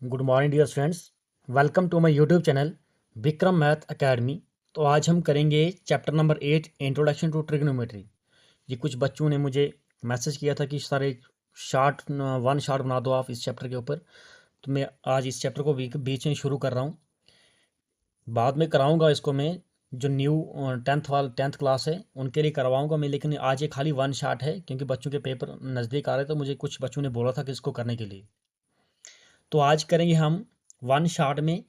Good morning dear students. Welcome to my YouTube channel Vikram math academy. तो आज हम करेंगे chapter number 8 introduction to trigonometry. ये कुछ बच्चों ने मुझे मैसेज किया था कि सारे वन शार्ट बना दो आप इस चैप्टर के ऊपर। तो मैं आज इस चैप्टर को बीच में शुरू कर रहा हूँ। बाद में कराऊंगा इसको मैं, जो न्यू टेंथ क्लास है उनके लिए करवाऊंगा मैं, लेकिन आज ये खाली वन शार्ट है क्योंकि बच्चों के पेपर नज़दीक आ रहे, तो मुझे कुछ बच्चों ने बोला था कि इसको करने के लिए। तो आज करेंगे हम वन शार्ट में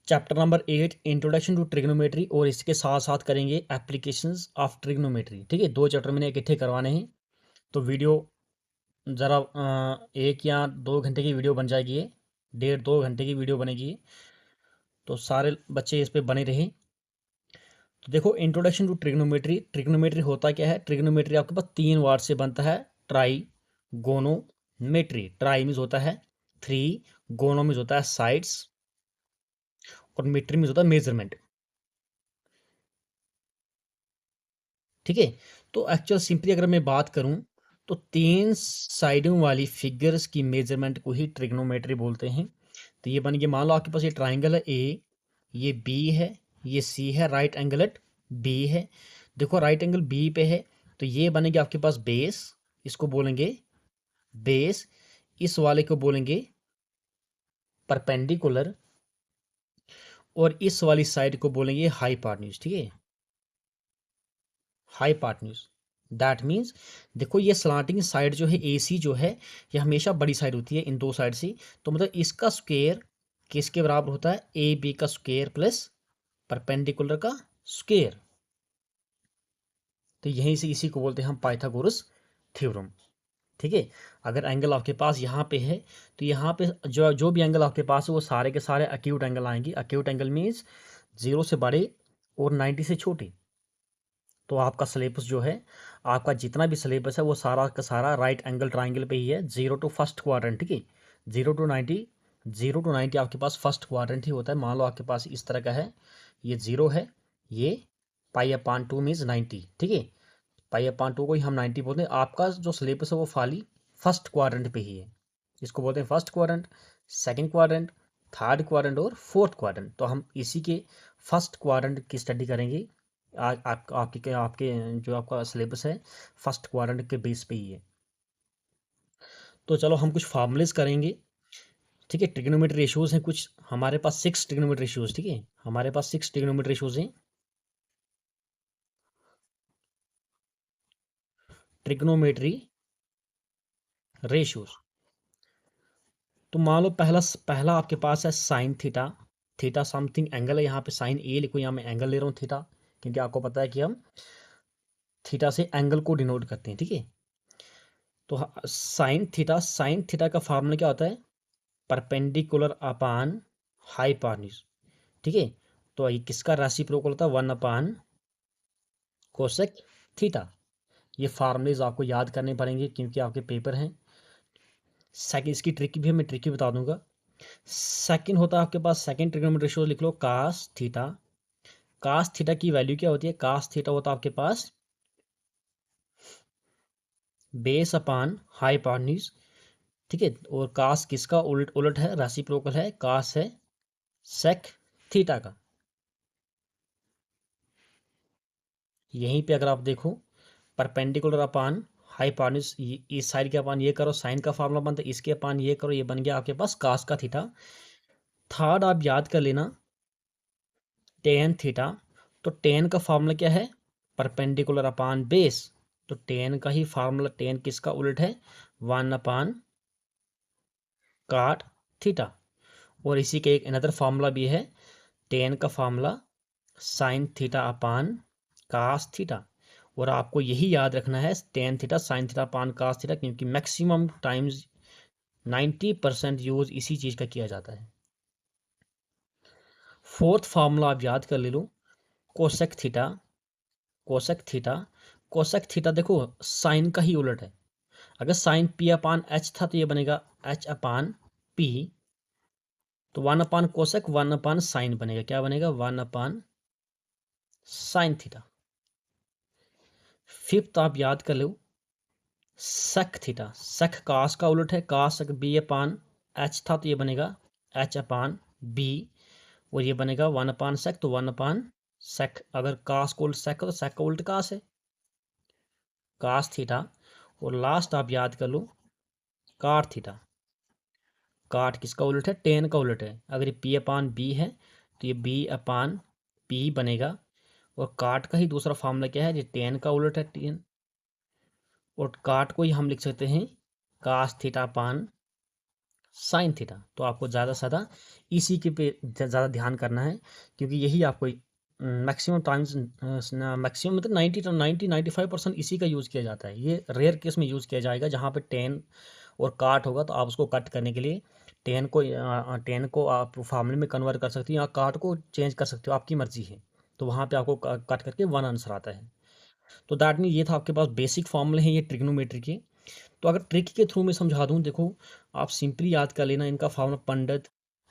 chapter number 8 introduction to trigonometry, और इसके साथ साथ करेंगे एप्लीकेशंस ऑफ ट्रिग्नोमेट्री। ठीक है, दो चैप्टर मैंने इकट्ठे करवाने हैं। तो वीडियो ज़रा 1 या 2 घंटे की वीडियो बन जाएगी, ये 1.5-2 घंटे की वीडियो बनेगी ये। तो सारे बच्चे इस पर बने रहें। तो देखो, इंट्रोडक्शन टू ट्रिग्नोमेट्री। ट्रिग्नोमेट्री होता क्या है? ट्रिग्नोमेट्री आपके पास 3 वर्ड से बनता है। ट्राई, गोनोमेट्री। ट्राई मीन्स होता है 3, गोनो मीन्स होता है साइड्स, और मेट्री मीन्स होता है मेजरमेंट। ठीक है, तो एक्चुअल सिंपली अगर मैं बात करूं तो 3 साइडों वाली फिगर्स की मेजरमेंट को ही ट्रिग्नोमेट्री बोलते हैं। तो ये बन गया, मान लो आपके पास ये ट्राइंगल है ए, ये बी है, ये सी है, राइट एंगल एट बी है। देखो राइट एंगल बी पे है, तो ये बनेगा आपके पास बेस, इसको बोलेंगे बेस। इस वाले को बोलेंगे परपेंडिकुलर, और इस वाली साइड को बोलेंगे हाइपोटेन्यूज। ठीक है, हाइपोटेन्यूज। दैट मीन्स देखो, ये स्लांटिंग साइड जो है AC जो है, ये हमेशा बड़ी साइड होती है इन दो साइड से। तो मतलब इसका स्क्वायर किसके बराबर होता है? AB का स्क्वायर प्लस परपेंडिकुलर का स्क्वायर। तो यहीं से इसी को बोलते हैं हम पाइथागोरस थ्योरम। ठीक है, अगर एंगल आपके पास यहाँ पे है, तो यहाँ पे जो जो भी एंगल आपके पास है वो सारे के सारे अक्यूट एंगल आएंगे। अक्यूट एंगल मीन्स 0 से बड़े और 90 से छोटे। तो आपका सिलेबस जो है, आपका जितना भी सिलेबस है वो सारा का सारा राइट एंगल ट्राइंगल पे ही है। 0 टू फर्स्ट क्वाड्रेंट। ठीक है, 0 टू 90, 0 टू 90 आपके पास फर्स्ट क्वाड्रेंट ही होता है। मान लो आपके पास इस तरह का है, ये 0 है, ये π/2 मीन्स 90। ठीक है, π/2 को ही हम 90 बोलते हैं। आपका जो सिलेबस है वो खाली फर्स्ट क्वाड्रेंट पे ही है। इसको बोलते हैं first quadrant, second quadrant, third quadrant और फोर्थ क्वाड्रेंट। तो हम इसी के फर्स्ट क्वाड्रेंट की स्टडी करेंगे। आज आपके आपके जो आपका सिलेबस है फर्स्ट क्वाड्रेंट के बेस पे ही है। तो चलो हम कुछ फार्मूलेस करेंगे। ठीक है, ट्रिग्नोमेट्री रेशियोज हैं कुछ हमारे पास, 6 ट्रिग्नोमेट्री रेशियोज। ठीक है, हमारे पास 6 ट्रिग्नोमेट्री रेशियोज हैं। Trigonometry ratios. तो मान लो पहला पहला आपके पास है sine theta. Theta something angle है, यहाँ पे साइन ए लिखो, यहाँ मैं एंगल ले रहा हूँ थीटा, क्योंकि आपको पता है कि हम थीटा से एंगल को डिनोट करते हैं। ठीक है, तो साइन थीटा, साइन थीटा का फार्मूला क्या होता है? परपेंडिकुलर अपान हाइपोटेन्यूज। ठीक है, तो ये किसका रेसिप्रोकल होता है? 1 अपान कोसेक थीटा। ये फार्मूलेज आपको याद करने पड़ेंगे क्योंकि आपके पेपर हैं। सेकंड, इसकी ट्रिक भी मैं ट्रिक बता दूंगा। सेकंड होता है आपके पास, सेकंड ट्रिग्नोमेट्री रेशियो लिख लो, कास थीटा। कास थीटा की वैल्यू क्या होती है? कास थीटा होता है आपके पास बेस अपान हाइपोटेन्यूज। ठीक है, और कास किसका उलट उलट है? रेसिप्रोकल है, कास है सेक थीटा का। यहीं पे अगर आप देखो, परपेंडिकुलर अपान हाइपोटेन्यूज, इस साइड के अपान ये करो, साइन का फार्मूला बनता है, इसके अपान ये करो, ये बन गया आपके पास कास का थीटा। थर्ड आप याद कर लेना, टेन थीटा। तो टेन का फार्मूला क्या है? Perpendicular upon base. तो टेन का ही फार्मूला, टेन किसका उलट है? 1 अपान काट थीटा। और इसी के एक अनदर फार्मूला भी है, टेन का formula sine theta upon cos theta. और आपको यही याद रखना है, tan theta sine theta upon cos theta, क्योंकि मैक्सिमम टाइम्स 90% यूज इसी चीज का किया जाता है। फोर्थ फार्मूला आप याद कर ले लो, cosec theta. Cosec theta, cosec theta देखो साइन का ही उलट है। अगर साइन P/H था तो ये बनेगा H/P। तो 1 अपान कोसेक, 1 अपान साइन बनेगा। क्या बनेगा? 1 अपान साइन थीटा। फिफ्थ आप याद कर लो, सेक थीटा। सेक कास का उलट है, कास B/, एच था तो ये बनेगा एच अपान बी, और ये बनेगा 1/sec, तो 1/sec। अगर कास को उल्ट सेक है तो सेक का उल्ट कास है, कास थीटा। और लास्ट आप याद कर लो काट थीटा। काट किसका उल्ट है? टेन का उल्ट है। अगर ये पी अपान बी है तो ये बी अपान पी बनेगा। और काट का ही दूसरा फार्मूला क्या है? ये टेन का उल्ट है, टेन। और काट को ही हम लिख सकते हैं cos theta upon sine theta. तो आपको ज़्यादा से ज़्यादा इसी के पे ज़्यादा ध्यान करना है, क्योंकि यही आपको मैक्सिमम टाइम्स, मैक्सिमम मतलब 90 to 95% इसी का यूज़ किया जाता है। ये रेयर केस में यूज़ किया जाएगा जहाँ पे टेन और काट होगा, तो आप उसको कट करने के लिए टेन को आप फार्मूले में कन्वर्ट कर सकते हो या काट को चेंज कर सकते हो, आपकी मर्जी है। तो वहाँ पे आपको कट करके वन आंसर आता है। तो दैट मीन ये था आपके पास बेसिक फार्मूले हैं ये ट्रिग्नोमेट्री के। तो अगर ट्रिक के थ्रू में समझा दूं, देखो आप सिंपली याद कर लेना इनका फार्मूला। पंडित,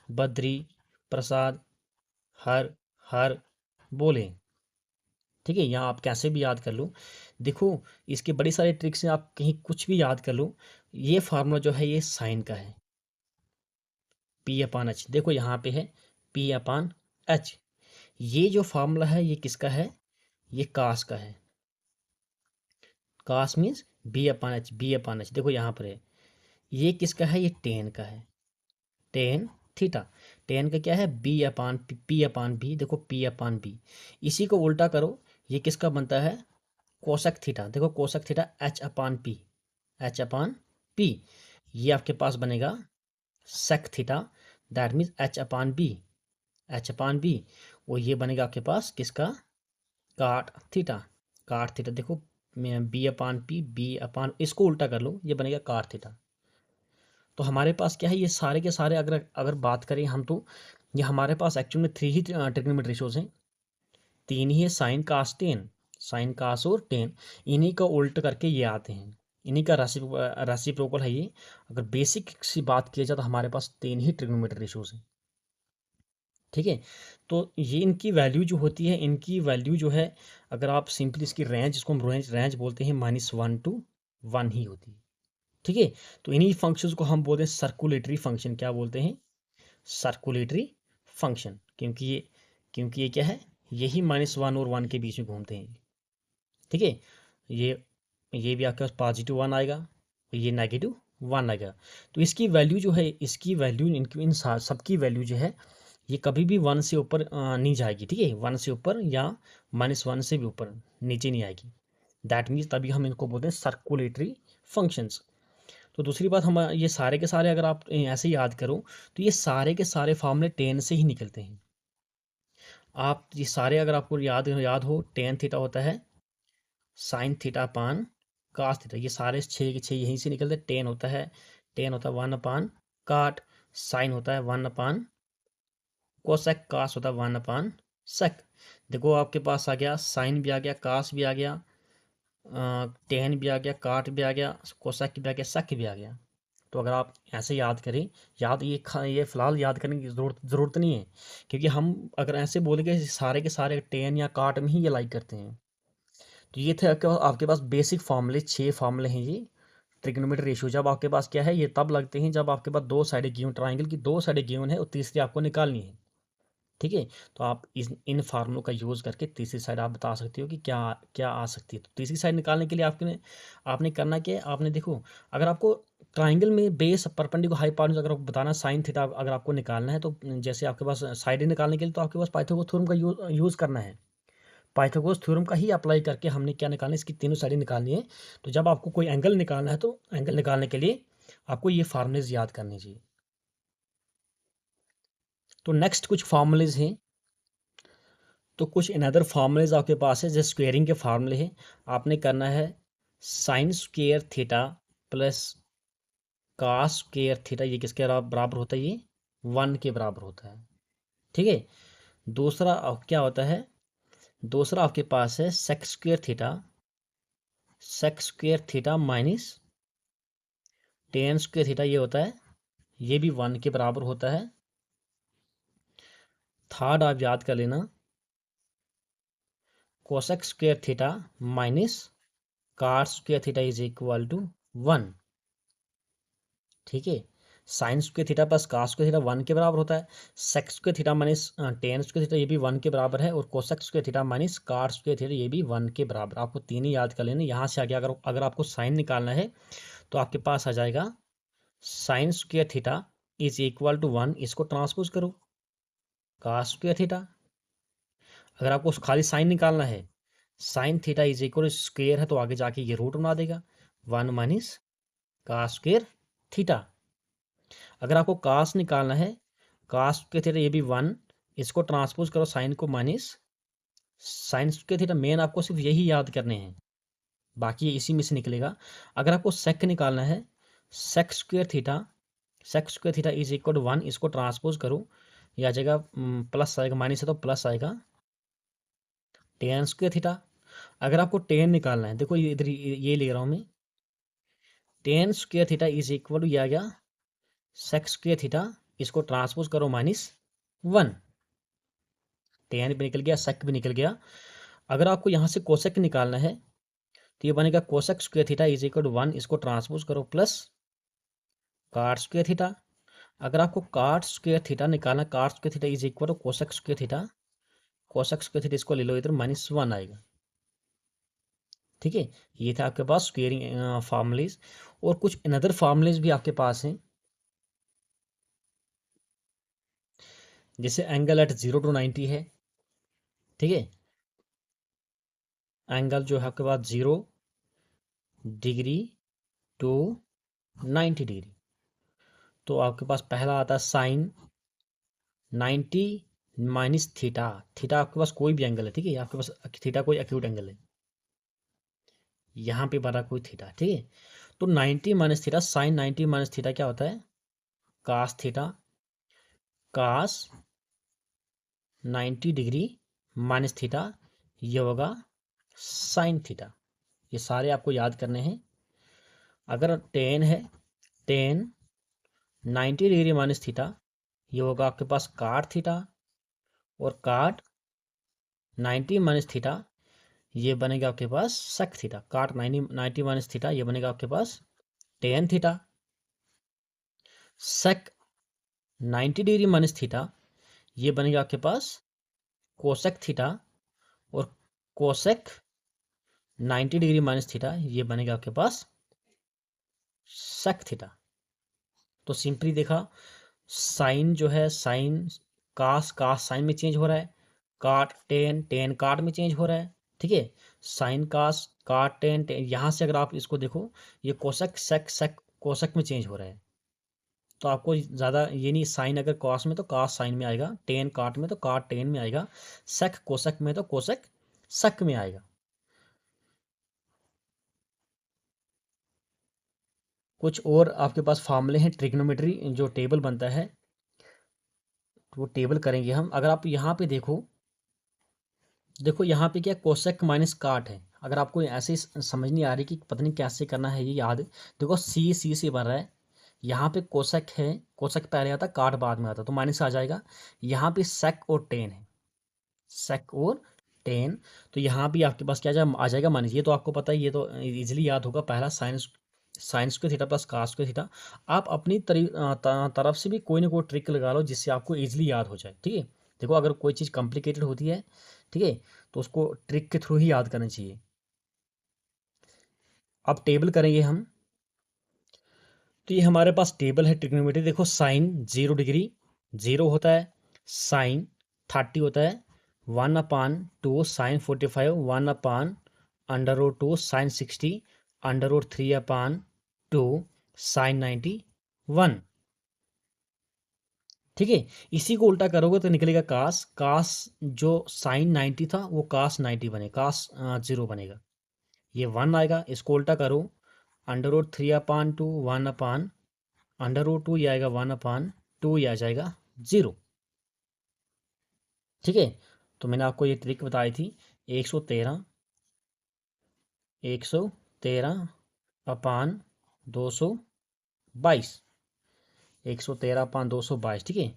बद्री, प्रसाद, हर, हर, बोले। ठीक है, यहाँ आप कैसे भी याद कर लो। देखो इसके बड़ी सारी ट्रिक्स हैं, आप कहीं कुछ भी याद कर लो। ये फार्मूला जो है ये साइन का है, पी अपान एच। देखो यहाँ पे है पी अपान एच। ये जो फार्मूला है ये किसका है? ये कास का है। कास मीन्स बी अपान एच, बी अपान एच। देखो यहाँ पर है। ये किसका है? ये टेन का है, टेन थीटा। टेन का क्या है? B upon P upon B. देखो पी अपान बी, इसी को उल्टा करो, ये किसका बनता है? Cosec theta. देखो cosec theta H upon P, H upon P. ये आपके पास बनेगा sec theta, that means H upon B, H upon B. और ये बनेगा आपके पास किसका? काट थीटा, काट थीटा। देखो बी अपान पी, बी अपान, इसको उल्टा कर लो, ये बनेगा काट थीटा। तो हमारे पास क्या है? ये सारे के सारे अगर अगर बात करें हम, तो ये हमारे पास एक्चुअल में थ्री ही ट्रिग्नोमेट्री रेशियोज हैं, तीन ही है, साइन कास टेन, साइन कास और टेन। इन्हीं का उल्ट करके ये आते हैं, इन्हीं का रेसिप्रोकल है ये। अगर बेसिक सी बात की जाए तो हमारे पास तीन ही ट्रिग्नोमेट्री रेशियोज हैं। ठीक है, तो ये इनकी वैल्यू जो होती है, इनकी वैल्यू जो है, अगर आप सिंपली इसकी रेंज, इसको हम रेंज बोलते हैं, -1 to 1 ही होती है। ठीक है, तो इन्हीं फंक्शंस को हम बोलते हैं सर्कुलेटरी फंक्शन। क्या बोलते हैं? Circulatory function. क्योंकि ये क्या है? यही -1 और 1 के बीच में घूमते हैं। ठीक है, ये ये भी आपके पास +1 आएगा, ये -1 आएगा। तो इसकी वैल्यू जो है, इसकी वैल्यू, इनकी इन सबकी वैल्यू जो है, ये कभी भी 1 से ऊपर नहीं जाएगी। ठीक है, 1 से ऊपर या -1 से भी ऊपर नीचे नहीं आएगी। दैट मीन्स तभी हम इनको बोलते हैं सर्कुलेटरी फंक्शंस। तो दूसरी बात, हम ये सारे के सारे अगर आप ऐसे ही याद करो, तो ये सारे के सारे फॉर्मूले टेन से ही निकलते हैं। आप ये सारे अगर आपको याद हो, टेन थीटा होता है sine theta upon cos theta. ये सारे छः के छः यहीं से निकलते हैं। टेन होता है 1 अपान काट, साइन होता है 1 अपान कोसेक, कास होता है 1 अपान सेक। देखो आपके पास आ गया, साइन भी आ गया, कास भी आ गया, टेन भी आ गया, काट भी आ गया, कोसेक भी आ गया, सेक भी आ गया। तो अगर आप ऐसे याद करें, ये फिलहाल याद करने की ज़रूरत नहीं है, क्योंकि हम अगर ऐसे बोलेंगे सारे के सारे टेन या काट में ही ये लाइक करते हैं। तो ये थे आपके पास बेसिक फार्मूले, 6 फार्मूले हैं ये ट्रिग्नोमेट्री रेशियो। जब आपके पास क्या है, ये तब लगते हैं जब आपके पास दो साइडेड गिवन, ट्राइंगल की दो साइडेड गिवन है और तीसरी आपको निकालनी है। ठीक है, तो आप इन फार्मूलों का यूज़ करके तीसरी साइड आप बता सकते हो कि क्या क्या आ सकती है। तो तीसरी साइड निकालने के लिए आपने करना क्या है? आपने देखो, अगर आपको ट्राइंगल में बेस परपेंडिकुलर हाइपोटेन्यूज अगर आपको बताना, साइन थीटा अगर आपको निकालना है, तो जैसे आपके पास साइड निकालने के लिए तो आपके पास पाइथागोरस थ्योरम का यूज़ करना है। पाइथागोरस थ्योरम का ही अप्लाई करके हमने क्या निकालना है? इसकी तीनों साइडें निकालनी है। तो जब आपको कोई एंगल निकालना है, तो एंगल निकालने के लिए आपको ये फार्मूलेज याद करने चाहिए। तो नेक्स्ट कुछ फार्मूलेज हैं। तो कुछ अनदर फार्मूलेज आपके पास है, जैसे स्क्वेयरिंग के फार्मूले हैं। आपने करना है sine square theta plus cos square theta, ये किसके बराबर होता है? ये 1 के बराबर होता है। ठीक है, दूसरा क्या होता है? दूसरा आपके पास है sec square theta minus tan square theta, ये होता है, ये भी 1 के बराबर होता है। थर्ड आप याद कर लेना, cosec square theta minus cot square theta is equal to 1। ठीक है, sine square theta plus cos square theta 1 के बराबर होता है। Sec square theta minus tan square theta ये भी 1 के बराबर है। और cosec square theta minus cot square theta ये भी 1 के बराबर। आपको तीन ही याद कर लेना। यहाँ से आगे अगर आपको साइन निकालना है तो आपके पास आ जाएगा sine square theta is equal to 1, इसको ट्रांसपोज करो कास स्क्वायर थीटा। अगर आपको खाली साइन निकालना है, sine theta is equal square है तो आगे जाके ये रूट बना देगा 1 माइनस कास स्क्वायर थीटा। अगर आपको कास निकालना है, कास स्क्वायर थीटा ये भी 1, इसको ट्रांसपोज करो साइन को minus sine square theta. Main आपको सिर्फ यही याद करने हैं, बाकी इसी में से निकलेगा। अगर आपको सेक निकालना है, sec square theta is equal to 1, इसको ट्रांसपोज करो, ये आ जाएगा प्लस आएगा, माइनस है तो प्लस आएगा टेन स्क्वायर थीटा। अगर आपको टेन निकालना है, देखो ये इधर ये ले रहा हूँ मैं, tan square theta is equal to ये आ गया सेक स्क्वायर थीटा, इसको ट्रांसपोज करो माइनस 1, टेन भी निकल गया, सेक भी निकल गया। अगर आपको यहाँ से कोसेक निकालना है तो ये बनेगा cosec square theta is equal to 1, इसको ट्रांसपोज करो प्लस काट स्क्वायर थीटा। अगर आपको काट स्क्वायर थीटा निकालना, cot square theta is equal to cosec square theta, cosec square theta इसको ले लो इधर माइनस 1 आएगा। ठीक है, ये था आपके पास स्क्वेयरिंग फार्मूलेज। और कुछ अनदर फार्मूलेज भी आपके पास हैं, जैसे एंगल एट 0 to 90 है। ठीक है, एंगल जो है आपके पास 0 डिग्री टू 90 डिग्री, तो आपके पास पहला आता है साइन 90 माइनस थीटा। थीटा आपके पास कोई भी एंगल है, ठीक है, आपके पास थीटा कोई एक्यूट एंगल है, यहाँ पे बना कोई थीटा। ठीक है, तो 90 minus theta, sine 90 minus theta क्या होता है cos theta, cos 90 degree minus theta ये होगा साइन थीटा। ये सारे आपको याद करने हैं। अगर टेन है, टेन 90 डिग्री माइनस थीटा ये होगा आपके पास काट थीटा, और काट 90 माइनस थीटा ये बनेगा आपके पास सेक थीटा। काट 90 माइनस थीटा ये बनेगा आपके पास टेन थीटा। सेक 90 डिग्री माइनस थीटा ये बनेगा आपके पास कोसेक थीटा, और कोसेक 90 डिग्री माइनस थीटा ये बनेगा आपके पास सेक थीटा। तो सिंपली देखा, साइन जो है साइन कास साइन में चेंज हो रहा है, काट टेन काट में चेंज हो रहा है। ठीक है, साइन कास काट टेन यहाँ से अगर आप इसको देखो, ये कोसेक सेक सेक कोसेक में चेंज हो रहा है। तो आपको ज़्यादा ये नहीं, साइन अगर कॉस में तो कॉस साइन में आएगा, टेन काट में तो काट टेन में आएगा, सेक कोसेक में तो कोसेक सेक में आएगा। कुछ और आपके पास फार्मूले हैं ट्रिग्नोमेट्री, जो टेबल बनता है वो टेबल करेंगे हम। अगर आप यहाँ पे देखो यहाँ पे क्या कोसेक माइनस काट है। अगर आपको ऐसे समझ नहीं आ रही कि पता नहीं कैसे करना है, ये याद देखो सी से बन रहा है, यहाँ पे कोसेक है, कोसेक पहले आता काट बाद में आता, तो माइनस आ जाएगा। यहाँ पे सेक और टेन है, सेक और टेन, तो यहाँ भी आपके पास क्या आ जाएगा माइनस। ये तो आपको पता है, ये तो इजीली याद होगा, पहला sines square theta plus cos square theta. आप अपनी तरफ से भी कोई ना कोई ट्रिक लगा लो जिससे आपको इजीली याद हो जाए। ठीक है, देखो अगर कोई चीज़ कॉम्प्लिकेटेड होती है, ठीक है, तो उसको ट्रिक के थ्रू ही याद करना चाहिए। अब टेबल करेंगे हम, तो ये हमारे पास टेबल है ट्रिग्नोमेट्री। देखो साइन 0 डिग्री 0 होता है, साइन 30 होता है 1/2, साइन 45 1/√2, साइन 60 √3/2, साइन 91। ठीक है, इसी को उल्टा करोगे तो निकलेगा कास, कास जो साइन 90 था वो कास 90 बने, कास 0 बनेगा, ये 1 आएगा। इसको उल्टा करो, √3/2 1/√2 ये आएगा 1/2, ये आ जाएगा 0। ठीक है, तो मैंने आपको ये ट्रिक बताई थी। 113 113/222, 113/222। ठीक है,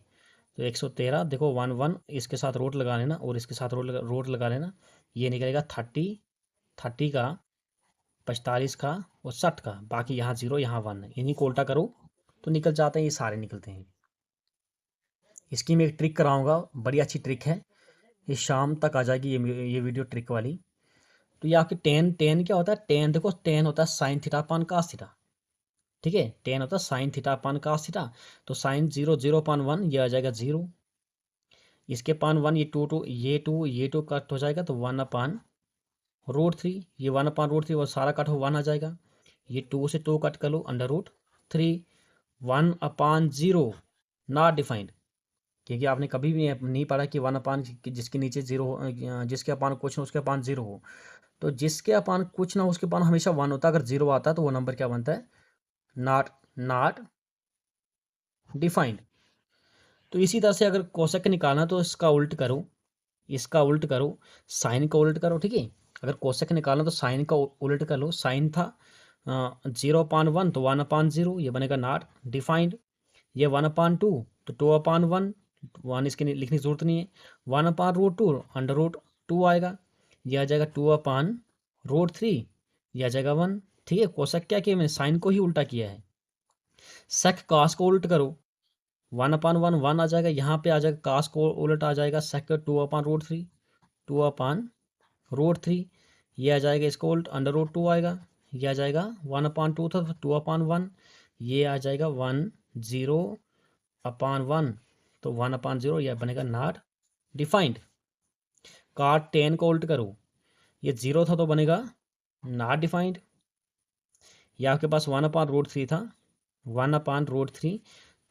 तो 113 देखो 1 इसके साथ रोट लगा लेना और इसके साथ रोट लगा लेना, ये निकलेगा 30 का 45 का और 60 का, बाकी यहाँ 0 यहाँ 1 है, इन्हीं को उल्टा करो तो निकल जाते हैं, ये सारे निकलते हैं। इसकी मैं एक ट्रिक कराऊंगा, बड़ी अच्छी ट्रिक है, ये शाम तक आ जाएगी ये वीडियो ट्रिक वाली। तो ये आपकी टेन टेन क्या होता है, टेन देखो, टेन होता है sine theta upon cos theta, ठीक है। टेन होता है sine theta upon cos theta. तो साइन 0 0 अपान 1 ये आ जाएगा 0, इसके अपान 1 ये 2 ये टू कट हो जाएगा तो 1 अपान रूट 3, ये 1 अपान रूट 3 वो सारा कट हो 1 आ जाएगा, ये 2 से 2 कट कर लो under root 3, 1 upon 0 not defined, क्योंकि आपने कभी भी नहीं पढ़ा कि 1 अपान जिसके नीचे 0 हो, जिसके अपान कुछ ना उसके अपान 0 हो। तो जिसके अपान कुछ ना उसके अपान हमेशा 1 होता है, अगर 0 आता है तो वो नंबर क्या बनता है, नॉट डिफाइंड। तो इसी तरह से अगर कोसेक निकालना तो इसका उल्ट करो, इसका उल्ट करो, साइन का उल्ट करो, ठीक है। अगर कोसेक निकालना तो साइन का उल्ट कर लो, साइन था 0/1 तो 1/0 ये बनेगा नॉट डिफाइंड, ये 1/2 तो 2/1, 1 इसके लिखने की जरूरत नहीं है, 1/√2 अंडर रूट 2 आएगा, ये आ जाएगा 2/√3, ये आ जाएगा 1, ठीक है। कोसेक क्या किया मैंने, साइन को ही उल्टा किया है। सेक कास को उल्ट करो, 1/1 1 आ जाएगा, यहाँ पे आ जाएगा कास को उल्ट आ जाएगा, सेक 2/√3 2/√3, ये आ जाएगा इसको उल्ट अंडर रूट 2 आएगा, ये आ जाएगा 1/2 था तो 2/1, ये आ जाएगा 1/0 तो 1/0 यह बनेगा नॉट डिफाइंड। काट 10 को उल्ट करो, ये 0 था तो बनेगा नॉट डिफाइंड, ये आपके पास 1/√3 था, 1/√3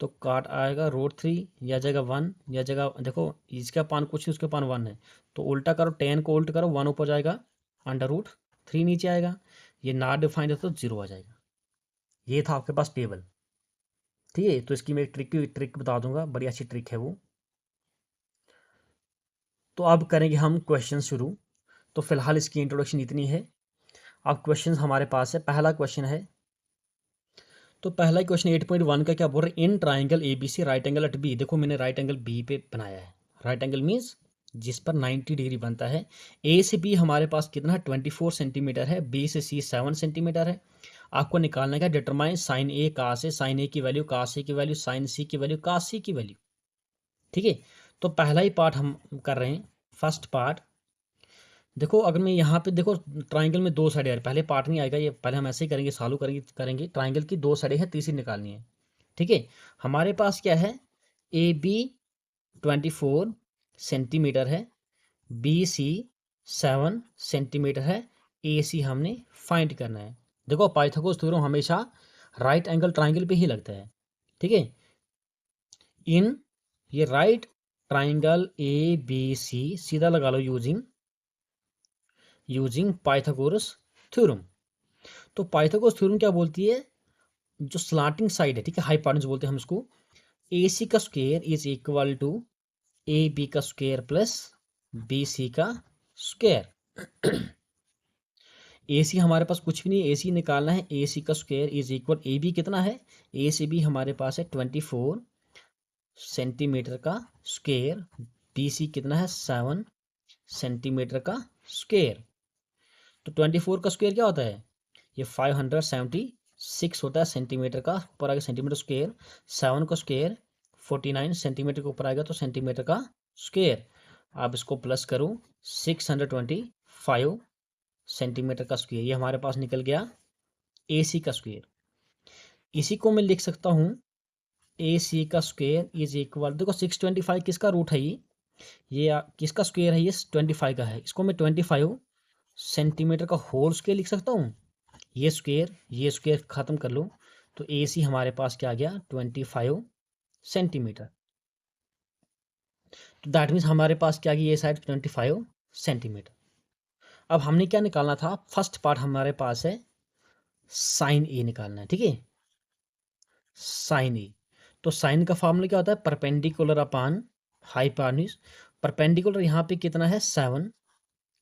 तो काट आएगा √3, यह जाएगा 1, यह जाएगा देखो इसका पान कुछ नहीं उसके पान 1 है, तो उल्टा करो 10 को उल्ट करो, 1 ऊपर जाएगा अंडर रूट 3 नीचे आएगा, ये नॉट डिफाइंड है तो 0 आ जाएगा। ये था आपके पास टेबल, ठीक है। तो इसकी मैं एक ट्रिक बता दूंगा, बड़ी अच्छी ट्रिक है वो। तो अब करेंगे हम क्वेश्चन शुरू। तो फिलहाल इसकी इंट्रोडक्शन इतनी है। अब क्वेश्चन हमारे पास है, पहला क्वेश्चन है, तो पहला क्वेश्चन 8.1 का क्या बोल रहे हैं, इन triangle A B C right angle at B. देखो मैंने राइट एंगल बी पे बनाया है, राइट एंगल मीन्स जिस पर 90 डिग्री बनता है। ए से बी हमारे पास कितना है 24 सेंटीमीटर है, बी से सी 7 सेंटीमीटर है। आपको निकालना क्या, डिटरमाइन साइन ए का से, साइन ए की वैल्यू का से की वैल्यू, साइन सी की वैल्यू का सी की वैल्यू, ठीक है। तो पहला ही पार्ट हम कर रहे हैं, फर्स्ट पार्ट। देखो अगर मैं यहाँ पे देखो ट्राइंगल में दो साइड है, पहले पार्ट नहीं आएगा ये, पहले हम ऐसे ही करेंगे, सॉल्व करेंगे ट्राइंगल की दो साइडें हैं, तीसरी निकालनी है, ठीक है। हमारे पास क्या है, ए बी 24 सेंटीमीटर है, बी सी 7 सेंटीमीटर है, ए सी हमने फाइंड करना है। देखो पाइथागोरस थ्योरम हमेशा राइट एंगल ट्राइंगल पे ही लगता है, ठीक है। इन ये right triangle A B C सीधा लगा लो यूजिंग पाइथागोरस थ्योरम। तो पाइथागोरस थ्योरम क्या बोलती है, जो स्लांटिंग साइड है, ठीक है, हाइपोटेन्यूज बोलते हैं हम इसको, ए सी का square is equal to A B का स्क्वायर प्लस बी सी का स्क्वायर। ए सी हमारे पास कुछ भी नहीं, ए सी निकालना है, ए सी का square is equal, A B कितना है, ए सी बी हमारे पास है 24 सेंटीमीटर का स्क्वायर, बी सी कितना है 7 सेंटीमीटर का स्क्वायर। तो 24 का स्क्वायर क्या होता है, ये 576 होता है सेंटीमीटर का, ऊपर आएगा सेंटीमीटर स्क्वायर, 7 का स्क्वायर 49 सेंटीमीटर के ऊपर आएगा तो सेंटीमीटर का स्क्वायर। आप इसको प्लस करो 625 सेंटीमीटर का स्क्वायर, ये हमारे पास निकल गया ए सी का स्क्वायर। इसी को मैं लिख सकता हूँ ए सी का स्क्वायर इज इक्वल, देखो 625 किसका रूट है, ये किसका स्क्वायर है, ये 25 का है, इसको मैं 25 सेंटीमीटर का होल स्क्वायर लिख सकता हूँ। ये स्क्वायर खत्म कर लो, तो ए सी हमारे पास क्या आ गया 25 सेंटीमीटर। तो दैट मीन्स हमारे पास क्या आ गया, ये साइड 25 सेंटीमीटर। अब हमने क्या निकालना था, फर्स्ट पार्ट हमारे पास है साइन ए निकालना है, ठीक है, साइन ए। तो साइन का फॉर्मूला क्या होता है, परपेंडिकुलर अपान हाइपोटेन्यूज। परपेंडिकुलर यहाँ पे कितना है 7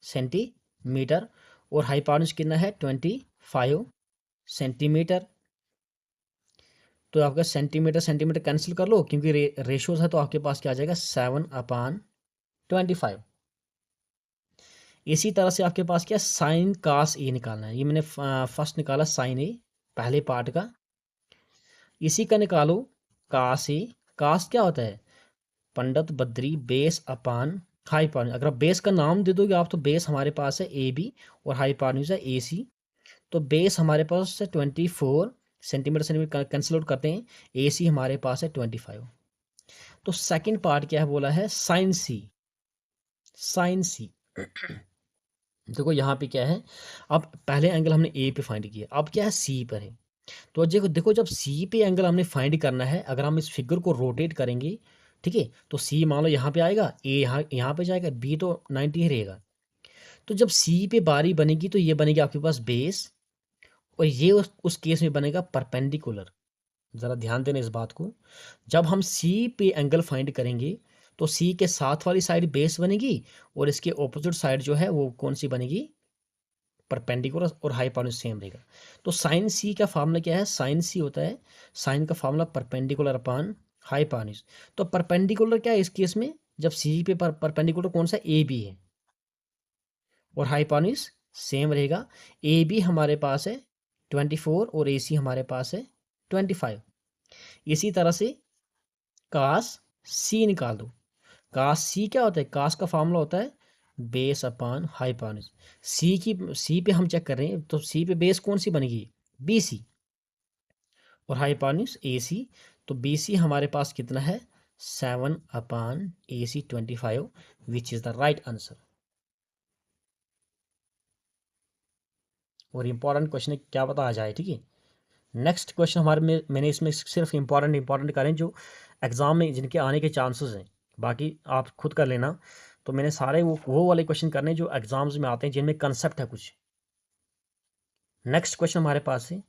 सेंटीमीटर और हाइपोटेन्यूज कितना है 25 सेंटीमीटर। तो आपका सेंटीमीटर कैंसिल कर लो, क्योंकि रेशियोज है, तो आपके पास क्या आ जाएगा 7/25। इसी तरह से आपके पास क्या साइन कास ए निकालना है, ये मैंने फर्स्ट निकाला साइन ए पहले पार्ट का। इसी का निकालो का से। कास क्या होता है? Pandit Badri base upon hypotenuse. अगर आप बेस का नाम दे दोगे आप, तो बेस हमारे पास है ए बी और हाइपोटेन्यूज है ए सी। तो बेस हमारे पास है 24 सेंटीमीटर, सेंटीमीटर कैंसिल आउट करते हैं, ए सी हमारे पास है 25। तो सेकंड पार्ट क्या है बोला है? साइन सी। साइन सी देखो यहाँ पे क्या है, अब पहले एंगल हमने ए पे फाइंड किया, अब क्या है सी पर है। तो देखो देखो जब सी पे एंगल हमने फाइंड करना है, अगर हम इस फिगर को रोटेट करेंगे, ठीक है, तो सी मान लो यहाँ पे आएगा, ए यहाँ पे जाएगा, बी तो 90 ही रहेगा। तो जब सी पे बारी बनेगी तो ये बनेगी आपके पास बेस, और ये उस केस में बनेगा परपेंडिकुलर। ज़रा ध्यान देना इस बात को। जब हम सी पे एंगल फाइंड करेंगे तो सी के साथ वाली साइड बेस बनेगी, और इसके ऑपोजिट साइड जो है वो कौन सी बनेगी? परपेंडिकुलर, और हाइपोटेन्यूज सेम रहेगा। तो साइन सी का फार्मूला क्या है? साइन सी होता है, साइन का फार्मूला परपेंडिकुलर अपान हाइपोटेन्यूज। तो परपेंडिकुलर क्या है इस केस में? जब सी पे परपेंडिकुलर कौन सा? ए बी है, और हाइपोटेन्यूज सेम रहेगा। ए बी हमारे पास है 24 और ए सी हमारे पास है 25। इसी तरह से कास सी निकाल दो। कास सी क्या होता है? कास का फार्मूला होता है बेस अपान हाइपोटेन्यूज। सी पे हम चेक कर रहे हैं, तो सी पे बेस कौन सी बनेगी? बी सी, और हाइपोटेन्यूज ए सी। तो बी सी हमारे पास कितना है? 7 अपान ए सी 25, विच इज द राइट आंसर। और इंपॉर्टेंट क्वेश्चन है, क्या पता आ जाए, ठीक है। नेक्स्ट क्वेश्चन हमारे में, मैंने इसमें सिर्फ इंपॉर्टेंट करें जो एग्जाम में जिनके आने के चांसेस हैं, बाकी आप खुद कर लेना। तो मैंने सारे वो वाले क्वेश्चन करने जो एग्जाम्स में आते हैं, जिनमें कंसेप्ट है कुछ। नेक्स्ट क्वेश्चन हमारे पास है,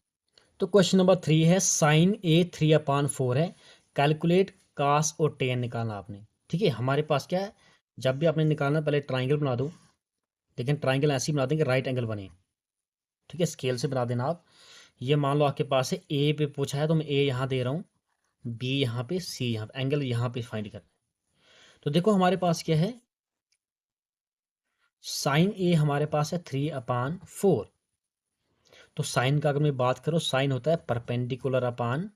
तो क्वेश्चन नंबर 3 है, साइन ए 3/4 है, कैलकुलेट कास और टेन निकालना आपने। ठीक है, हमारे पास क्या है, जब भी आपने निकालना पहले ट्राइंगल बना दो, लेकिन ट्राइंगल ऐसे ही बना देंगे राइट एंगल बने। ठीक है, स्केल से बना देना आप। ये मान लो आपके पास है, ए पे पूछा है तो मैं ए यहाँ दे रहा हूँ, बी यहाँ पे, सी यहाँ पे, एंगल यहाँ पे फाइंड करना है। तो देखो हमारे पास क्या है, साइन ए हमारे पास है 3/4। तो साइन का अगर मैं बात करूँ, साइन होता है perpendicular upon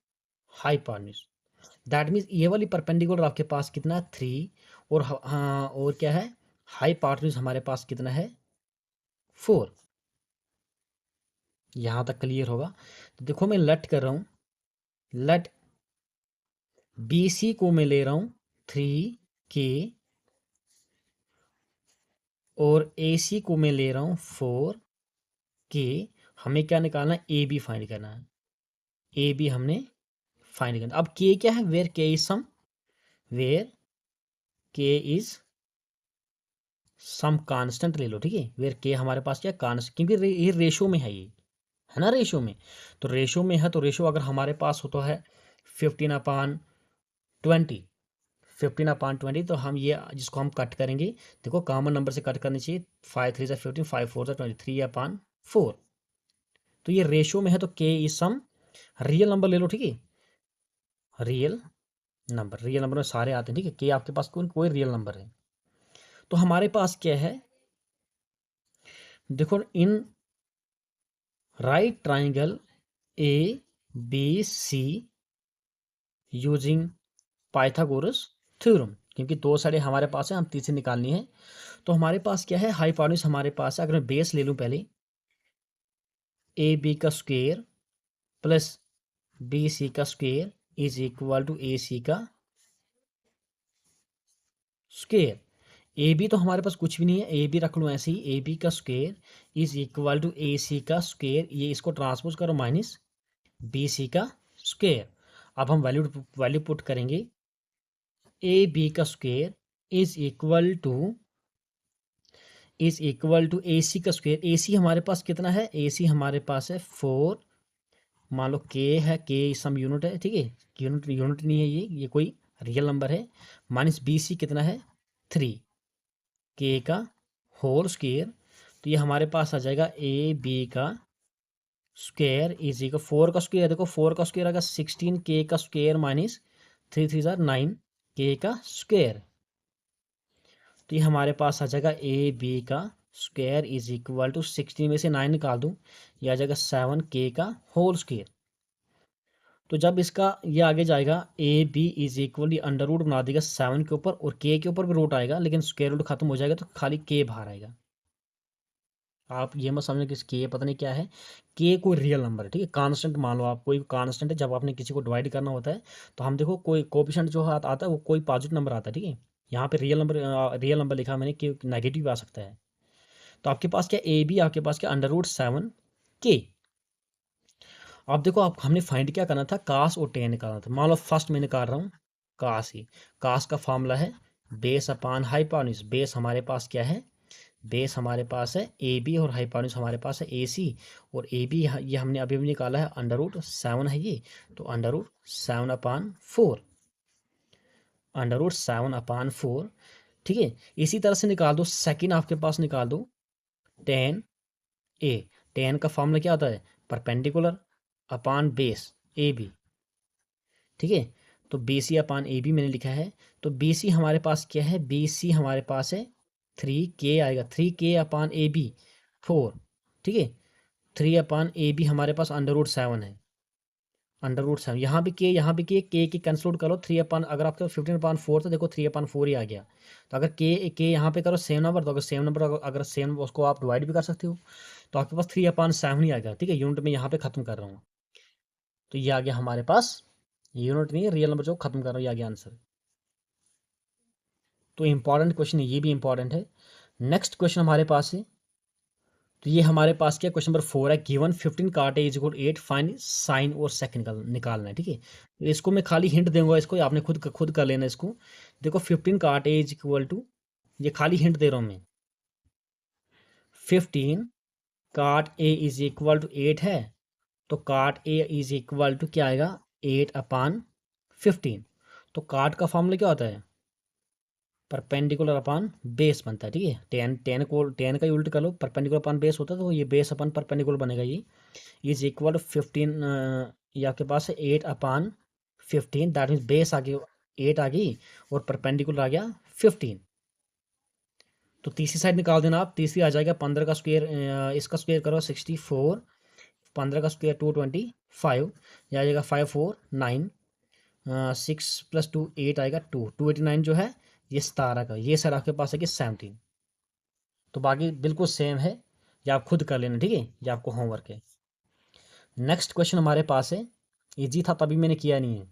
hypotenuse. That means ये वाली परपेंडिकुलर आपके पास कितना है? 3। और हाँ, और क्या है? हाइपोटेन्यूज हमारे पास कितना है? 4। यहाँ तक क्लियर होगा। तो देखो मैं लेट कर रहा हूँ, लेट बी सी को मैं ले रहा हूँ 3K, और ए सी को मैं ले रहा हूँ 4K। हमें क्या निकालना है? ए बी फाइंड करना है। ए बी हमने फाइंड करना। अब के क्या है? वेयर के इज सम, वेयर के इज सम कांस्टेंट ले लो। ठीक है, वेयर के हमारे पास क्या कांस्टेंट, क्योंकि ये रेशो में है, ये है ना रेशो में। तो रेशो में है, तो रेशो अगर हमारे पास होता है 15/20, 15/20, तो हम ये जिसको हम कट करेंगे, देखो कॉमन नंबर से कट करनी चाहिए। 5 3 15, 5 4 20, 3/4। तो ये रेशो में है, तो के इज सम रियल नंबर ले लो। ठीक है, रियल नंबर, रियल नंबर में सारे आते हैं। ठीक है, के आपके पास कोई रियल नंबर है। तो हमारे पास क्या है, देखो in right triangle A B C using Pythagoras theorem, क्योंकि दो साइडें हमारे पास है, हम तीसरी निकालनी है। तो हमारे पास क्या है, हाइपोटेन्यूज हमारे पास है, अगर मैं बेस ले लूँ पहले, ए बी का स्क्वायर प्लस बी सी का square is equal to A C का स्क्वायर। ए बी तो हमारे पास कुछ भी नहीं है, ए बी रख लो ऐसे ही, ए बी का square is equal to A C का स्क्वायर, ये इसको ट्रांसपोज करो माइनस बी सी का स्क्वायर। अब हम वैल्यू पुट करेंगे, ए बी का square is equal to A C का स्क्वायर। ए सी हमारे पास कितना है? ए सी हमारे पास है 4। मान लो के है, के सम यूनिट है। ठीक है, यूनिट नहीं है, ये कोई रियल नंबर है। माइनस बी सी कितना है? 3, के का होल स्क्वायर। तो ये हमारे पास आ जाएगा ए बी का स्क्वायर इज इक्वल 4 का स्क्वायर, देखो 4 का स्क्वायर आएगा 16, के का स्क्वायर माइनस 3 3 9, के का स्क्वायर। तो ये हमारे पास आ जाएगा ए बी का स्क्वायर इज इक्वल टू 16 में से 9 निकाल दूँ, यह आ जाएगा 7, के का होल स्क्वायर। तो जब इसका ये आगे जाएगा A B is equally under root बना देगा 7 के ऊपर और के ऊपर भी रूट आएगा, लेकिन स्क्वायर रूट खत्म हो जाएगा तो खाली के बाहर आएगा। आप ये मत समझना कि के पता नहीं क्या है, के कोई रियल नंबर है, ठीक है। कांस्टेंट मान लो आप, कोई कांस्टेंट है, जब आपने किसी को डिवाइड करना होता है तो हम देखो कोई कोएफिशिएंट जो आता है वो कोई पॉजिटिव नंबर आता है, ठीक है। यहाँ पे रियल नंबर लिखा मैंने कि नेगेटिव आ सकता है। तो आपके पास क्या ए बी, आपके पास क्या अंडर रूट 7 के। अब देखो आप, हमने फाइंड क्या करना था, कास और टेन निकालना था। मान लो फर्स्ट मैं निकाल रहा हूँ कास ही। कास का फॉर्मूला है बेस अपान हाइपोटेन्यूज। बेस हमारे पास क्या है, बेस हमारे पास है ए बी और हाइपोटेन्यूज हमारे पास है ए सी। और ए बी ये हमने अभी भी निकाला है अंडर रूट 7 है ये, तो अंडर रूट 7 अपान 4, अंडर रूट 7 अपान 4, ठीक है। इसी तरह से निकाल दो सेकंड, आपके पास निकाल दो टेन ए। टेन का फॉर्मूला क्या आता है, perpendicular upon base A B, ठीक है। तो B C upon A B मैंने लिखा है। तो बी सी हमारे पास क्या है, बी सी हमारे पास है 3 के आएगा, 3 के अपान ए बी 4, ठीक है। 3 अपान ए बी हमारे पास अंडर रूट 7 है, अंडर रूट 7। यहाँ भी के की कैंसिल आउट करो, 3 अपान, अगर आपके 15/4 तो देखो 3/4 ही आ गया। तो अगर के यहाँ पे करो सेम नंबर, तो अगर सेम नंबर अगर सेम उसको आप डिवाइड भी कर सकते हो, तो आपके पास 3/7 ही आ गया, ठीक है। यूनिट में यहाँ पे खत्म कर रहा हूँ, तो ये आ गया हमारे पास, यूनिट नहीं रियल नंबर जो खत्म कर रहा हूँ, ये आ गया आंसर। तो इंपॉर्टेंट क्वेश्चन है, ये भी इंपॉर्टेंट है। नेक्स्ट क्वेश्चन हमारे पास है, तो ये हमारे पास क्या, क्वेश्चन नंबर 4 है, गिवन 15 काट ए इज इक्वल 8, फाइंड साइन और सेक निकालना है, ठीक है। तो इसको मैं खाली हिंट दूंगा, इसको आपने खुद कर लेना इसको। देखो 15 काट ए इज इक्वल टू, ये खाली हिंट दे रहा हूँ मैं, 15 काट ए इज इक्वल टू 8 है, तो काट ए इज इक्वल टू क्या आएगा, 8/15। तो काट का फॉर्मूला क्या होता है, परपेंडिकुलर अपान बेस बनता है, ठीक है। टेन का उल्ट कर लो, परपेंडिकुलर अपान बेस होता है, तो ये बेस अपन परपेंडिकुलर बनेगा। ये इज इक्वल टू 15, ये आपके पास है 8/15, दैट मीन्स बेस आ गई 8 आ गई और परपेंडिकुलर आ गया 15। तो तीसरी साइड निकाल देना आप, तीसरी आ जाएगा 15 का स्क्वायर, इसका स्क्वायर करो 64, 15 का स्क्वायर 225, यह आ जाएगा 549, 6+2 8 आएगा 289 जो है ये 17 का, ये सर आपके पास है कि 17। तो बाकी बिल्कुल सेम है, ये आप खुद कर लेना, ठीक है, ये आपको होमवर्क है। नेक्स्ट क्वेश्चन हमारे पास है, इजी था तभी मैंने किया नहीं है।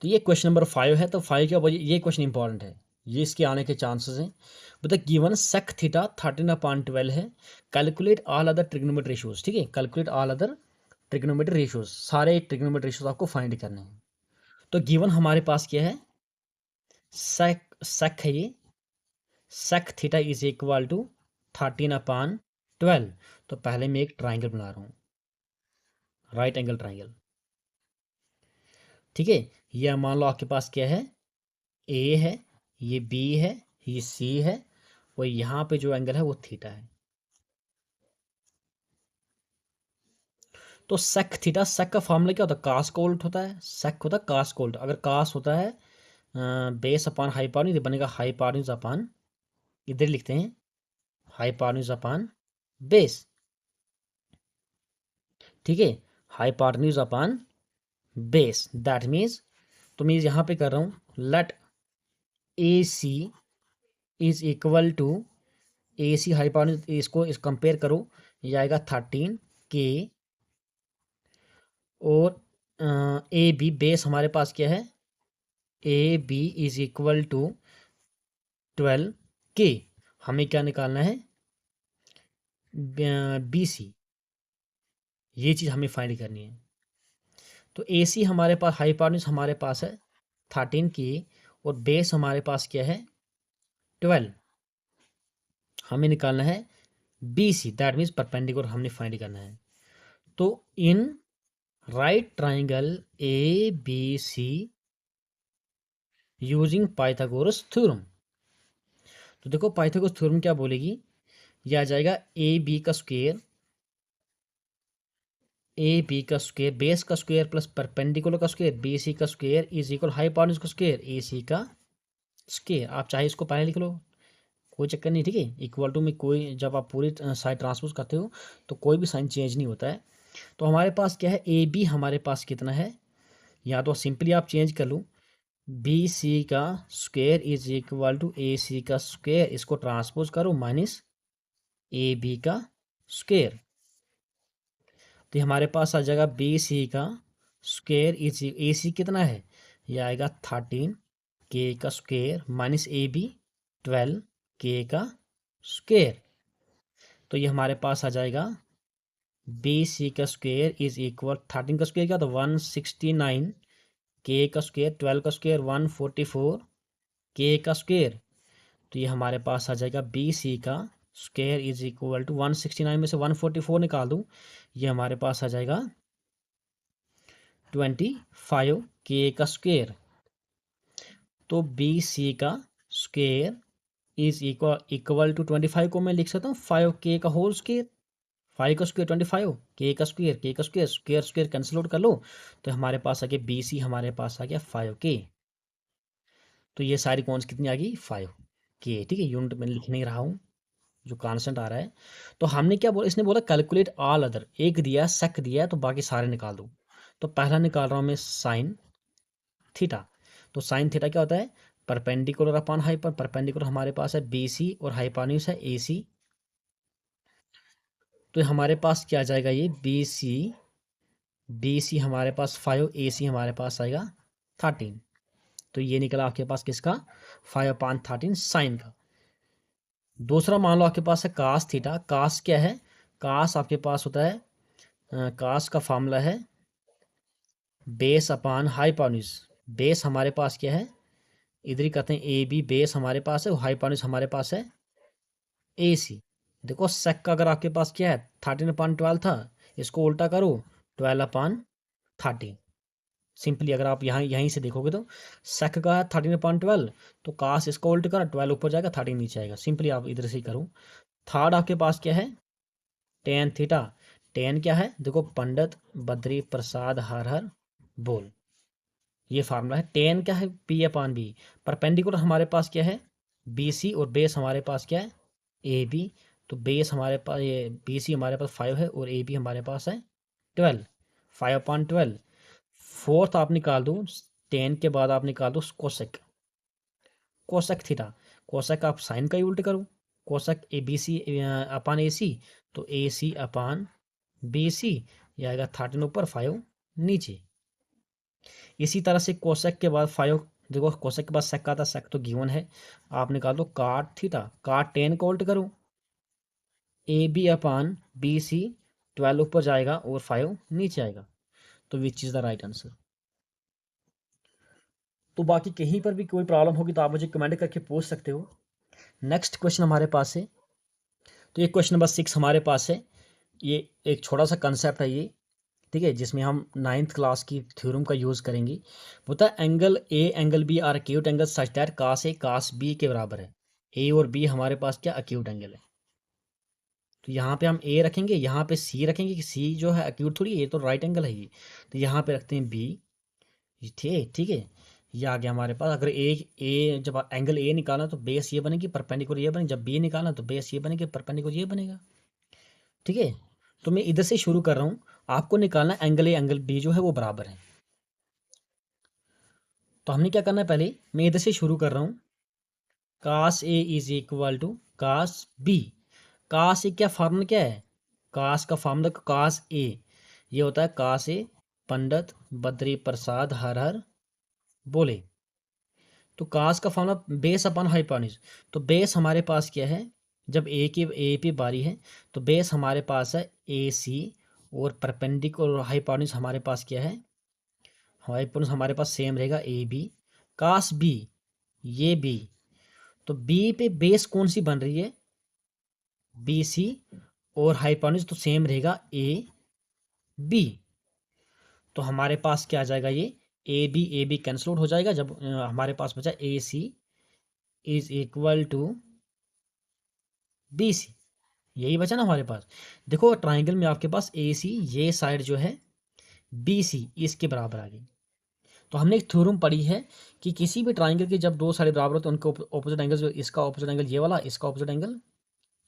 तो ये क्वेश्चन नंबर 5 है, तो 5 क्या वजह, ये क्वेश्चन इंपॉर्टेंट है, ये इसके आने के चांसेस हैं। बता गिवन सेक थीटा 13/12 है, calculate all other trigonometry ratios, ठीक है। Calculate all other trigonometry ratios, सारे ट्रिग्नोमेट्री रेशियोज आपको फाइंड करने हैं। तो गिवन हमारे पास क्या है, सेक है ये, sec theta is equal to 13/12। तो पहले मैं एक ट्राइंगल बना रहा हूँ, राइट एंगल ट्राइंगल, ठीक है। ये मान लो आपके पास क्या है, ए है, ये बी है, ये सी है, और यहाँ पे जो एंगल है वो थीटा है। तो सेक थीटा, सेक का फॉर्मूला क्या होता है, कास का उल्ट होता है, सेक होता है कास का उल्ट। अगर कास होता है बेस अपान हाइपोटेन्यूज, बनेगा हाइपोटेन्यूज अपान, इधर लिखते हैं हाइपोटेन्यूज अपान बेस, ठीक है, hypotenuse upon base. That means, तो मैं यहाँ पे कर रहा हूँ, let A C is equal to, A C hypotenuse, इसको इस कंपेयर करो, ये आएगा 13 के, और ए बी बेस हमारे पास क्या है, A B is equal to 12 के। हमें क्या निकालना है, बी सी, ये चीज़ हमें फाइंड करनी है। तो ए सी हमारे पास, हाइपोटेन्यूज हमारे पास है 13 के, और बेस हमारे पास क्या है 12, हमें निकालना है B C, that means perpendicular हमने फाइंड करना है। तो in right triangle A B C using Pythagoras theorem, तो देखो पाइथागोरस थ्योरम क्या बोलेगी, यह आ जाएगा ए बी का स्क्वायर, ए बी का स्क्वायर, बेस का स्क्वायर प्लस परपेंडिकुलर का स्क्वायर, बी सी का स्क्वायर इज इक्वल हाइपोटेन्यूज का स्क्वायर, ए सी का स्क्वायर। आप चाहे इसको पहले लिख लो, कोई चक्कर नहीं, ठीक है। इक्वल टू में कोई, जब आप पूरी साइड ट्रांसपोज करते हो तो कोई भी साइन चेंज नहीं होता है। तो हमारे पास क्या है, ए बी हमारे पास कितना है, या तो सिंपली आप चेंज कर लो, बी सी का square is equal to A C का स्क्वायर, इसको ट्रांसपोज करो माइनस ए बी का स्क्वायर। तो ये हमारे पास आ जाएगा बी सी का स्क्वायर इज, ए सी कितना है, ये आएगा 13 के का स्क्वायर माइनस ए बी 12 के का स्क्वायर। तो ये हमारे पास आ जाएगा बी सी का स्क्वायर इज इक्वल 13 का स्क्वायर क्या, तो 169 के का स्क्वायर 12 का स्क्वायर 144 के का स्क्वायर। तो ये हमारे पास आ जाएगा बी सी का स्क्वायर इज इक्वल टू 169 में से 144 निकाल दूँ, ये हमारे पास आ जाएगा 25 के का स्क्वायर। तो बी सी का स्क्वायर इज इक्वल टू 25 को मैं लिख सकता हूँ 5 के का होल स्क्वायर, 5 का स्क्वायर 25 के का स्क्वायर, के का square square square cancel out कर लो, तो हमारे पास आ गया बी सी हमारे पास आ गया 5 के। तो ये सारी कौन कितनी आ गई 5 के, ठीक है, यूनिट में लिख नहीं रहा हूँ, जो कांस्टेंट आ रहा है। तो हमने क्या बोला, इसने बोला कैलकुलेट ऑल अदर, एक दिया सेक दिया है तो बाकी सारे निकाल दो। तो पहला निकाल रहा हूँ मैं साइन थीटा। तो साइन थीटा क्या होता है, परपेंडिकुलर अपॉन हाइपर, परपेंडिकुलर हमारे पास है बी सी और हाइपोटेन्यूज है ए सी। तो हमारे पास क्या आ जाएगा, ये बी सी हमारे पास 5, ए सी हमारे पास आएगा 13। तो ये निकला आपके पास किसका 5/13 साइन का। दूसरा मान लो आपके पास है कास थीटा। कास क्या है, कास आपके पास होता है, कास का फॉर्मूला है बेस अपॉन हाइपोटेन्यूज। बेस हमारे पास क्या है, इधर ही कहते हैं ए बी, बेस हमारे पास है, हाइपोटेन्यूज हमारे पास है ए सी। देखो सेक का अगर आपके पास क्या है 13/12 था, इसको उल्टा करो 12/13। सिंपली अगर आप यहाँ यहीं से देखोगे तो सेक का है 13/12, तो काश इसको उल्ट करा 12 ऊपर जाएगा 13 नीचे आएगा। सिंपली आप इधर से ही करो। थर्ड आपके पास क्या है टेन थीटा। टेन क्या है, देखो पंडित बद्री प्रसाद हर हर बोल, ये फार्मूला है। टेन क्या है, पी अपॉन बी। परपेंडिकुलर हमारे पास क्या है बी सी, और बेस हमारे पास क्या है ए बी। तो बेस हमारे पास ये बी सी हमारे पास 5 है और ए बी हमारे पास है 12, 5/12। फोर्थ आप निकाल दो, टेन के बाद आप निकाल दो कोसेक, कोसेक थीटा। कोसेक आप साइन का ही उल्ट करो, कोसेक ए बी सी अपान ए सी, तो ए सी अपान बी सी, ये आएगा 13 ऊपर 5 नीचे। इसी तरह से कोसेक के बाद 5, देखो कोसेक के बाद सेक आता, सेक तो गिवन है, आप निकाल दो काट थीटा। काट टेन को उल्ट करो, A B upon B C 12 ऊपर जाएगा और 5 नीचे आएगा। तो विच इज़ द राइट आंसर। तो बाकी कहीं पर भी कोई प्रॉब्लम होगी तो आप मुझे कमेंट करके पूछ सकते हो। नेक्स्ट क्वेश्चन हमारे पास है, तो ये क्वेश्चन नंबर 6 हमारे पास है। ये एक छोटा सा कंसेप्ट है ये, ठीक है, जिसमें हम 9th क्लास की थ्योरम का यूज़ करेंगे। होता है angle A angle B are acute angle such that cos A cos B के बराबर है। ए और बी हमारे पास क्या अक्यूट एंगल है। तो यहाँ पे हम ए रखेंगे, यहाँ पे सी रखेंगे कि सी जो है अक्यूट थोड़ी, ये तो राइट एंगल है ये। तो यहाँ पे रखते हैं बी, ठीक है। ये आ गया हमारे पास। अगर ए जब एंगल ए निकालना तो बेस ये बनेगी, परपेंडिकुलर ये बनेगी। जब बी निकालना तो बेस ये बनेगी, परपेंडिकुलर ये बनेगा, ठीक है। तो मैं इधर से शुरू कर रहा हूँ, आपको निकालना एंगल ए एंगल बी जो है वो बराबर है। तो हमने क्या करना है, पहले मैं इधर से शुरू कर रहा हूँ, cos A is equal to cos B. Cos A क्या फार्मूला क्या है, कास का फार्मूला कास ए ये होता है कास ए पंडित बद्री प्रसाद हर हर बोले। तो कास का फार्मूला बेस अपन हाइपोटेन्यूज। तो बेस हमारे पास क्या है, जब ए पे बारी है तो बेस हमारे पास है ए सी, और परपेंडिकुलर हाइपोटेन्यूज हमारे पास क्या है, हाइपोटेन्यूज हमारे पास सेम रहेगा ए बी। कास बी ये बी, तो बी पे बेस कौन सी बन रही है बी सी, और हाइपोटेन्यूज तो सेम रहेगा ए बी। तो हमारे पास क्या आ जाएगा, ये ए बी कैंसल आउट हो जाएगा। जब हमारे पास बचा A C is equal to B C, यही बचा ना हमारे पास। देखो ट्राइंगल में आपके पास ए सी ये साइड जो है बी सी इसके बराबर आ गई। तो हमने एक थ्योरम पढ़ी है कि किसी भी ट्राइंगल के जब दो साइड बराबर होते हैं उनके ऑपोजिट एंगल, जो इसका ऑपोजिट एंगल ये वाला, इसका ऑपोजिट एंगल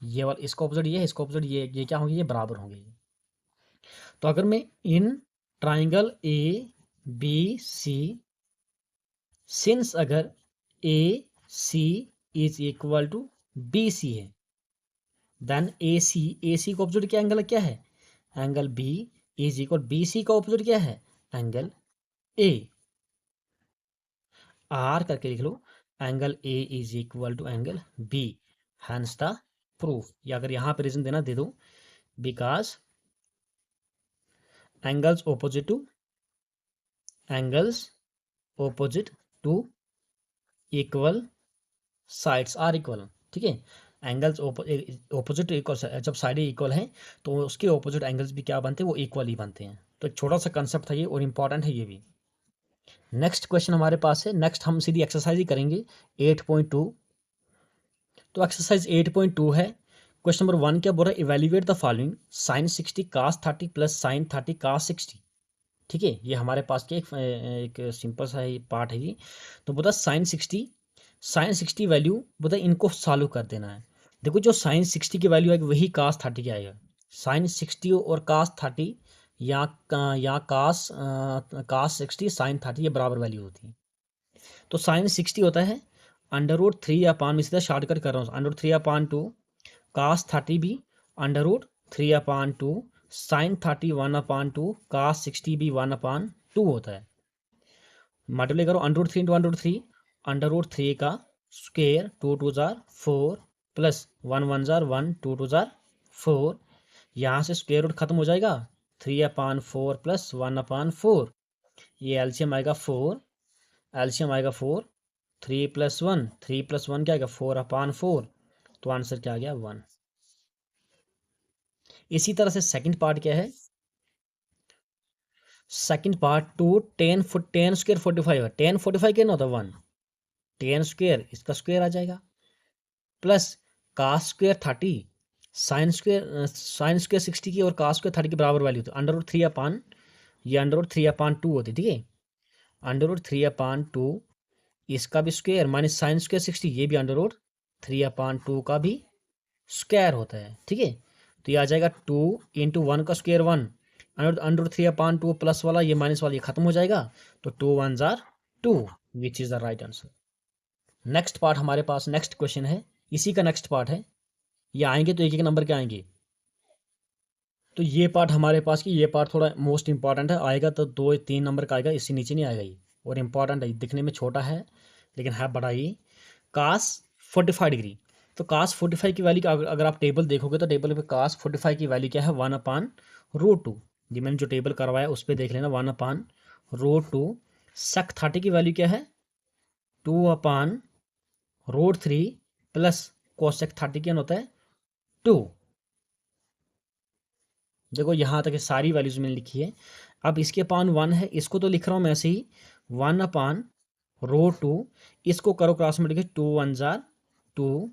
ये वाला, इसका ऑपोजिट ये, इसका ऑपोजिट ये क्या होंगे, ये बराबर होंगे। तो अगर मैं in triangle A B C, since अगर A C is equal to B C है, देन ए सी का ऑपोजिट क्या एंगल क्या है, angle B is equal, B C का ऑपोजिट क्या है, एंगल ए। आर करके लिख लो, angle A is equal to angle B, hence the proof. या अगर यहां पर रीजन देना दे दो, because angles opposite to equal sides are equal. ठीक है, एंगल्स ऑपोजिट इक्वल, जब साइडें इक्वल हैं तो उसके ऑपोजिट एंगल्स भी क्या बनते हैं, वो इक्वल ही बनते हैं। तो एक छोटा सा कंसेप्ट था ये, और इंपॉर्टेंट है ये भी। नेक्स्ट क्वेश्चन हमारे पास है, नेक्स्ट हम सीधी एक्सरसाइज ही करेंगे 8.2। तो एक्सरसाइज 8.2 है। क्वेश्चन नंबर 1 क्या बोल रहा है, evaluate the following sine 60 cos 30 plus sine 30 cos 60। ठीक है, ये हमारे पास क्या एक सिंपल सा ये पार्ट है ये। तो बोला साइन 60 वैल्यू, बोला इनको सॉल्व कर देना है। देखो जो साइन 60 की वैल्यू आएगी वही cos 30 की आएगा। साइन 60 और cos 30 या cos 60 साइन 30 ये बराबर वैल्यू होती है। तो साइन 60 होता है √3 अपान, मैं सीधा शॉर्टकट कर रहा हूँ, √3/2 cos 30 भी √3/2 साइन 30 1/2 cos 60 भी 1/2 होता है। मल्टीप्लाई करो, √3 इंटू √3, √3 का square 2 2 jar 4 plus 1 1 jar 1 2 2 jar 4। यहाँ से स्क्वेयर रूट खत्म हो जाएगा, 3/4 प्लस 1/4, ये एलसीएम आएगा 4, एलसीएम आएगा 4, 3 + 1, 3 + 1 क्या आएगा 4/4। तो आंसर क्या आ गया 1। इसी तरह से सेकंड पार्ट क्या है, सेकंड पार्ट 2 10 फुट 10 स्क्वायर 45 है, 10 45 क्या होता है 1, 10 स्क्वायर इसका स्क्वायर आ जाएगा, plus cos square 30 sine square 60 की और कास स्क्वायर 30 के बराबर वैल्यू होती है, √3/, ये √3/2 होती है। ठीक है, √3/2 इसका भी स्क्वायर माइनस साइन स्क्वायर 60, ये भी √3/2 का भी स्क्वायर होता है। ठीक है, तो ये आ जाएगा 2 × 1 का स्क्वायर 1, √3/2 प्लस वाला ये माइनस वाला ये खत्म हो जाएगा, तो 2 1 जार 2, विच is the right answer. Next part हमारे पास, नेक्स्ट क्वेश्चन है, इसी का नेक्स्ट पार्ट है। ये आएंगे तो एक एक नंबर के आएंगे। तो ये पार्ट हमारे पास की, ये पार्ट थोड़ा मोस्ट इंपॉर्टेंट है, आएगा तो 2 3 नंबर का आएगा, इससे नीचे नहीं आएगा ये, और इंपॉर्टेंट है, दिखने में छोटा है लेकिन है बड़ा ही। कास 45 डिग्री, तो कास 45 की वैल्यू अगर आप टेबल देखोगे तो टेबल पे कास 45 की वैल्यू क्या है 1/√2। ये मैंने जो टेबल करवाया उस पर देख लेना, 1/√2। सेक 30 की वैल्यू क्या है 2/√3 प्लस कोसेक 30 क्या होता है 2। देखो यहाँ तक सारी वैल्यूज मैंने लिखी है। अब इसके अपान 1 है, इसको तो लिख रहा हूँ मैं ऐसे ही 1/√2, इसको करो क्रॉस मल्टीप्लाई, 2 1 जार 2,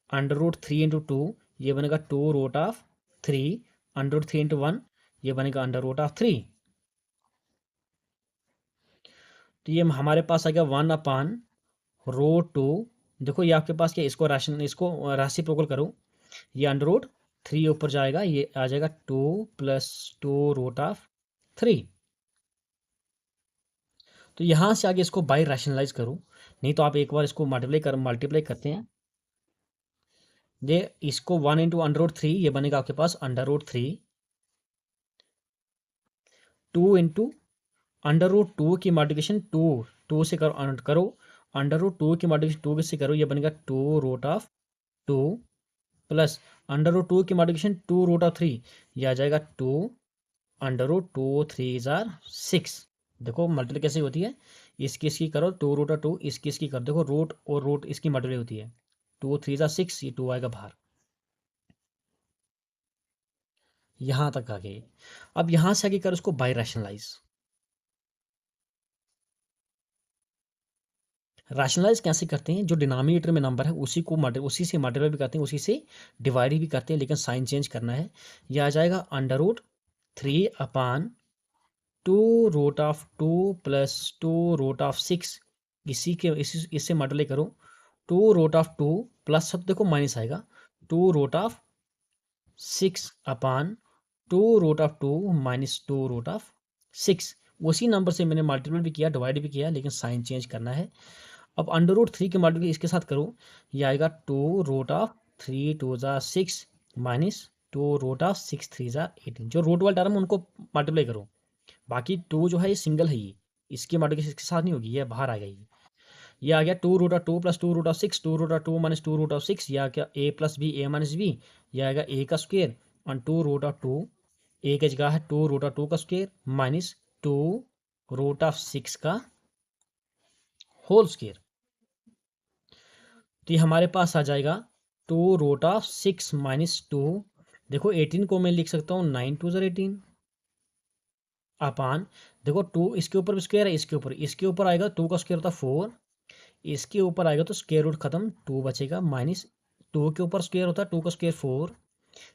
√3 × 2 ये बनेगा 2√3, √3 × 1 ये बनेगा √3। तो ये हमारे पास आ गया 1/√2। देखो ये आपके पास क्या, इसको राशि प्रोकल करो, ये √3 ऊपर जाएगा, ये आ जाएगा 2 + 2√3। तो यहां से आगे इसको बाय रैशनलाइज करो, नहीं तो आप एक बार इसको मल्टीप्लाई करते हैं, ये इसको 1 × √3 ये बनेगा आपके पास √3, 2 × √2 की मल्टीप्लिकेशन 2 से करो, √2 की मल्टीप्लिकेशन 2 से करो, ये बनेगा 2√2 प्लस √2 की मल्टीप्लिकेशन 2√3, ये आ जाएगा 2 √2 3 जार 6। देखो मल्टीप्लाई कैसे होती है, इसकी करो 2√2, इसकी कर, देखो रूट और रूट इसकी मल्टीप्लाई होती है, 2 3 जार 6, ये 2 आएगा बाहर। यहां तक आ गए। अब यहां से आगे कर उसको बाय रैशनलाइज। रैशनलाइज कैसे करते हैं, जो डिनोमिनेटर में नंबर है उसी से मल्टीप्लाई भी करते हैं, उसी से डिवाइड भी करते हैं, लेकिन साइन चेंज करना है। यह आ जाएगा √3/2 प्लस 2√6, इससे मल्टीप्लाई करो, 2√2 प्लस, सब देखो माइनस आएगा, 2√6/√2 two root of two minus two root of six. उसी नंबर से मैंने मल्टीपल भी किया, डिवाइड भी किया, लेकिन साइन चेंज करना है। अब अंडर रूट थ्री के मल्टीपल इसके साथ करो, ये आएगा two root of three two ज़ा six minus two root of six three ज़ा एटीन। जो रूट वाले टर्म उनको मल्टीप्लाई करो, बाकी टू जो है ये सिंगल है, ये इसके मल्टीप्लिकेशन इसके साथ नहीं होगी, ये बाहर आ गई। ये आ गया two root of two plus two root of six, two root of two minus two root of six, या क्या A plus B A minus B, ये आएगा ए का स्क्वेयर और two root of two, A की जगह है two root of two का square minus two root of six का होल स्क्वेयर। तो ये हमारे पास आ जाएगा two root of six minus two. देखो 18 को मैं लिख सकता हूँ नाइन टू ज़र 18 अपान, देखो टू इसके ऊपर स्क्वायर है, इसके ऊपर आएगा टू का स्क्वायर होता है फोर, इसके ऊपर आएगा तो स्क्वायर रूट खत्म, टू बचेगा माइनस टू के ऊपर स्क्वायर होता है टू का स्क्वायर फोर,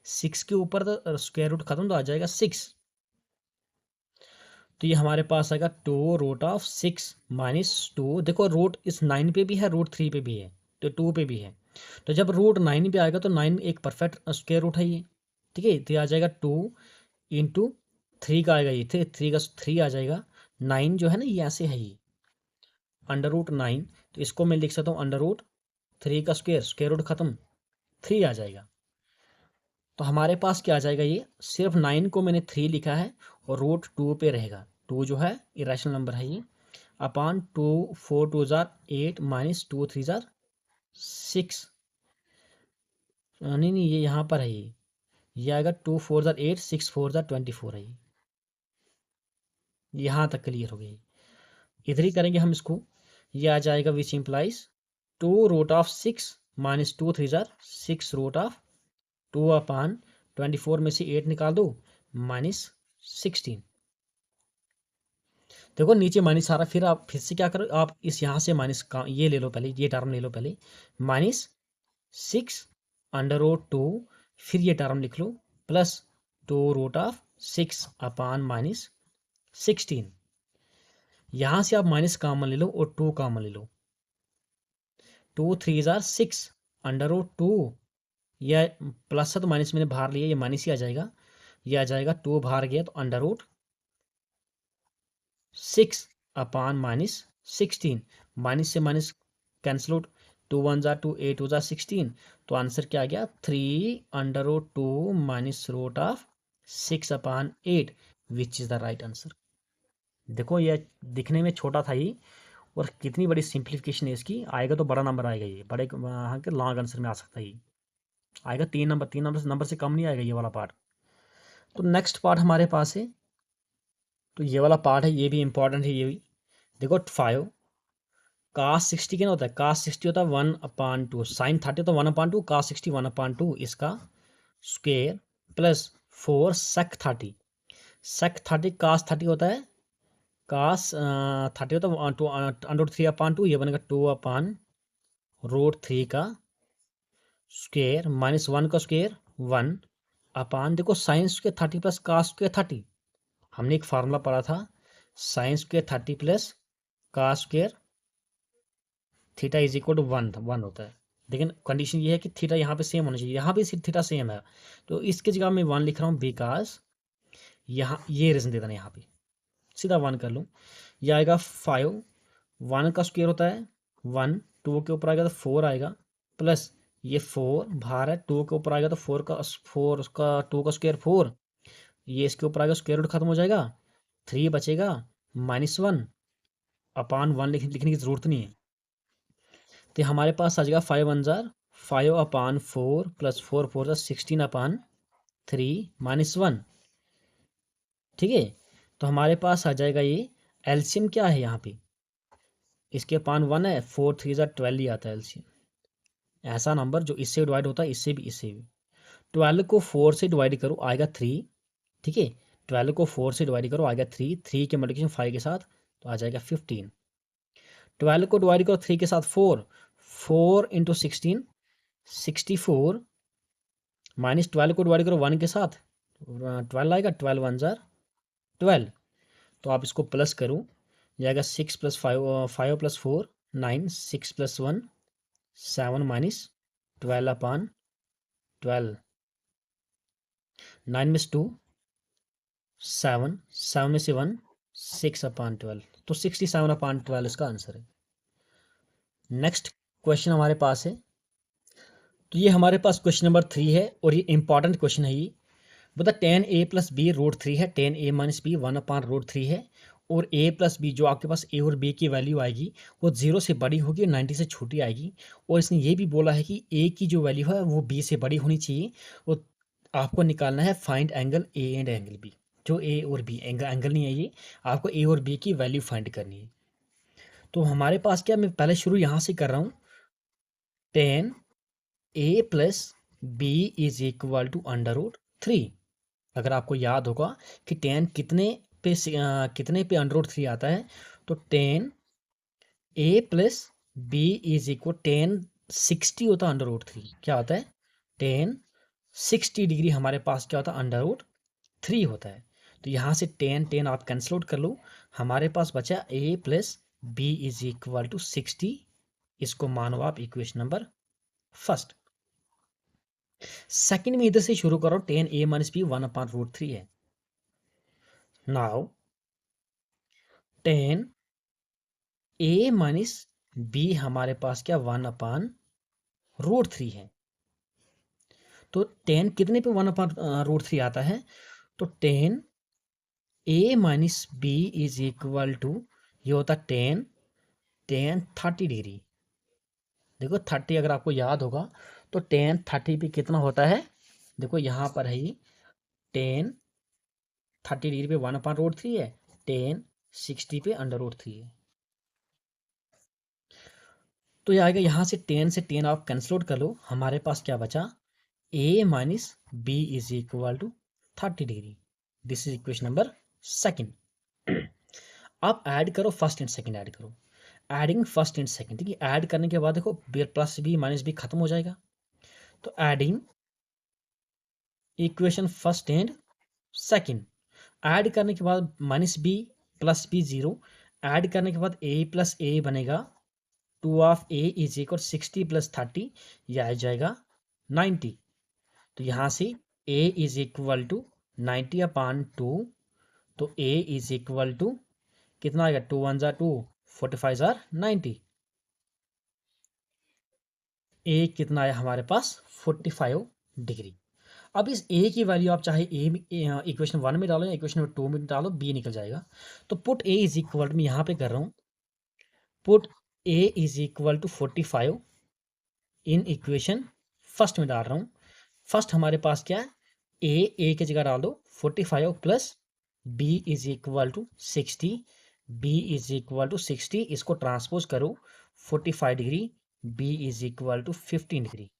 सिक्स के ऊपर तो स्क्वायर रूट खत्म तो आ जाएगा सिक्स। तो ये हमारे पास आएगा two root of six minus two. देखो रूट इस नाइन पे भी है, रूट थ्री पे भी है, तो टू पे भी है। तो जब रूट नाइन पे आएगा तो नाइन एक परफेक्ट स्क्वायर रूट है ये, ठीक है। तो ये आ जाएगा टू इंटू थ्री का आएगा, ये थ्री का थ्री आ जाएगा, नाइन जो है ना ये ऐसे है ये अंडर रूट नाइन, तो इसको मैं लिख सकता हूँ अंडर रूट थ्री का स्क्वायर, स्क्वायर रूट खत्म, थ्री आ जाएगा। तो हमारे पास क्या आ जाएगा, ये सिर्फ नाइन को मैंने थ्री लिखा है और रूट टू पे रहेगा, टू जो है इरेशनल नंबर है ये, अपान टू फोर टू ज़ार एट माइनस टू थ्री ज़ार सिक्स, नहीं ये यहाँ पर है ये आएगा टू फोर ज़ार एट, सिक्स फोर ज़ार 24 है ये, यहाँ तक क्लियर हो गई। इधर ही करेंगे हम इसको, ये आ जाएगा which implies two root of six minus two three ज़ार six root of two upon 24 में से 8 निकाल दो माइनस 16। देखो नीचे माइनस आ रहा, फिर आप फिर से क्या करो, आप इस यहाँ से माइनस का ये ले लो, पहले ये टर्म ले लो पहले, minus six under root two, फिर ये टर्म लिख लो plus two root of six upon minus 16। यहाँ से आप माइनस कॉमन ले लो और टू कॉमन ले लो, टू थ्री ज़ार सिक्स अंडर रूट टू, यह प्लस है तो माइनस मैंने बाहर लिया, ये माइनस ही आ जाएगा, ये आ जाएगा टू बाहर गया तो under root six upon minus 16, minus से minus cancel out, two one ज़ा टू, ए टू ज़ा 16, तो आंसर क्या आ गया three under root two minus root of six upon eight, which is the right answer. देखो ये दिखने में छोटा था ये, और कितनी बड़ी सिंप्लीफिकेशन है इसकी, आएगा तो बड़ा नंबर आएगा, ये बड़े हाँ के लॉन्ग आंसर में आ सकता है, ये आएगा तीन नंबर से कम नहीं आएगा ये वाला पार्ट। तो नेक्स्ट पार्ट हमारे पास है, तो ये वाला पार्ट है, ये भी इंपॉर्टेंट है ये भी। देखो फाइव कास 60 क्या होता है, कास 60 होता है वन अपान टू, साइन 30 होता है one upon two, cos 60 one upon two इसका square plus four sec 30, sec 30 cos 30 होता है, कास 30 होता है two under three upon two, ये बनेगा टू अपान रूट थ्री का स्क्वेयर माइनस वन का स्क्वेयर वन अपान, देखो sine square 30 plus cos square 30, हमने एक फार्मूला पढ़ा था, sine square 30 plus cos square theta is equal to one होता है, लेकिन कंडीशन ये है कि थीटा यहाँ पे सेम होना चाहिए, यहाँ भी थीटा सेम है, तो इसके जगह मैं वन लिख रहा हूँ बिकॉज यहाँ ये रीजन देता है, यहाँ पे सीधा वन कर लूँ, यह आएगा फाइव, वन का स्क्वेयर होता है वन, टू के ऊपर आएगा तो फोर आएगा, प्लस ये फोर बाहर है, टू के ऊपर आएगा तो फोर का टू का स्क्वेयर फोर, ये इसके ऊपर आएगा स्क्वेयर रूट खत्म हो जाएगा, थ्री बचेगा माइनस वन अपान वन लिखने की जरूरत नहीं है, तो हमारे पास आ जाएगा five one jar five upon four plus four four jar 16 upon three minus one, ठीक है। तो हमारे पास आ जाएगा ये एलसीएम क्या है यहाँ पे, इसके अपान वन है, फोर थ्री जार 12 ही आता है एलसीएम, ऐसा नंबर जो इससे डिवाइड होता है इससे भी इससे भी, 12 को फोर से डिवाइड करो आएगा थ्री, ठीक है, 12 को फोर से डिवाइड करो आएगा थ्री, थ्री के मल्टीप्लिकेशन फाइव के साथ तो आ जाएगा 15, 12 को डिवाइड करो थ्री के साथ फोर, फोर इंटू 16 64 माइनस 12 को डिवाइड करो वन के साथ 12 आएगा, 12 वन जार 12, तो आप इसको प्लस करो, जाएगा six plus five, five plus four nine, six plus one seven minus 12 अपान 12, नाइन में टू 7, 7 में से 1, 6/12, तो 67/12 इसका आंसर है। नेक्स्ट क्वेश्चन हमारे पास है, तो ये हमारे पास क्वेश्चन नंबर 3 है और ये इंपॉर्टेंट क्वेश्चन है। ये बता 10a+b√3 है, 10a - b 1/√3 है, और a+b जो आपके पास a और b की वैल्यू आएगी वो 0 से बड़ी होगी और 90 से छोटी आएगी। और इसने ये भी बोला है कि a की जो वैल्यू है वो b से बड़ी होनी चाहिए, और आपको निकालना है find angle a and angle b। जो a और b एंगल नहीं है, ये आपको a और b की वैल्यू फाइंड करनी है। तो हमारे पास क्या, मैं पहले शुरू यहाँ से कर रहा हूँ। 10a+b = √3। अगर आपको याद होगा कि 10 कितने पे √3 आता है, तो 10a+b = 1060 होता है √3। क्या होता है? 1060 डिग्री हमारे पास क्या होता है? √3 होता है। तो यहाँ से 10 आप कैंसिल आउट कर लो, हमारे पास बचा a+b = 60। इसको मानो आप इक्वेशन नंबर फर्स्ट। सेकंड में इधर से शुरू करो, 10a - b 1/√3 है। नाउ 10a - b हमारे पास क्या 1/√3 है। तो 10 कितने पे 1/√3 आता है? तो 10a - b = ये होता 10 30 डिग्री। देखो 30 अगर आपको याद होगा तो 10 30 पे कितना होता है? देखो यहाँ पर है, 10 30 डिग्री पे 1/√3 है, 1060 पे √3 है। तो ये आएगा, यहाँ से 10 से 10 आप कैंसिल आउट कर लो, हमारे पास क्या बचा? a - b = 30 degree. This is equation number second. आप ऐड करो, फर्स्ट एंड सेकंड ऐड करो। एडिंग फर्स्ट एंड सेकंड, ठीक है। ऐड करने के बाद देखो प्लस बी माइनस बी खत्म हो जाएगा। तो adding equation first and second, add करने के बाद -b + b 0, ऐड करने के बाद a + a बनेगा 2 = 60 + 30, यह आ जाएगा 90। तो यहाँ से a = 90/2, तो a = कितना आएगा? 2 1 = 2, 45 = 90। a कितना आया हमारे पास? 45 डिग्री। अब इस a की वैल्यू आप चाहे इक्वेशन 1 में डालो या इक्वेशन 2 में डालो, b निकल जाएगा। तो पुट a = मैं यहाँ पे कर रहा हूँ, put a = 45 in equation first में डाल रहा हूँ। फर्स्ट हमारे पास क्या है? a की जगह डाल दो 45 प्लस b = 60, b = 60, इसको ट्रांसपोज करो 45 डिग्री, b = 15 डिग्री।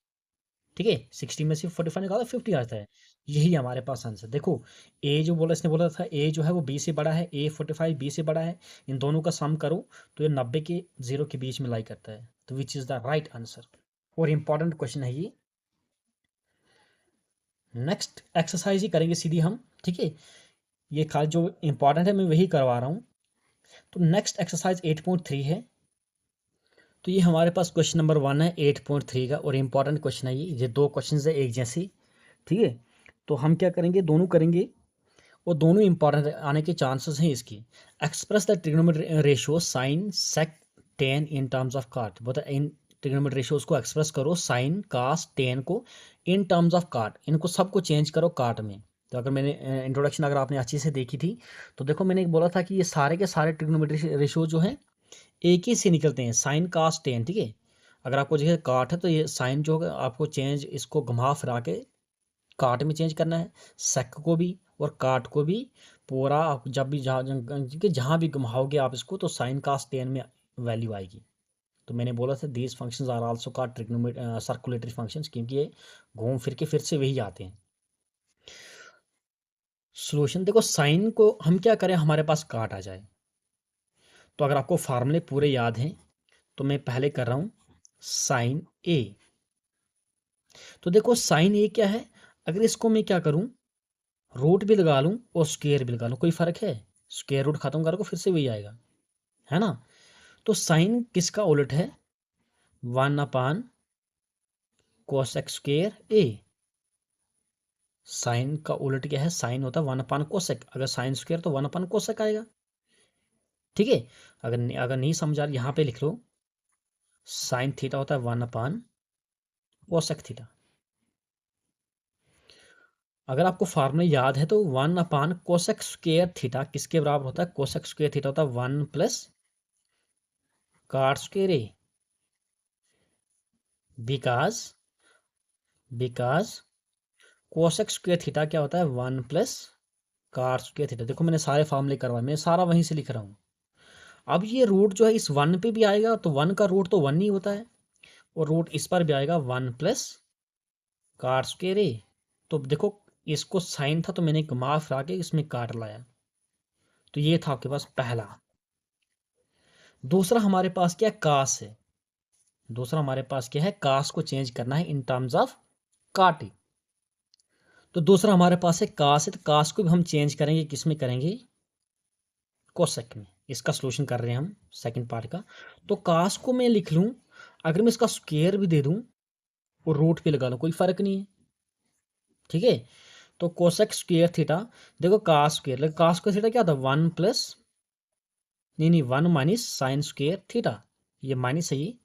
ठीक है, 60 में से 45 निकालो 50 आता है। यही हमारे पास आंसर। देखो ए जो बोला, इसने बोला था ए जो है वो बी से बड़ा है, ए 45 बी से बड़ा है, इन दोनों का सम करो तो ये 90 के 0 के बीच में लाई करता है। तो विच इज द राइट आंसर। और इंपॉर्टेंट क्वेश्चन है ये। नेक्स्ट एक्सरसाइज ही करेंगे सीधी हम, ठीक है। ये खाली जो इंपॉर्टेंट है मैं वही करवा रहा हूँ। तो नेक्स्ट एक्सरसाइज 8.3 है। तो ये हमारे पास क्वेश्चन नंबर 1 है 8.3 का, और इंपॉर्टेंट क्वेश्चन है ये दो क्वेश्चन है एक जैसी, ठीक है। तो हम क्या करेंगे, दोनों करेंगे, और दोनों इंपॉर्टेंट आने के चांसेस हैं इसकी। Express the trigonometry ratio sine sec tan in terms of cot. बता इन ट्रिग्नोमेट्री रेशियोज को एक्सप्रेस करो, साइन कास टेन को इन टर्म्स ऑफ काट, इनको सबको चेंज करो काट में। तो अगर मैंने इंट्रोडक्शन अगर आपने अच्छे से देखी थी तो देखो मैंने बोला था कि ये सारे के सारे ट्रिग्नोमेट्री रेशियो जो हैं एक ही से निकलते हैं, साइन कास टेन, ठीक है। अगर आपको जैसे काट है तो ये साइन जो है आपको चेंज, इसको घुमा फिरा के काट में चेंज करना है, सेक को भी और काट को भी। पूरा आप जब भी जहाँ भी घुमाओगे आप इसको तो साइन कास टेन में वैल्यू आएगी। तो मैंने बोला था these functions are also called trigonometry circulatory functions, क्योंकि ये घूम फिर के फिर से वही आते हैं। सोल्यूशन देखो, साइन को हम क्या करें, हमारे पास काट आ जाए। तो अगर आपको फार्मूले पूरे याद हैं तो मैं पहले कर रहा हूँ साइन ए। तो देखो साइन ए क्या है, अगर इसको मैं क्या करूँ, रूट भी लगा लूँ और स्क्वायर भी लगा लूँ, कोई फर्क है? स्क्वायर रूट खत्म करोगे फिर से वही आएगा, है ना। तो साइन किसका उलट है? 1/cos x स्क्वायर ए। साइन का उलट क्या है, साइन होता है 1/कोसेक, अगर साइन स्क्वायर तो 1/कोसेक आएगा। ठीक है, अगर नहीं समझा यहाँ पे लिख लो, साइन थीटा होता है 1/कोसेक थीटा। अगर आपको फार्मूला याद है तो 1/कोसेक स्क्वायर थीटा किसके बराबर होता है, कोसेक स्क्वायर थीटा होता है 1 plus cot square A, because cosec square theta क्या होता है 1 प्लस कॉट स्क्वायर थीटा। देखो मैंने सारे फार्मूले करवाए, मैं सारा वहीं से लिख रहा हूँ। अब ये रूट जो है इस 1 पे भी आएगा, तो 1 का रूट तो 1 ही होता है, और रूट इस पर भी आएगा 1 प्लस कॉट स्क्वायर ए। तो देखो इसको साइन था तो मैंने घुमा फिरा के इसमें काट लाया, तो ये था आपके पास पहला। दूसरा हमारे पास क्या है, कास है। दूसरा हमारे पास क्या है, कास को चेंज करना है इन टर्म्स ऑफ काट। तो दूसरा हमारे पास है कास है, तो कास को भी हम चेंज करेंगे, किस में करेंगे, कोसेक में। इसका सोल्यूशन कर रहे हैं हम सेकंड पार्ट का। तो कास को मैं लिख लूं, अगर मैं इसका स्क्वायर भी दे दूं और रूट पे लगा लूं, कोई फर्क नहीं है। ठीक है, तो कोसेक स्क्वायर थीटा, देखो कास स्क्वायर, लेकिन कास स्क्वायर थीटा क्या था, 1 प्लस, नहीं 1 माइनस साइन स्क्वायर थीटा, ये माइनस है ये।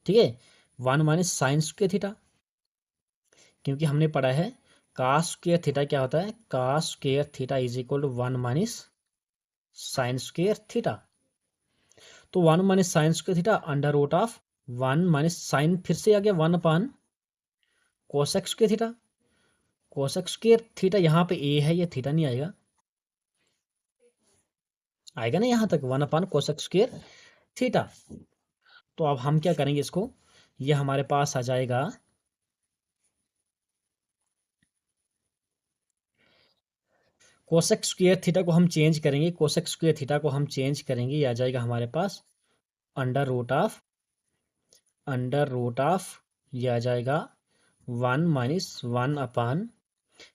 ठीक है, 1 माइनस साइन स्क्वायर थीटा, क्योंकि हमने पढ़ा है कास स्क्वायर थीटा क्या होता है, cos square theta is equal to 1 minus sine square theta. तो 1 minus sine square theta under root of 1 minus sine, फिर से आ गया 1 cosec square theta. Cosec square theta यहाँ पे ए है, ये थीटा नहीं आएगा, आएगा ना यहाँ तक 1/कोसेक स्क्वायर थीटा। तो अब हम क्या करेंगे इसको, ये हमारे पास आ जाएगा, कोसेक स्क्वायर थीटा को हम चेंज करेंगे, कोसेक स्क्वायर थीटा को हम चेंज करेंगे, ये आ जाएगा हमारे पास अंडर रूट ऑफ ये आ जाएगा 1 माइनस 1/,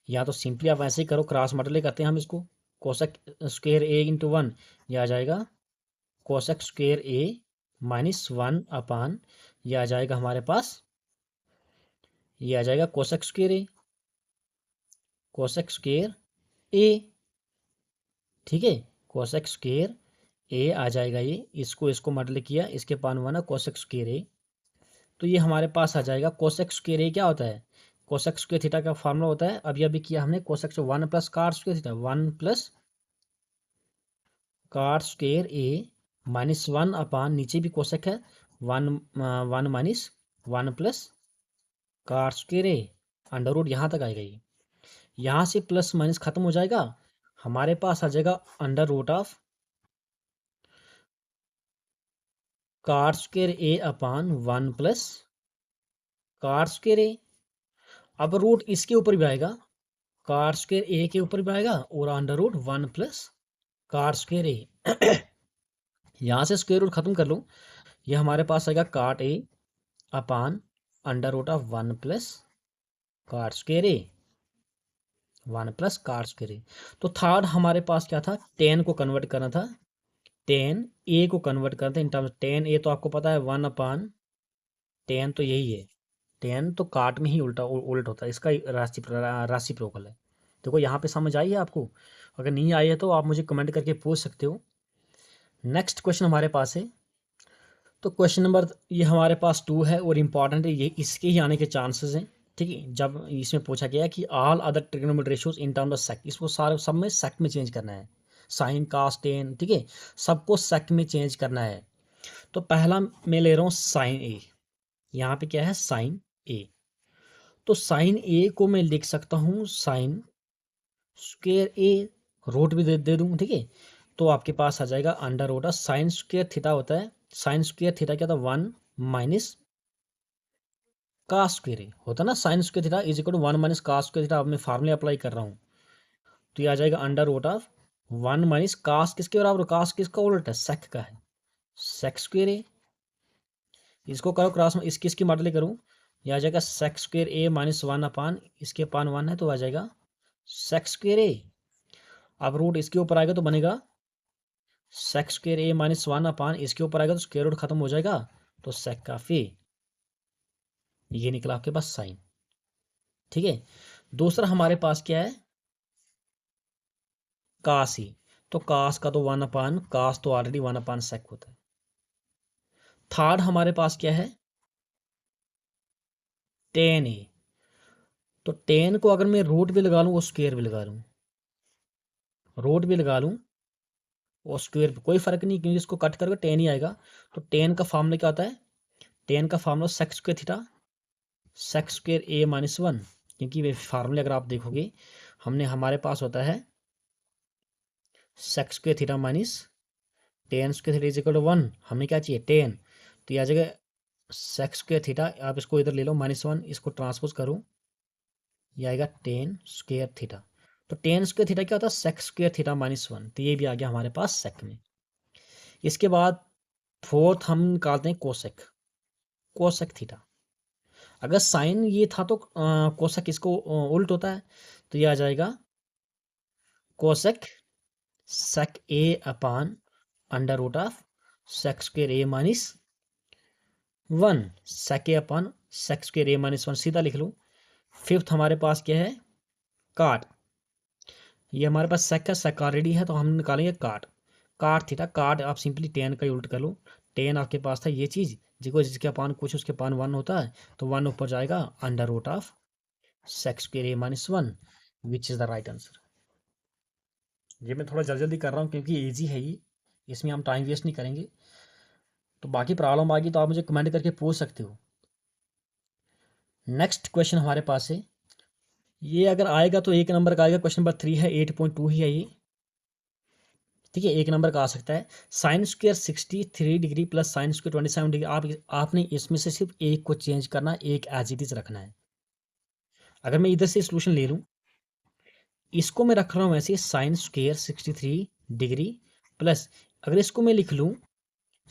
या तो सिंपली आप ऐसे ही करो, क्रॉस मल्टीप्लाई करते हैं हम इसको, कोसेक स्क्वायर ए इंटू 1, यह आ जाएगा कोसेक स्क्वायर ए माइनस 1/, यह आ जाएगा हमारे पास, ये आ जाएगा कोसेक स्क्वायर ए। ठीक है, कोसेक स्क्वायर ए आ जाएगा, ये इसको मल्टीप्लाई किया, इसके पान हुआ ना कोसेक स्क्वायर ए, तो ये हमारे पास आ जाएगा। कोसेक स्क्वायर ए क्या होता है, कोसेक स्क्वायर थीटा का फार्मूला होता है, अभी किया हमने, कोसेक से 1 plus cot square theta, 1 plus cot square A minus 1/, नीचे भी कोसेक है, 1 minus 1 plus cot square A, under root यहाँ तक आएगा, ये यहाँ से प्लस माइनस खत्म हो जाएगा, हमारे पास आ जाएगा under root of cot square A upon 1 plus cot square A. अब रूट इसके ऊपर भी आएगा, कॉट स्क्वायर ए के ऊपर भी आएगा, और under root 1 plus cot square A. यहाँ से स्क्वायर रूट खत्म कर लो, ये हमारे पास आएगा cot A upon under root of 1 plus cot square A, 1 plus cot square A. तो थर्ड हमारे पास क्या था, टेन को कन्वर्ट करना था, टेन ए को कन्वर्ट करना था इन टर्म्स, टेन ए तो आपको पता है 1/टेन, तो यही है, टेन तो काट में ही उल्ट होता है, इसका राशि प्रोकल है। देखो यहाँ पे समझ आई है आपको, अगर नहीं आई है तो आप मुझे कमेंट करके पूछ सकते हो। नेक्स्ट क्वेश्चन हमारे पास है, तो क्वेश्चन नंबर ये हमारे पास 2 है और इम्पॉर्टेंट है, ये इसके ही आने के चांसेस हैं। ठीक है, जब इसमें पूछा गया कि all other trigonometry ratios in terms of sec, इसको सारे सब में सेक में चेंज करना है, साइन कास टेन, ठीक है, सबको सेक में चेंज करना है। तो पहला मैं ले रहा हूँ साइन ए, यहाँ पे क्या है साइन ए, तो साइन ए को मैं लिख सकता हूँ साइन स्क्वायर ए, रूट भी दे दूँ, ठीक है, तो आपके पास आ जाएगा under root of sine square theta होता है, साइन स्क्वायर थीटा क्या था 1 माइनस कास स्क्वायर होता है ना, sine square theta is equal to 1 minus cos square theta. अब मैं फार्मूले अप्लाई कर रहा हूँ, तो ये आ जाएगा under root of 1 minus cos किसके बराबर, कास किसका उल्टा है, सेक का है, सेक स्क्वायर ए, इसको करो क्रॉस में, इसकी इसकी मॉडल करूँ, ये आ जाएगा सेक स्क्वायर ए माइनस 1/, इसके अपान 1 है तो आ जाएगा सेक स्क्वायर ए। अब रूट इसके ऊपर आएगा तो बनेगा सेक स्क्वायर ए माइनस 1/, इसके ऊपर आएगा तो स्क्वायर रूट खत्म हो जाएगा, तो सेक का फी, ये निकला आपके पास साइन। ठीक है, दूसरा हमारे पास क्या है, कास ही। तो कास का तो 1 कास तो ऑलरेडी 1/sec होता है। थर्ड हमारे पास क्या है, टेन ए। तो टेन को अगर मैं रूट भी लगा लूँ और स्क्वेयर भी लगा लूँ, रूट भी लगा लूँ और स्क्वेयर भी, कोई फर्क नहीं, क्योंकि इसको कट करके टेन ही आएगा। तो टेन का फॉर्मूला क्या होता है, टेन का formula sec square theta, sec square A-1, क्योंकि वे फार्मूले अगर आप देखोगे हमने, हमारे पास होता है sec square theta minus tan square theta is equal to 1। हमें क्या चाहिए, टेन। तो यह जगह सेक स्क्वेयर थीटा, आप इसको इधर ले लो -1, इसको ट्रांसपोज करो, ये आएगा टेन स्क्वेयर थीटा। तो टेन स्क्वेयर थीटा क्या होता है, सेक स्क्वेयर थीटा -1। तो ये भी आ गया हमारे पास सेक में। इसके बाद फोर्थ हम निकालते हैं कोसेक, कोसेक थीटा। अगर साइन ये था तो कोसेक इसको उल्ट होता है, तो ये आ जाएगा कोसेक सेक A/√ऑफ sec square A-1, sec A/ sec square A-1 सीधा लिख लो। फिफ्थ हमारे पास क्या है, काट। ये हमारे पास सेक है, सेक ऑलरेडी है, तो हम निकालेंगे काट, काट थीटा। काट आप सिंपली टेन का ही उल्ट कर लो। टेन आपके पास था ये चीज़, जिसके अपान कुछ उसके अपान 1 होता है, तो 1 ऊपर जाएगा √ऑफ sec square A-1, which is the right answer. ये मैं थोड़ा जल्दी जल्दी कर रहा हूँ क्योंकि ईजी है ये, इसमें हम टाइम वेस्ट नहीं करेंगे। तो बाकी प्रॉब्लम आ गई तो आप मुझे कमेंट करके पूछ सकते हो। नेक्स्ट क्वेश्चन हमारे पास है, ये अगर आएगा तो 1 नंबर का आएगा, क्वेश्चन नंबर 3 है, 8.2 ही है ये, ठीक है, 1 नंबर का आ सकता है। Sine square 63 degree plus sine square 27 degree. आपने इसमें से सिर्फ एक को चेंज करना, एक एज इट इज रखना है। अगर मैं इधर से सोल्यूशन ले लूँ, इसको मैं रख रहा हूँ ऐसे, साइन स्क्वेयर 63 डिग्री प्लस, अगर इसको मैं लिख लूँ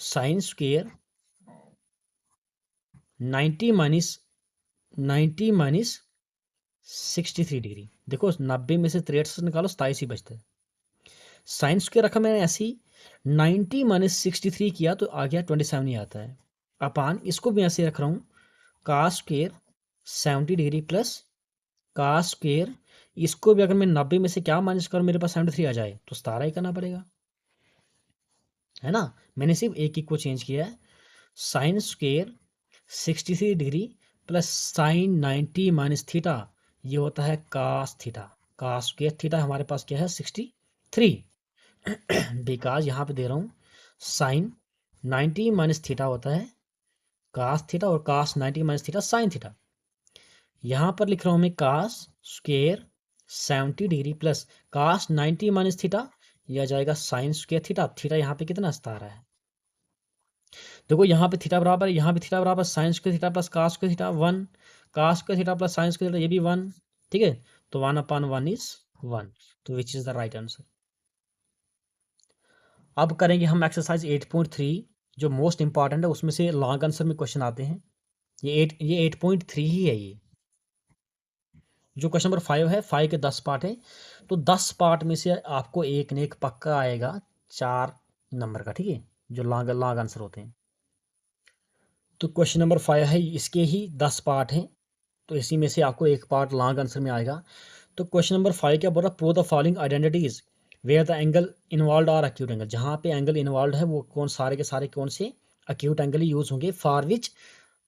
साइन स्क्वेयर 90 माइनस 63 डिग्री। देखो 90 में से 63 से निकालो, 27 ही बचता है। साइन स्क्वेयर रखा मैंने ऐसे ही, 90 माइनस 63 किया तो आ गया 27 ही आता है। अपान इसको भी ऐसे रख रहा हूँ, cos square 70 degree plus cos square, इसको भी अगर मैं 90 में से क्या माइनस करूँ, मेरे पास 73 आ जाए, तो 17 ही करना पड़ेगा, है ना। मैंने सिर्फ एक को चेंज किया है। Sine square 63 degree plus sign 90 minus theta, ये होता है कास थीटा। कास स्क्वेयर थीटा हमारे पास क्या है, 63, बिकॉज यहाँ पे दे रहा हूँ साइन 90 माइनस थीटा होता है कास थीटा, और cos 90 minus theta sine theta. यहाँ पर लिख रहा हूँ मैं cos square 70 degree plus cos 90 minus theta, यह आ जाएगा साइन स्क्वेयर थीटा। थीटा यहाँ पे कितना सता रहा है, देखो यहाँ पे थीटा बराबर है, यहाँ पे थीटा बराबर sine square theta plus cos square theta 1, cos square theta plus sine square theta ये भी 1, ठीक है। तो 1/1 इज 1, तो विच इज द राइट आंसर। अब करेंगे हम एक्सरसाइज 8.3, जो मोस्ट इंपॉर्टेंट है, उसमें से लॉन्ग आंसर में क्वेश्चन आते हैं। ये 8.3 ही है। ये जो क्वेश्चन नंबर 5 है, 5 के 10 पार्ट है, तो 10 पार्ट में से आपको एक ने एक पक्का आएगा 4 नंबर का, ठीक है, जो लॉन्ग लॉन्ग आंसर होते हैं। तो क्वेश्चन नंबर 5 है, इसके ही 10 पार्ट हैं, तो इसी में से आपको एक पार्ट लॉन्ग आंसर में आएगा। तो क्वेश्चन नंबर 5 क्या बोल रहा है, prove the following identities where the angle involve are acute angle. जहाँ पे एंगल इन्वॉल्व है वो कौन, सारे के सारे कौन से एक्यूट एंगल ही यूज होंगे, for which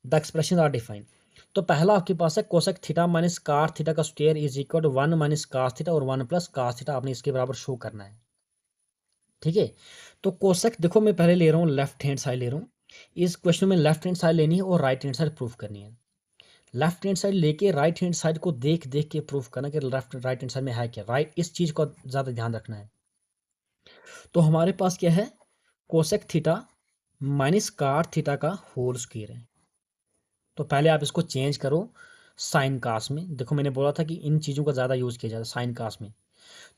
the expression are defined. तो पहला आपके पास है cosec theta minus cot theta का square is equal to 1 minus cos theta और 1 प्लस कास थीटा, आपने इसके बराबर शो करना है, ठीक है। तो कोसेक देखो मैं पहले ले रहा हूँ लेफ्ट हैंड साइड ले रहा हूँ, इस क्वेश्चन में लेफ्ट हैंड साइड लेनी है और राइट हैंड साइड प्रूफ करनी है। लेफ्ट हैंड साइड लेके राइट हैंड साइड को देख देख के प्रूफ करना कि लेफ्ट राइट हैंड साइड में है क्या, राइट, इस चीज को ज्यादा ध्यान रखना है। तो हमारे पास क्या है, cosec theta minus cot theta का होल स्क्वायर है। तो पहले आप इसको चेंज करो साइन कास में। देखो मैंने बोला था कि इन चीजों का ज्यादा यूज किया जाता है साइन कास में।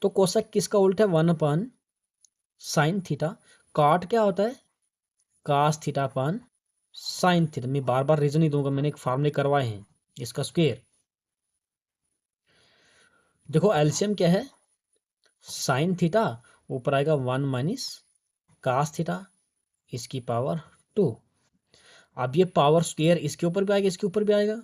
तो कोसेक किसका उल्टा है, 1/, साइन थीटा। काट क्या होता है, कास थीटा अपन साइन थीटा। मैं बार बार रीजन नहीं दूंगा, मैंने एक फार्मूले करवाए हैं, इसका स्क्वायर। देखो एलसीएम क्या है, साइन थीटा ऊपर आएगा 1 माइनस कास थीटा, इसकी पावर 2। अब ये पावर स्क्वायर इसके ऊपर भी आएगा, इसके ऊपर भी आएगा,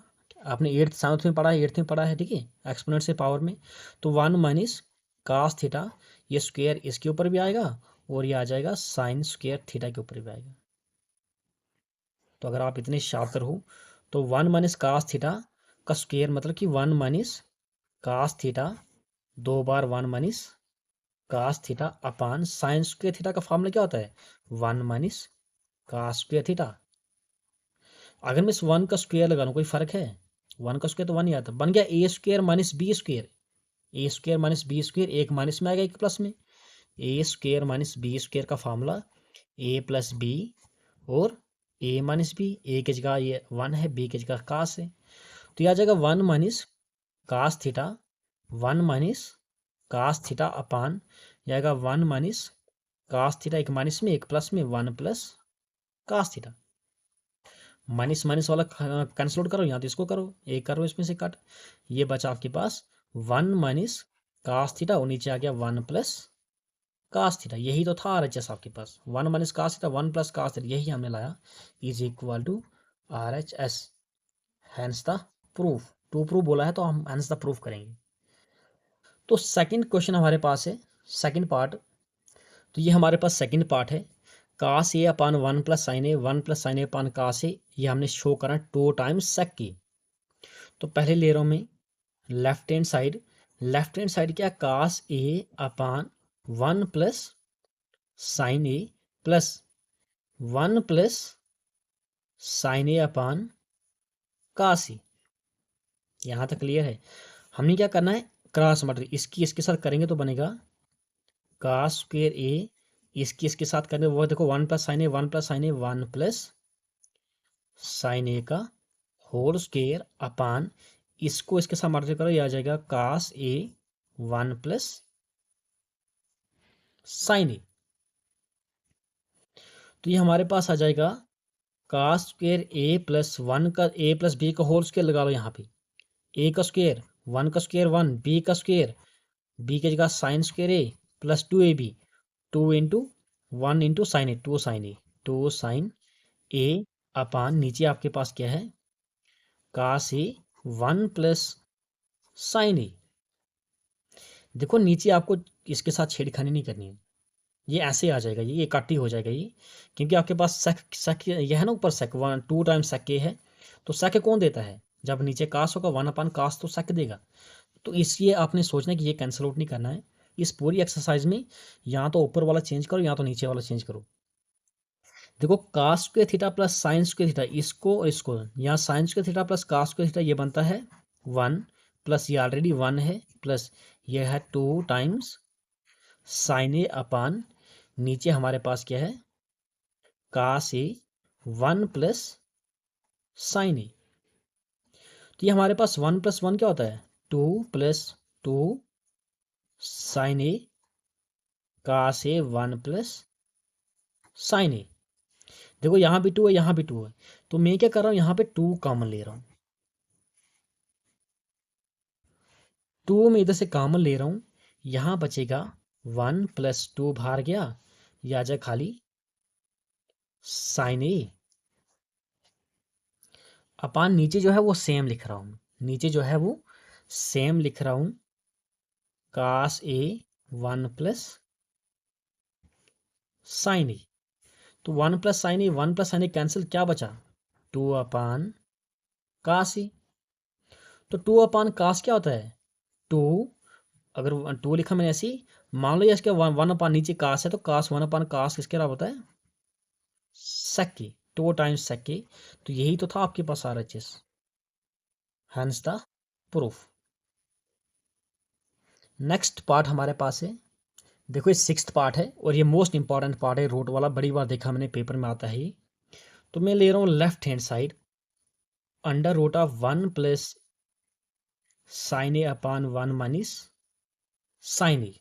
आपने एट्थ सेवन्थ में पढ़ा है, एट्थ में पढ़ा है, ठीक है, एक्सपोनेंट से पावर में। तो 1 माइनस कास थीटा, ये स्क्वायर इसके ऊपर भी आएगा और ये आ जाएगा साइन स्क्वायर थीटा के ऊपर भी आएगा। तो अगर आप इतने शातिर हो तो 1 माइनस कास थीटा का स्क्वायर मतलब कि 1 माइनस कास थीटा, 2 बार 1 minus cos theta upon sine square theta का फॉर्मूला क्या होता है, 1 माइनस कास स्क्वायर थीटा। अगर मैं इस 1 का स्क्वायर लगा लूँ कोई फर्क है, 1 का स्क्वायर तो 1 ही आता, बन गया ए स्क्वायर माइनस बी स्क्वायर। ए स्क्वायर माइनस बी स्क्वायर, एक माइनस में आएगा एक प्लस में। ए स्क्वायर माइनस बी स्क्वायर का फॉर्मूला ए प्लस बी और ए माइनस बी, ए की जगह ये 1 है, बी की जगह कास है, तो यह आ जाएगा 1 minus cos theta, 1 minus cos theta upon यह आएगा 1 माइनस कास थीटा, एक माइनस में एक प्लस में, 1 plus cos theta. Minus minus वाला कैंसिल आउट करो, यहाँ तो इसको करो, एक करो इसमें से कट, ये बचा आपके पास 1 माइनस कास थीटा और नीचे आ गया 1 प्लस कास थीटा। यही तो था आरएचएस आपके पास, 1 minus cos theta 1 plus cos theta, यही हमने लाया, is equal to RHS, hence the proof. To proof बोला है तो हम हैंस द प्रूफ करेंगे। तो सेकंड क्वेश्चन हमारे पास है, सेकंड पार्ट। तो ये हमारे पास सेकंड पार्ट है, कास ए upon 1 plus sine A, 1 plus sine A upon cos ए, ये हमने शो करा 2 टाइम्स सेक की। तो पहले ले रहा हूं मैं left hand side, left hand side क्या, कास ए upon 1 plus sine A plus 1 plus sine A upon cos ए। यहां तक क्लियर है। हमने क्या करना है, क्रॉस मल्टीप्लाई, इसकी इसके साथ करेंगे तो बनेगा कास स्क्वायर ए, इसकी इसके साथ करेंगे वो देखो 1 प्लस साइन ए, 1 प्लस साइन ए, 1 प्लस साइन ए का होल स्क्वायर अपान इसको इसके साथ मल्टीप्लाई करो, ये आ जाएगा कास ए 1 प्लस साइन ए। तो ये हमारे पास आ जाएगा कास स्क्वायर ए प्लस 1 का, ए प्लस बी का होल स्क्वायर लगा लो यहाँ पे, ए का स्क्वायर 1 का स्क्वायर 1, बी का स्क्वायर, बी की जगह sine square A plus 2 A B, 2 into 1 into sine A, 2 sine A, 2 sine A upon नीचे आपके पास क्या है, कास ए 1 प्लस साइन ए। देखो नीचे आपको इसके साथ छेड़खानी नहीं करनी है, ये ऐसे आ जाएगा, ये इकट्ठी हो जाएगा ये, क्योंकि आपके पास सेक सेक यह है ना, ऊपर सेक 1 2 टाइम्स सेक ए है, तो सेक कौन देता है, जब नीचे कास होगा 1 अपान कास तो सेक देगा। तो इसलिए आपने सोचना है कि ये कैंसिल आउट नहीं करना है इस पूरी एक्सरसाइज में, या तो ऊपर वाला चेंज करो या तो नीचे वाला चेंज करो। देखो cos square theta plus sine square theta, इसको और इसको, यहाँ sine square theta plus cos square theta ये बनता है 1 प्लस ये ऑलरेडी 1 है प्लस ये है 2 टाइम्स साइन ए अपान नीचे हमारे पास क्या है, कास ए 1 प्लस साइन ए। तो ये हमारे पास 1 प्लस 1 क्या होता है, 2 प्लस 2 साइन ए, कास ए 1 प्लस साइन ए। देखो यहाँ भी 2 है, यहाँ भी 2 है, तो मैं क्या कर रहा हूँ, यहाँ पे 2 कॉमन ले रहा हूँ, 2 में इधर से कॉमन ले रहा हूँ, यहाँ बचेगा 1 प्लस 2 बाहर गया, ये आ जाए खाली साइन ए अपान नीचे जो है वो सेम लिख रहा हूँ, नीचे जो है वो सेम लिख रहा हूँ, cos A 1 plus sine A. तो 1 प्लस साइन ए, 1 प्लस साइन ए कैंसिल, क्या बचा 2 अपान कास ए। तो 2 अपान कास क्या होता है 2, अगर 2 लिखा मैंने ऐसे ही, मान लो इसके 1 अपान नीचे कास है, तो कास 1 अपान कास किसके बराबर होता है, सेक के, 2 टाइम्स सेक के। तो यही तो था आपके पास RHS, hence the proof. Next part हमारे पास है, देखो ये 6th पार्ट है और ये मोस्ट इंपॉर्टेंट पार्ट है, रूट वाला, बड़ी बार देखा मैंने पेपर में आता है ये। तो मैं ले रहा हूँ left hand side, under root of 1 plus sine A upon 1 minus sine A.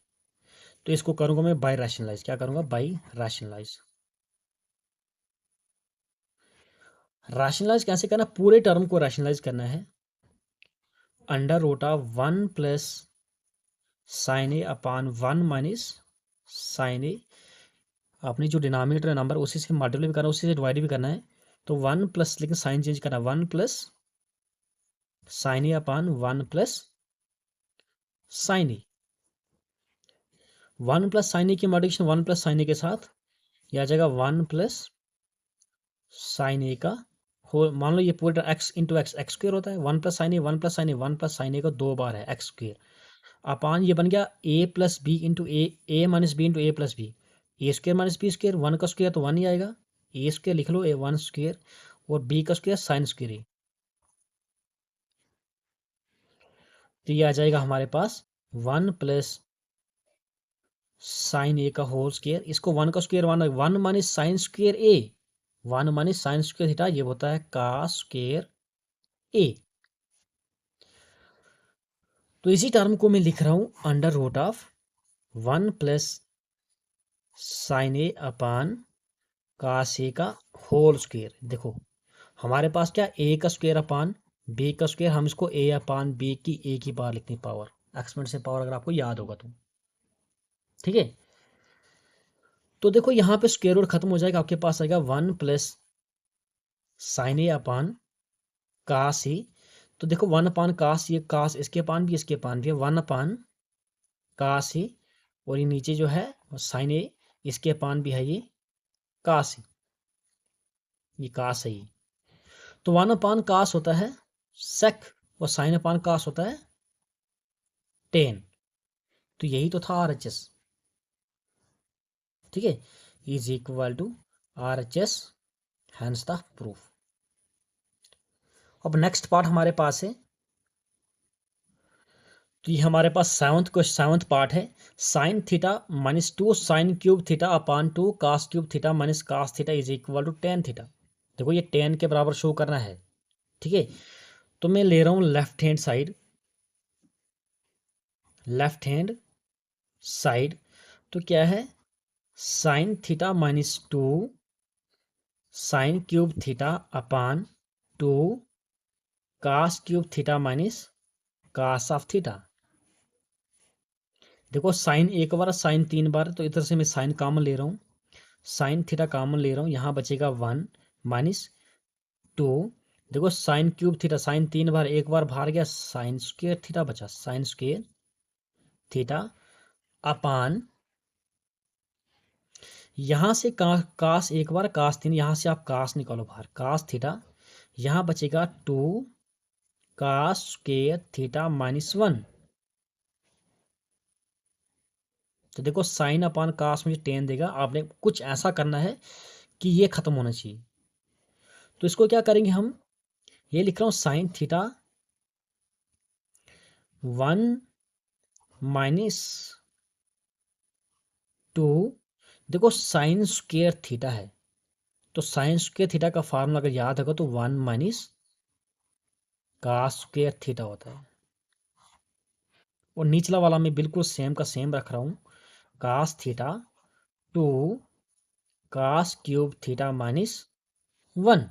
तो इसको करूंगा मैं बाय रैशनलाइज, क्या करूंगा, बाय रैशनलाइज। रैशनलाइज कैसे करना, पूरे टर्म को रैशनलाइज करना है, under root of 1 plus sine A upon 1 minus sine A. आपने जो डिनोमिनेटर नंबर उसी से मल्टीप्लाई भी करना है, उसी से डिवाइड भी करना है, तो 1 प्लस, लेकिन साइन चेंज करना, 1 plus sine A upon 1 plus sine A. 1 plus sine ए की मल्टीप्लिकेशन 1 प्लस साइन ए के साथ यह आ जाएगा 1 प्लस साइन ए का होल। मान लो ये पूरा x into x x square होता है। 1 प्लस साइन ए 1 प्लस साइन ए 1 प्लस साइन ए का 2 बार है एक्स स्क्र। अपान ये बन गया ए प्लस बी इंटू ए माइनस बी इंटू ए प्लस बी। ए स्क्र माइनस बी स्क्र, 1 का स्क्र तो 1 ही आएगा। ए स्क्र लिख लो, ए 1 स्क्र और बी का स्क्र साइन स्क्र। तो ये आ जाएगा हमारे पास 1 प्लस साइन ए का होल स्क्र। इसको 1 का square 1 minus sine square A, 1 minus sine square theta, ये होता है कास स्क्र ए। तो इसी टर्म को मैं लिख रहा हूं under root of 1 plus sine A upon cos A का होल स्क्र। देखो हमारे पास क्या, ए का स्क्र अपान बी का स्क्र, हम इसको ए अपान बी की ए की पावर लिखते हैं, पावर एक्सपोनेंट से पावर, अगर आपको याद होगा तो। ठीक है, तो देखो यहाँ पे स्क्वायर रूट खत्म हो जाएगा, आपके पास आएगा 1 plus sine A upon cos ए। तो देखो 1 अपान कास, ये कास इसके अपान भी इसके अपान भी है, 1 अपान कास ए, और ये नीचे जो है साइन ए इसके अपान भी है, ये कास ए, ये कास है ये। तो 1 अपान कास होता है सेक, और साइन अपान कास होता है टेन। तो यही तो था आर एच एस। ठीक है, is equal to R H S, hence the proof. अब नेक्स्ट पार्ट हमारे पास है, तो ये हमारे पास सेवंथ पार्ट है। Sine theta minus 2 sine cube theta upon 2 cos cube theta minus cos theta is equal to tan theta. देखो ये टेन के बराबर शो करना है। ठीक है, तो मैं ले रहा हूं left hand side, left hand side. तो क्या है, sine theta minus 2 sine cube theta upon 2 cos cube theta minus cos of theta. देखो साइन एक बार, साइन 3 बार, तो इधर से मैं साइन कॉमन ले रहा हूँ, साइन थीटा कॉमन ले रहा हूँ, यहाँ बचेगा 1 माइनस 2। देखो साइन क्यूब थीटा, साइन 3 बार, एक बार बाहर गया, साइन स्क्वायर थीटा बचा, साइन स्क्वायर थीटा अपान, यहाँ से कास एक बार, कास 3, यहाँ से आप कास निकालो बाहर, कास थीटा, यहाँ बचेगा 2 कास स्क्वायर थीटा माइनस 1। तो देखो साइन अपान कास मुझे टेन देगा। आपने कुछ ऐसा करना है कि ये खत्म होना चाहिए। तो इसको क्या करेंगे हम, ये लिख रहा हूं साइन थीटा 1 माइनस 2। देखो साइन स्क्वायर थीटा है, तो साइन स्क्वायर थीटा का फार्मूला अगर याद होगा तो 1 माइनस कास स्क्वायर थीटा होता है। और निचला वाला मैं बिल्कुल सेम का सेम रख रहा हूं, cos theta 2 cos cube theta minus 1।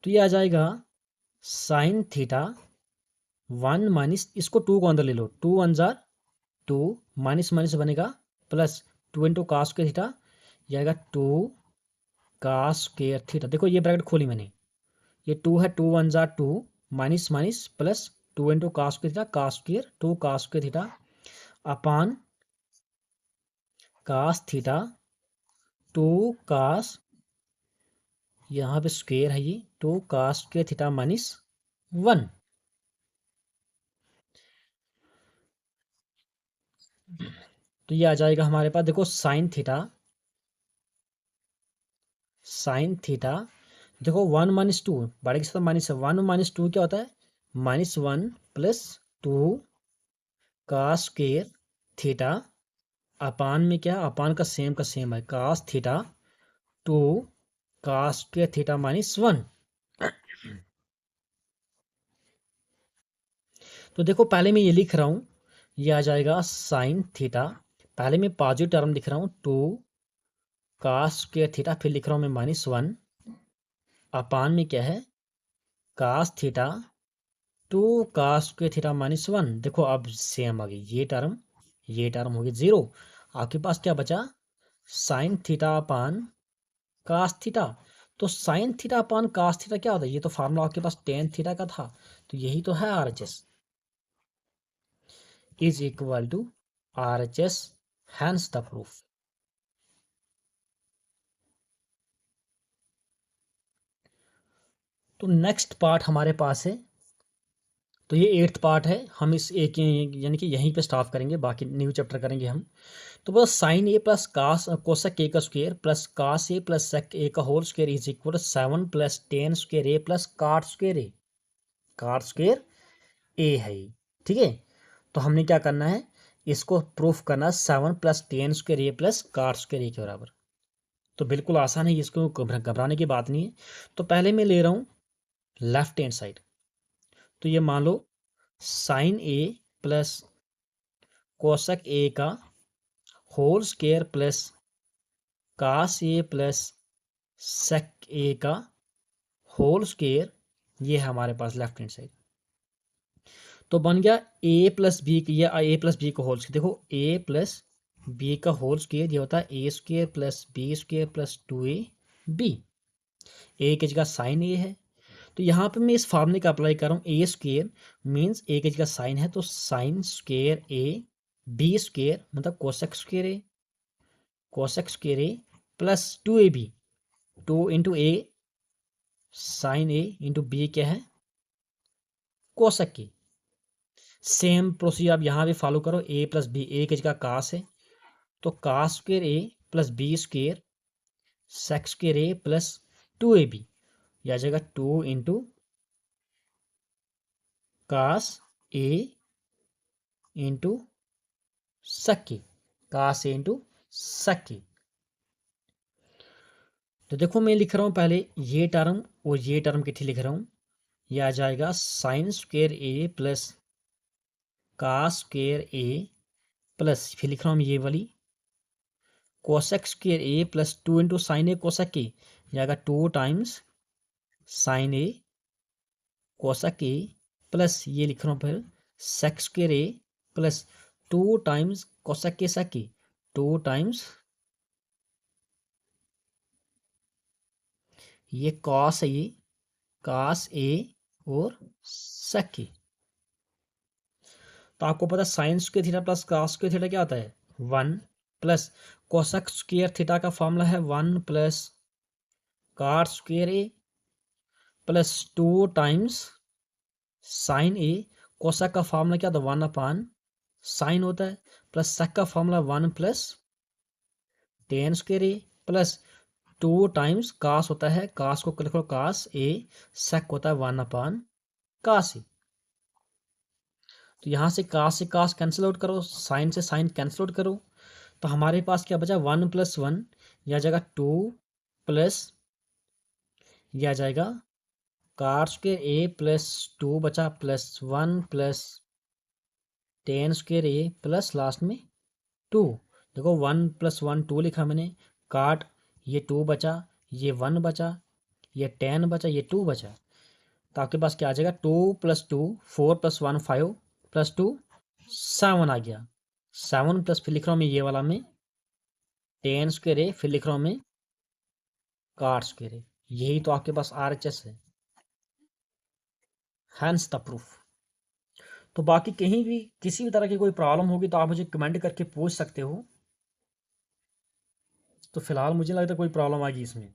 तो ये आ जाएगा साइन थीटा 1 माइनस, इसको 2 को अंदर ले लो, 2 1 जार 2, माइनस माइनस बनेगा plus, 2 into cos square theta, ये आएगा 2 कास स्क्वायर थीटा। देखो ये ब्रैकेट खोली मैंने, ये 2 है, 2 1 जार 2, minus minus plus, 2 into cos square theta, cos square 2 cos square theta upon cos theta 2 cos, यहाँ पे स्क्वायर है, ये 2 कास स्क्वायर थीटा माइनस 1। तो ये आ जाएगा हमारे पास, देखो साइन थीटा, साइन थीटा, देखो 1 माइनस 2 बड़े के साथ माइनस है, 1 माइनस 2 क्या होता है, minus 1 plus 2 cos square theta upon में क्या, अपान का सेम है, cos theta 2 cos square theta minus 1। तो देखो पहले मैं ये लिख रहा हूं, ये आ जाएगा साइन थीटा, पहले मैं पॉजिटिव टर्म लिख रहा हूं 2 कास स्क्वायर थीटा, फिर लिख रहा हूं मैं माइनस 1 अपान में क्या है, cos theta 2 cos square theta minus 1। देखो अब सेम आ गई, ये टर्म हो गई 0। आपके पास क्या बचा, sine theta upon cos theta. तो sine theta upon cos theta क्या होता है? ये तो फार्मूला आपके पास टेन थीटा का था, तो यही तो है RHS is equal to RHS, hence the proof. तो नेक्स्ट पार्ट हमारे पास है, तो ये 8th पार्ट है, हम इस एक यानी कि यहीं पे स्टॉप करेंगे, बाकी न्यू चैप्टर करेंगे हम। तो बस sine A plus cos cosec A का square plus cos A plus sec A का whole square is equal 7 plus tan square A plus cot square A. Cot square ए है ये, ठीक है। तो हमने क्या करना है, इसको प्रूफ करना 7 plus tan square A plus cot square ए के बराबर। तो बिल्कुल आसान है, इसको घबराने की बात नहीं है। तो पहले मैं ले रहा हूँ लेफ्ट हैंड साइड, तो ये मान लो sine A plus cosec A का whole square plus cos A plus sec A का होल स्क्वायर, ये है हमारे पास लेफ्ट हैंड साइड। तो बन गया ए प्लस बी, ये ए प्लस बी का होल स्क्वायर। देखो ए प्लस बी का होल स्क्वायर ये होता है A square plus B square plus 2ab। A की जगह साइन ए है, तो यहाँ पे मैं इस फार्मूले का अप्लाई कर रहा हूँ। ए स्क्वायर मीन्स ए की जगह साइन है, तो sign square A, B square मतलब cosec square A, cosec square A plus 2ab, 2 into A sign A into B क्या है कोसेक की। सेम प्रोसीजर आप यहाँ भी फॉलो करो, ए प्लस बी, ए की जगह कास है तो cos square A plus B square sec square A plus 2ab, या जाएगा 2 इंटू कास ए इंटू सेक की, कास ए इंटू सेक की। तो देखो मैं लिख रहा हूँ पहले ये टर्म और ये टर्म कितनी लिख रहा हूँ, यह आ जाएगा sine square A plus cos square A plus फिर लिख रहा हूँ ये वाली cosec square A plus 2 into sine A cosec की, जाएगा 2 टाइम्स साइन ए कोसेक ए प्लस ये लिख रहा हूँ फिर सेक square A plus 2 times cosec के सेक की, 2 टाइम्स ये कॉस है, ये कॉस ए और सेक की। तो आपको पता है sine square theta plus cos square theta क्या होता है 1 प्लस कोसेक स्क्वायर थीटा का फॉर्मूला है 1 plus cot square A plus 2 times sign A. Cosec का फॉर्मूला क्या होता है 1 अपान साइन होता है, प्लस सेक का formula 1 plus tan square A plus 2 times कास होता है, कास को लिखो कास ए, सेक होता है 1 अपान कास ए। तो यहाँ से कास कैंसिल आउट करो, साइन से साइन कैंसिल आउट करो, तो हमारे पास क्या बचा 1 प्लस 1, यह आ जाएगा 2 प्लस यह आ जाएगा कार स्क्वायर ए प्लस 2 बचा plus 1 plus tan square A plus last में 2। देखो 1 प्लस 1 2 लिखा मैंने, काट ये 2 बचा, ये 1 बचा, ये 10 बचा, ये 2 बचा, तो आपके पास क्या आ जाएगा 2 प्लस 2 4 प्लस 1 5 प्लस 2 7 आ गया। 7 प्लस फिर लिख रहा हूँ मैं ये वाला में टेन स्क्वायर ए, फिर लिख रहा हूँ मैं काट स्क्वायर ए। यही तो आपके पास RHS है, हैंस द प्रूफ। तो बाकी कहीं भी किसी भी तरह की कोई प्रॉब्लम होगी तो आप मुझे कमेंट करके पूछ सकते हो। तो फिलहाल मुझे लगता है कोई प्रॉब्लम आएगी इसमें।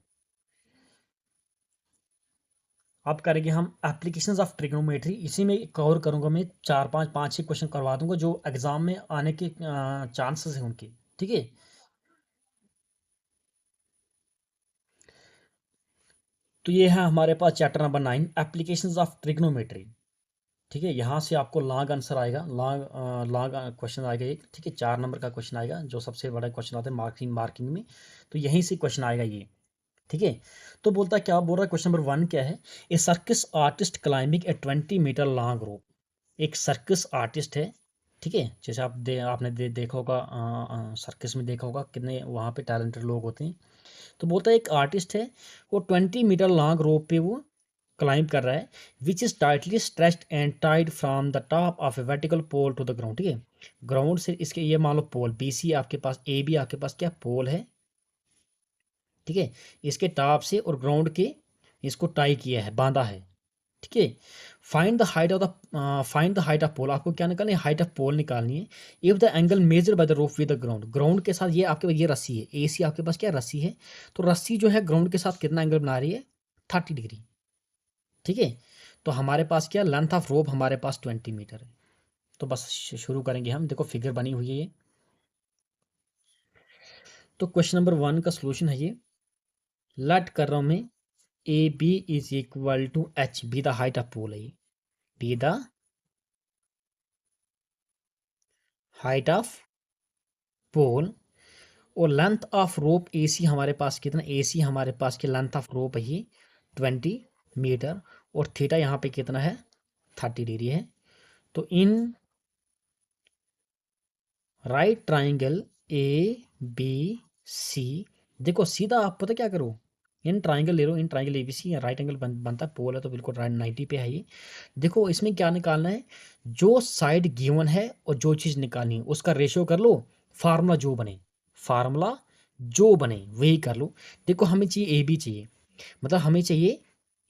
अब करेंगे हम एप्लीकेशंस ऑफ ट्रिग्नोमेट्री, इसी में कवर करूंगा मैं 4 5 5 6 क्वेश्चन करवा दूंगा जो एग्जाम में आने के चांसेस हैं उनके, ठीक है। तो ये है हमारे पास chapter number 9 applications of trigonometry, ठीक है। यहाँ से आपको लॉन्ग आंसर आएगा, लॉन्ग क्वेश्चन आएगा एक, ठीक है। 4 नंबर का क्वेश्चन आएगा, जो सबसे बड़ा क्वेश्चन आता है मार्किंग में, तो यहीं से क्वेश्चन आएगा ये, ठीक है। तो बोलता है क्या, बोल रहा है क्वेश्चन नंबर 1 क्या है, ए सर्कस आर्टिस्ट क्लाइंबिंग ए 20 मीटर लॉन्ग रोप। एक सर्कस आर्टिस्ट है, ठीक है। जैसे आपने देखा होगा सर्कस में देखा होगा कितने वहाँ पे टैलेंटेड लोग होते हैं। तो बोलता है एक आर्टिस्ट है, वो 20 मीटर लॉन्ग रोप पे वो क्लाइंब कर रहा है, which is tightly stretched and tied from the top of a vertical pole to the ground, ठीक है। ग्राउंड से इसके ये मान लो पोल BC आपके पास, AB आपके पास क्या पोल है, ठीक है, इसके टॉप से और ग्राउंड के इसको टाई किया है, बांधा है। ठीक है, फाइंड द हाइट ऑफ पोल, आपको क्या निकालनी है, हाइट ऑफ पोल निकालनी है। If the angle measure by the rope with the ground, ground के साथ ये आपके पास ये रस्सी है, ए सी आपके पास क्या रस्सी है, तो रस्सी जो है ग्राउंड के साथ कितना एंगल बना रही है, 30 डिग्री। ठीक है, तो हमारे पास क्या लेंथ ऑफ रोप हमारे पास 20 मीटर है। तो बस शुरू करेंगे हम, देखो फिगर बनी हुई है ये। तो क्वेश्चन नंबर 1 का सोल्यूशन है ये, लेट कर रहा हूं मैं, A B is equal to H, be the height of pole है ये, be the height of pole, और लेंथ ऑफ रोप ए सी हमारे पास कितना, ए सी हमारे पास की लेंथ ऑफ रोप है ये 20 मीटर, और थीटा यहाँ पे कितना है 30 डिग्री है। तो in right triangle A B C, देखो सीधा आप पता क्या करो, इन ट्राइंगल ले लो, in triangle A B C right angle बनता है, पोल है तो बिल्कुल राइट 90 पे है ये। देखो इसमें क्या निकालना है, जो साइड गिवन है और जो चीज़ निकालनी है उसका रेशियो कर लो, फार्मूला जो बने, फार्मूला जो बने वही कर लो। देखो हमें चाहिए ए बी चाहिए, मतलब हमें चाहिए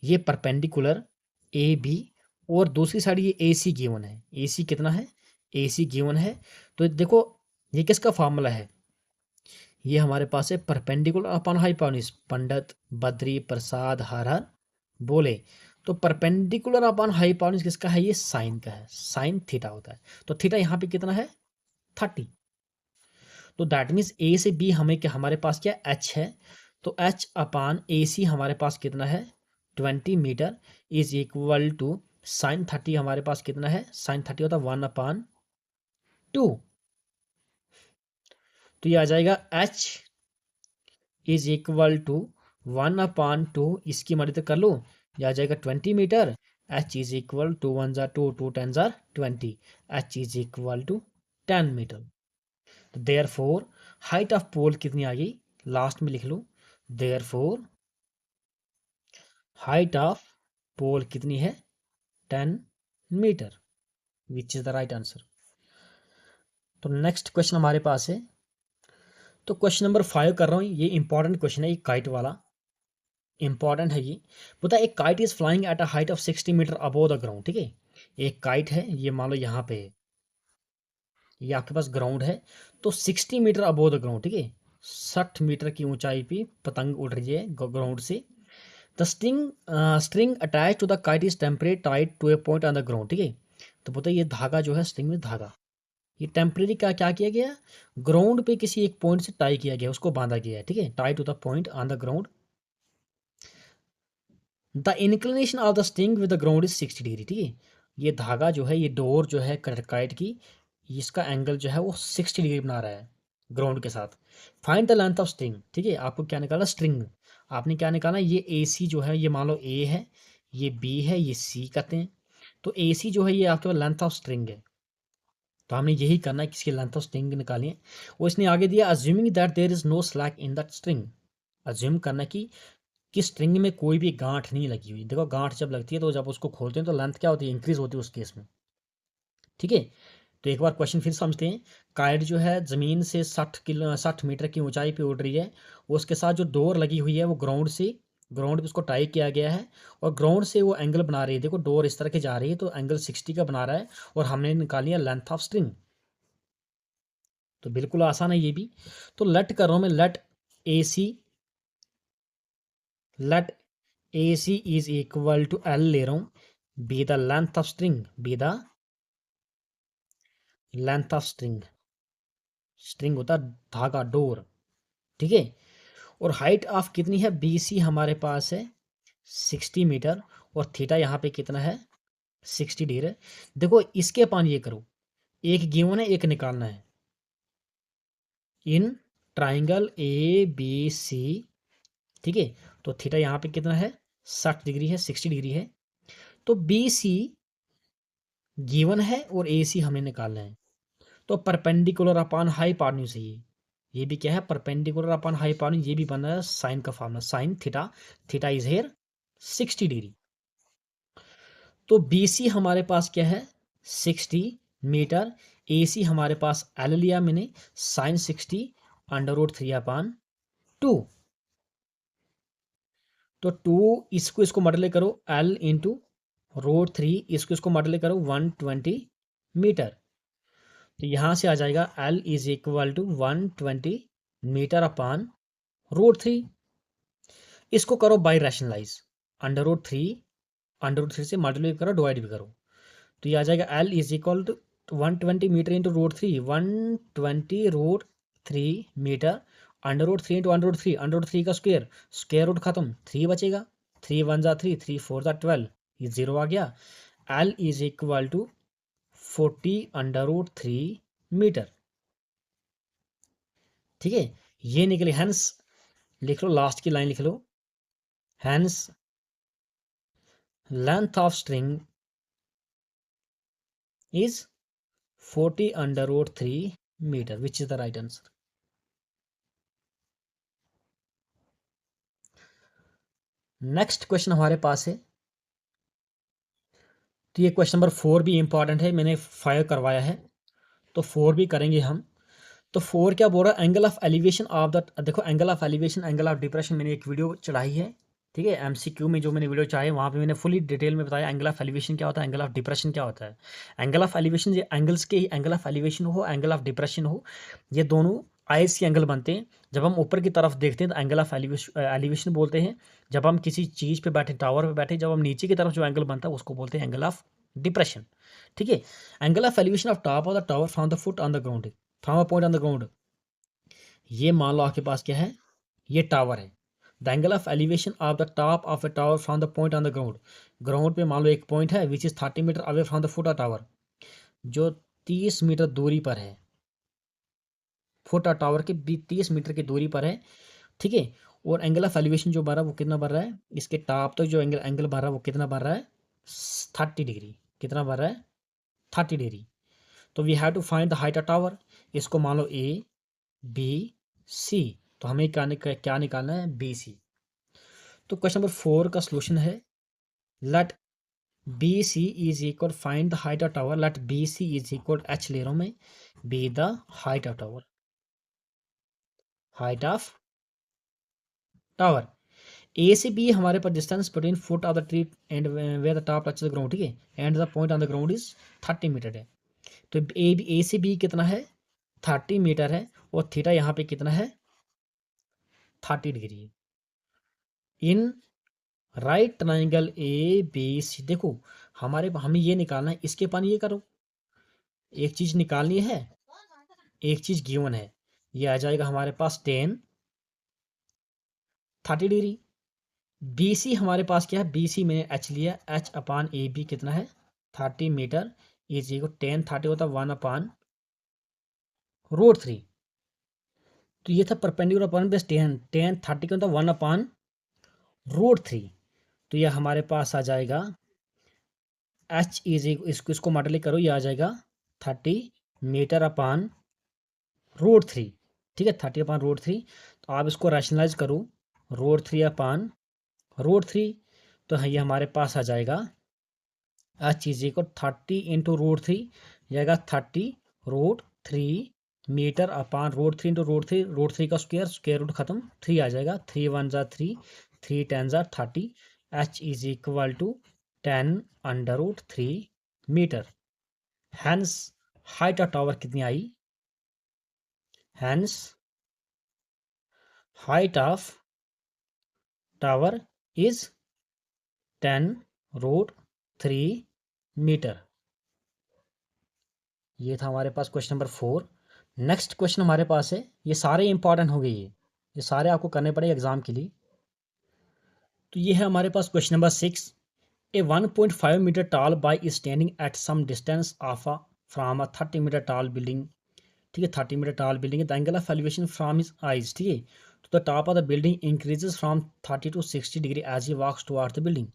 ये परपेंडिकुलर ए बी, और दूसरी साइड ये ए सी गिवन है, ए सी कितना है, ए सी गिवन है। तो देखो ये किसका फार्मूला है, ये हमारे पास है perpendicular upon hypotenuse, Pandit Badri Prasad हर हर बोले। तो परपेंडिकुलर अपॉन हाइपोटेन्यूज किसका है, ये साइन का है, साइन थीटा होता है। तो थीटा यहाँ पे कितना है 30। तो दैट मीन्स ए से बी हमें क्या, हमारे पास क्या एच है, तो एच अपान ए सी हमारे पास कितना है 20 metre is equal to sine 30, हमारे पास कितना है साइन 30 होता है 1/2। तो ये आ जाएगा एच इज इक्वल टू 1/2, इसकी मदद कर लो, ये आ जाएगा 20 metre. H is equal to 1 जार 2, 2 10 जार 20, H is equal to 10 metre. तो therefore height of pole कितनी आ गई, लास्ट में लिख लो, therefore height of pole कितनी है 10 metre, which is the right answer. तो नेक्स्ट क्वेश्चन हमारे पास है, तो क्वेश्चन नंबर 5 कर रहा हूँ, ये इंपॉर्टेंट क्वेश्चन है, ये काइट वाला इंपॉर्टेंट है ये। पता है एक kite is flying at a height of 60 metre above the ground. ठीक है, एक काइट है, ये मान लो यहाँ पे है, ये आपके पास ग्राउंड है, तो 60 मीटर अबोव द ग्राउंड। ठीक है, 60 मीटर की ऊंचाई पे पतंग उड़ रही है ग्राउंड से। The string attach to the kite is temporary tied to a point on the ground. ठीक है, तो पता है ये धागा जो है स्ट्रिंग में धागा, ये टेम्परेरी का क्या किया गया, ग्राउंड पे किसी एक पॉइंट से टाई किया गया, उसको बांधा गया है। ठीक है, tie to the point on the ground, the inclination of the string with the ground is 60 degree. ठीक है, ये धागा जो है, ये डोर जो है काइट की, इसका एंगल जो है वो 60 डिग्री बना रहा है ग्राउंड के साथ। Find the length of string. ठीक है, आपको क्या निकाला, स्ट्रिंग आपने क्या निकाला, ये ए सी जो है, ये मान लो ए है, ये बी है, ये सी कहते हैं। तो ए सी जो है ये आपके पास लेंथ ऑफ स्ट्रिंग है, तो हमने यही करना है, किसकी लेंथ ऑफ स्ट्रिंग निकाली है। और इसने आगे दिया assuming that there is no slack in that string, assume करना कि स्ट्रिंग में कोई भी गांठ नहीं लगी हुई। देखो गांठ जब लगती है तो जब उसको खोलते हैं तो लेंथ क्या होती है, इंक्रीज होती है उस केस में। ठीक है, तो एक बार क्वेश्चन फिर समझते हैं। काइट जो है ज़मीन से 60 मीटर की ऊंचाई पे उड़ रही है, उसके साथ जो डोर लगी हुई है वो ग्राउंड पे उसको टाई किया गया है, और ग्राउंड से वो एंगल बना रही है। देखो डोर इस तरह की जा रही है तो एंगल 60 का बना रहा है, और हमने निकाली है लेंथ ऑफ स्ट्रिंग। तो बिल्कुल आसान है ये भी। तो लेट कर रहा हूँ मैं, let A C is equal to L ले रहा हूँ, be the length of string, be the length of string, string होता है धागा डोर। ठीक है, और हाइट ऑफ कितनी है, बी सी हमारे पास है 60 मीटर, और थीटा यहाँ पे कितना है 60 डिग्री। देखो इसके अपान ये करो, एक गिवन है एक निकालना है, इन ट्राइंगल ए बी सी। ठीक है, तो थीटा यहाँ पे कितना है 60 डिग्री है, 60 डिग्री है। तो बी सी गिवन है और ए सी हमें निकालना है, तो परपेंडिकुलर अपॉन हाइपोटेन्यूज है ये भी क्या है परपेंडिकुलर अपॉन हाइपोटेन्यूज, ये भी बन रहा है साइन का formula, sine theta, theta is here 60 degree. तो बी सी हमारे पास क्या है 60 मीटर, ए सी हमारे पास एल लिया मैंने साइन 60 √3/2। तो 2 इसको इसको मल्टीप्लाई करो L इंटू √3, इसको मल्टीप्लाई करो 120 मीटर। तो यहाँ से आ जाएगा L is equal to 120 metre upon √3। इसको करो by rationalise, under root three से मल्टीप्लाई करो, डिवाइड भी करो। तो ये आ जाएगा L is equal to 120 metre into √3, 120 √3 metre, under root three into under root three का स्क्वायर रूट खत्म, 3 बचेगा, 3 1 जा 3, 3 4 जा 12, ये 0 आ गया। L is equal to 40 under root 3 metre. ठीक है, ये निकले। हेंस लिख लो, लास्ट की लाइन लिख लो, hence length of string is 40 under root 3 metre, which is the right answer. Next question हमारे पास है, तो ये क्वेश्चन नंबर 4 भी इंपॉर्टेंट है, मैंने 5 करवाया है, तो 4 भी करेंगे हम। तो 4 क्या बोल रहा है, angle of elevation of the, देखो angle of elevation, angle of depression, मैंने एक वीडियो चढ़ाई है। ठीक है, एमसीक्यू में जो मैंने वीडियो चाहे वहाँ पे मैंने फुली डिटेल में बताया एंगल ऑफ एलिवेशन क्या होता है, एंगल ऑफ डिप्रेशन क्या होता है। एंगल ऑफ एलिवेशन, ये एंगल्स के ही, एंगल ऑफ एलिवेशन हो, एंगल ऑफ डिप्रेशन हो, ये दोनों आइस के एंगल बनते हैं। जब हम ऊपर की तरफ देखते हैं तो एंगल ऑफ एलिवेशन बोलते हैं। जब हम किसी चीज़ पे बैठे, टावर पे बैठे, जब हम नीचे की तरफ जो एंगल बनता है उसको बोलते हैं एंगल ऑफ डिप्रेशन। ठीक है, angle of elevation of top of the tower from the foot on the ground, from a point on the ground. ये मान लो आपके पास क्या है, ये टावर है। The angle of elevation of the top of a tower from the point on the ground, ground पे मान लो एक पॉइंट है which is 30 metre away from the foot of tower, जो 30 मीटर दूरी पर है, फुट ऑफ टावर के 30 मीटर की दूरी पर है। ठीक है, और एंगल ऑफ एलिवेशन जो बन रहा है वो कितना बन रहा है, इसके टॉप तक जो एंगल एंगल बन रहा है वो कितना बन रहा है, 30 डिग्री। कितना बन रहा है, 30 डिग्री। तो we have to find the height of tower. इसको मान लो ए बी सी, तो हमें क्या निकालना है, बी सी। तो क्वेश्चन नंबर 4 का सोल्यूशन है, let B C is equal, find the height of tower, let B C is equal H ले रहा हूं मैं, be the height of tower, height of tower. A से बी हमारे पास distance between foot of the tree and where the top touch the ground. ठीक है, and the point on the ground is 30 metre है। तो ए से B कितना है, 30 मीटर है, और थीटा यहाँ पे कितना है, 30 degree. In right triangle A B C, देखो हमें ये निकालना है, इसके पानी ये करो, एक चीज निकालनी है, एक चीज गिवन है, ये आ जाएगा हमारे पास 30 डिग्री। बी सी हमारे पास क्या है, बी सी मैंने एच लिया, एच अपान ए बी कितना है, 30 मीटर, इज इक्वल 10 30 होता है 1/√3। तो ये था परपेंडिकुलर अपॉन बेस 10 10 30 का होता है 1/√3। तो ये हमारे पास आ जाएगा एच इज इसको मल्टीप्लाई करो, ये आ जाएगा 30 मीटर अपान √3। ठीक है, 30/√3। तो आप इसको रैशनलाइज करो, √3/√3, तो ये हमारे पास आ जाएगा एच इज इक्वल 30 इंटू √3, जाएगा 30√3 मीटर अपान √3 इंटू √3 का स्क्वायर रूट खत्म, 3 आ जाएगा, 3 1 जा 3, 3 10 जा 30, H is equal to 10√3 metre. Hence height of tower कितनी आई, hence height of tower is 10√3 metre. ये था हमारे पास क्वेश्चन नंबर 4। नेक्स्ट क्वेश्चन हमारे पास है, ये सारे इंपॉर्टेंट हो गए, ये सारे आपको करने पड़े एग्जाम के लिए। तो ये है हमारे पास question number 6। A 1.5 metre tall boy is standing at some distance of from a 30 metre tall building. ठीक है, 30 मीटर टॉल बिल्डिंग है, the angle of elevation from his eyes. ठीक है, तो the top of the building increases from 30 to 60 degree as he walks towards the building.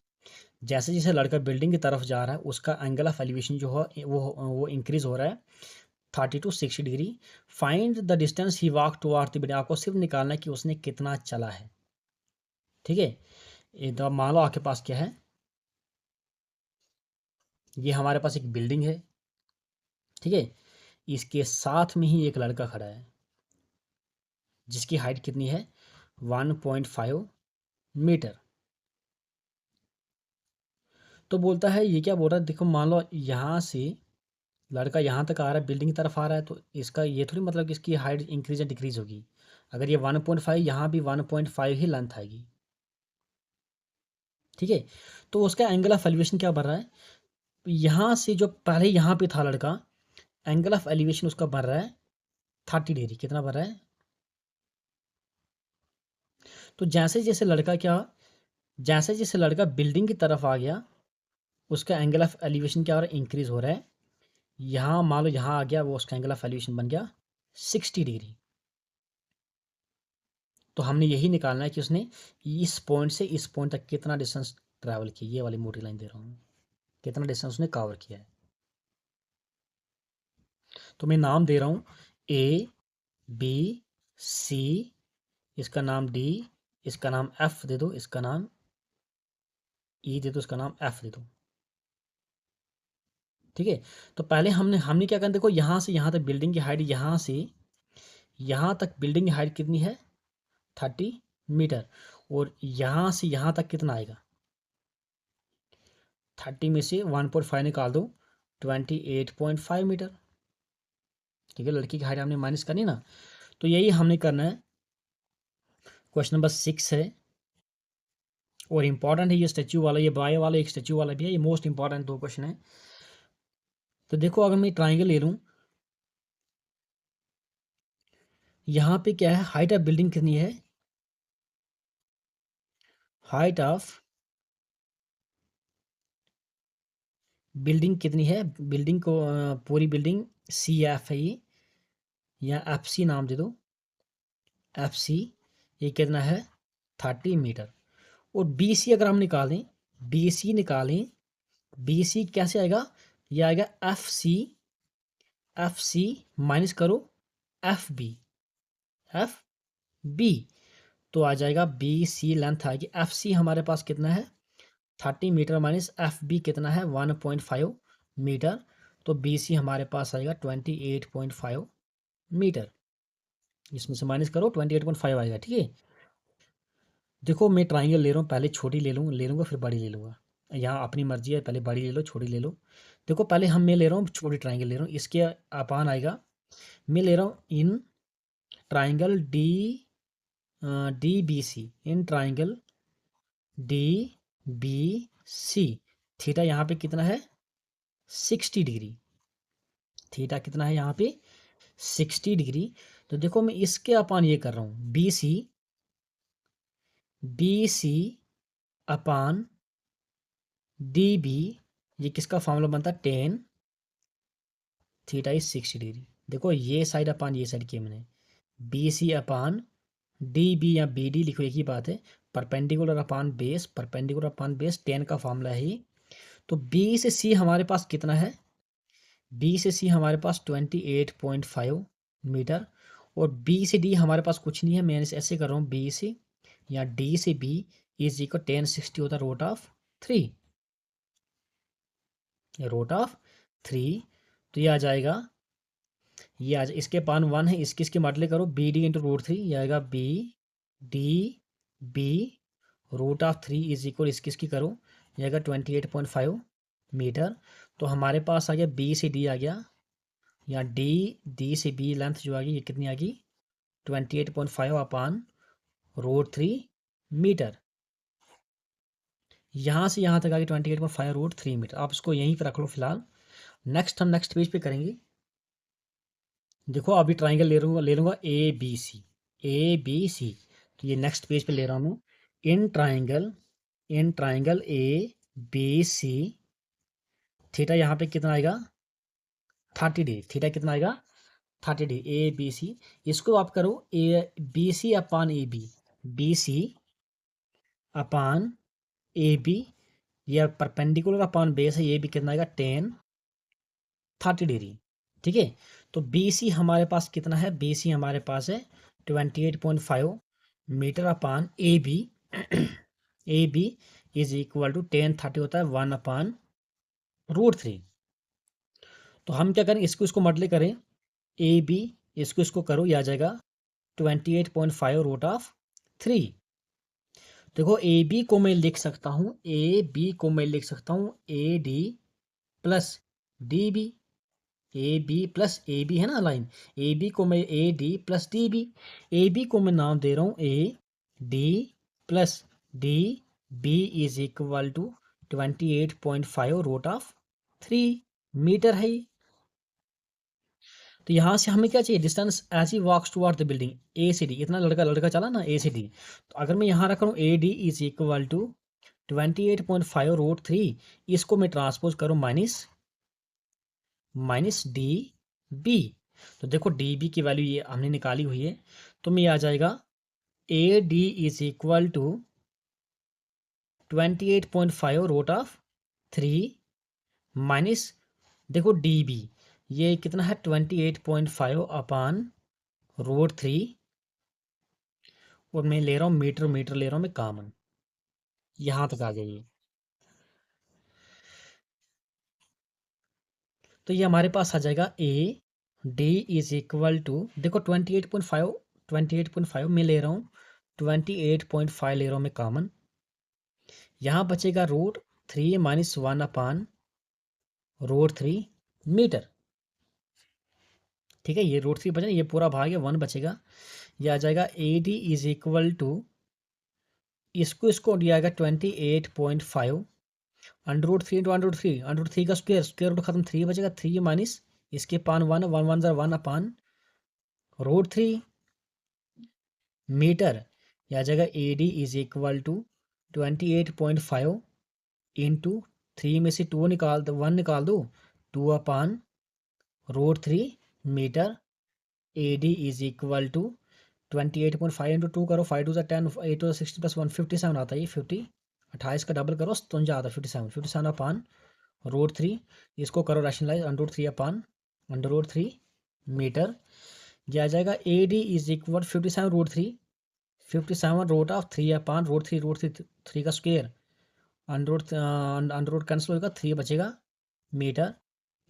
जैसे जैसे लड़का building की तरफ जा रहा है उसका एंगल ऑफ एलिवेशन जो है वो इंक्रीज हो रहा है 30 to 60 degree. Find the distance he walk towards the building, आपको सिर्फ निकालना है कि उसने कितना चला है। ठीक है, एकदम मान लो आपके पास क्या है, ये हमारे पास एक बिल्डिंग है। ठीक है, इसके साथ में ही एक लड़का खड़ा है जिसकी हाइट कितनी है, 1.5 मीटर। तो बोलता है, ये क्या बोल रहा है, देखो मान लो यहाँ से लड़का यहाँ तक आ रहा है, बिल्डिंग की तरफ आ रहा है, तो इसका ये थोड़ी मतलब कि इसकी हाइट इंक्रीज या डिक्रीज होगी। अगर ये 1.5, यहाँ भी 1.5 ही लेंथ आएगी। ठीक है, तो उसका एंगल ऑफ एलिवेशन क्या बन रहा है, यहाँ से जो पहले यहाँ पे था लड़का, एंगल ऑफ एलिवेशन उसका बन रहा है 30 डिग्री। कितना बन रहा है, तो जैसे जैसे लड़का जैसे जैसे लड़का बिल्डिंग की तरफ आ गया, उसका एंगल ऑफ एलिवेशन क्या हो रहा है, इंक्रीज हो रहा है। यहाँ मान लो यहाँ आ गया, वो उसका एंगल ऑफ एलिवेशन बन गया 60 डिग्री। तो हमने यही निकालना है कि उसने इस पॉइंट से इस पॉइंट तक कितना डिस्टेंस ट्रैवल किया। ये वाली मोटी लाइन दे रहा हूँ, कितना डिस्टेंस उसने कवर किया है। तो मैं नाम दे रहा हूँ ए बी सी, इसका नाम डी, इसका नाम एफ दे दो, इसका नाम ई दे दो, इसका नाम एफ दे दो। ठीक है, तो पहले हमने क्या करना, देखो यहाँ से यहाँ तक बिल्डिंग की हाइट, यहाँ से यहाँ तक बिल्डिंग की हाइट कितनी है 30 मीटर, और यहाँ से यहाँ तक कितना आएगा, 30 में से 1.5 निकाल दो, 28.5 मीटर। ठीक है, लड़की की हाइट हमने माइनस करनी ना, तो यही हमने करना है। क्वेश्चन नंबर 6 है और इंपॉर्टेंट है, ये स्टैच्यू वाला, ये बाय वाला, एक स्टैच्यू वाला भी है, ये मोस्ट इंपॉर्टेंट 2 क्वेश्चन है। तो देखो अगर मैं ट्राइंगल ले लूँ, यहाँ पे क्या है, हाइट ऑफ बिल्डिंग कितनी है, हाइट ऑफ बिल्डिंग कितनी है, बिल्डिंग को पूरी बिल्डिंग सी एफ है ये, या एफ सी नाम दे दो, एफ सी, ये कितना है 30 मीटर। और बी सी अगर हम निकालें, बी सी निकालें, बी सी कैसे आएगा, ये आएगा एफ सी माइनस करो एफ बी, एफ बी, तो आ जाएगा बी सी लेंथ आएगी, एफ सी हमारे पास कितना है 30 मीटर, माइनस एफ बी कितना है 1.5 मीटर, तो बी सी हमारे पास आएगा 28.5 मीटर। इसमें से माइनस करो 28.5 आएगा। ठीक है, देखो मैं ट्राइंगल ले रहा हूँ, पहले छोटी ले लूँगा फिर बड़ी ले लूँगा, यहाँ अपनी मर्जी है, पहले बड़ी ले लो छोटी ले लो। देखो पहले मैं ले रहा हूँ छोटी ट्राइंगल ले रहा हूँ, इसके अपान आएगा, मैं ले रहा हूँ in triangle D B C, in triangle D B C, theta यहाँ पे कितना है 60 डिग्री, थीटा कितना है यहाँ पे 60 डिग्री। तो देखो मैं इसके अपान ये कर रहा हूँ बी सी अपान डी बी, ये किसका फॉर्मूला बनता है 10 थीटा इज 60 डिग्री। देखो ये साइड अपान ये साइड किया मैंने, बी सी अपान डी बी या बी डी लिखो, एक ही बात है, perpendicular upon base, perpendicular upon base 10 का फॉर्मूला है ये। तो बी से सी हमारे पास कितना है, बी से सी हमारे पास 28.5 मीटर, और बी से डी हमारे पास कुछ नहीं है, मैं ऐसे कर रहा हूँ बी से या डी से बी इज इक्वल 1060 होता है रूट ऑफ थ्री, तो ये आ जाएगा, ये आज इसके पान 1 है, इसके मल्टीप्लाई करो बी डी इंटू रूट 3, ये आएगा B D B root of 3 is equal इसकी करो, ये आएगा 28.5 मीटर। तो हमारे पास आ गया बी से डी आ गया, या डी से बी लेंथ जो आ गई ये कितनी आ गई 28.5 अपान रूट 3 मीटर। यहाँ से यहाँ तक आ गई 28.5 रूट 3 मीटर। आप इसको यहीं पर रख लो फिलहाल, नेक्स्ट हम नेक्स्ट पेज पे करेंगे। देखो अभी ट्राइंगल ले लूँगा ए बी सी, तो ये नेक्स्ट पेज पे ले रहा हूँ। In triangle A B C, theta यहाँ पे कितना आएगा 30 डिग्री, थीटा कितना आएगा 30 डिग्री, ए बी सी। इसको आप करो A B C upon A B C upon A B, यह परपेंडिकुलर अपान बेस है, ये भी कितना आएगा 30 डिग्री। ठीक है, तो बी सी हमारे पास कितना है, बी सी हमारे पास है 28.5 metre upon A B is equal to 1030 होता है 1/√3। तो हम क्या करें, इसको मल्टीप्लाई करें, ए बी इसको करो, यह आ जाएगा 28.5 रूट ऑफ 3। देखो ए बी को मैं लिख सकता हूँ, ए बी को मैं लिख सकता हूँ A D plus D B, A B plus A B है ना लाइन, ए बी को मैं A D plus D B, A B को मैं नाम दे रहा हूँ A D plus D B is equal to 28.5 root of 3 metre है। तो यहाँ से हमें क्या चाहिए, distance as he walks toward the building, A C D, इतना लड़का लड़का चला ना ए सी डी। तो अगर मैं यहाँ रख रहा हूँ A D is equal to 28.5 root 3, इसको मैं ट्रांसपोज करूँ माइनस डी बी। तो देखो डी बी की वैल्यू ये हमने निकाली हुई है, तो मैं आ जाएगा A D is equal to 28.5 root of 3 minus, देखो डी बी ये कितना है 28.5 अपान रूट 3, और मैं ले रहा हूँ मीटर, मीटर ले रहा हूँ मैं कॉमन, यहाँ तक आ जाइए। तो ये हमारे पास आ जाएगा A D is equal to, देखो 28.5, 28.5 मैं ले रहा हूँ, 28.5 ले रहा हूँ मैं कॉमन, यहाँ बचेगा root 3 minus 1 upon root 3 metre. ठीक है, ये रूट 3 बचा, ये पूरा भाग है 1 बचेगा, ये आ जाएगा A D is equal to, इसको इसको दिया जाएगा 28.5 under root 3 into under root 3 का स्क्वायर, स्क्वायर रूट खत्म 3 बचेगा, 3 माइनस इसके पान 1, 1 1 ज़ा 1 अपान रूट 3 मीटर। यह आ जाएगा A D is equal to 28.5 into 3 में से 2 निकाल दो, 1 निकाल दो, 2 upon root 3 metre. A D is equal to 28.5 into 2 करो, 5 2 ज़ा 10, 8 2 ज़ा 60 प्लस 1 57 आता है, ये 50, 28 का डबल करो 57 आता है, 57 57 अपान रूट 3, इसको करो rationalise under root 3 upon under root 3 metre. यह आ जाएगा A D is equal 57 root 3, 57 root of 3 upon root 3 3 का स्क्वायर, अंडर रूट कैंसिल होगा, 3 बचेगा मीटर।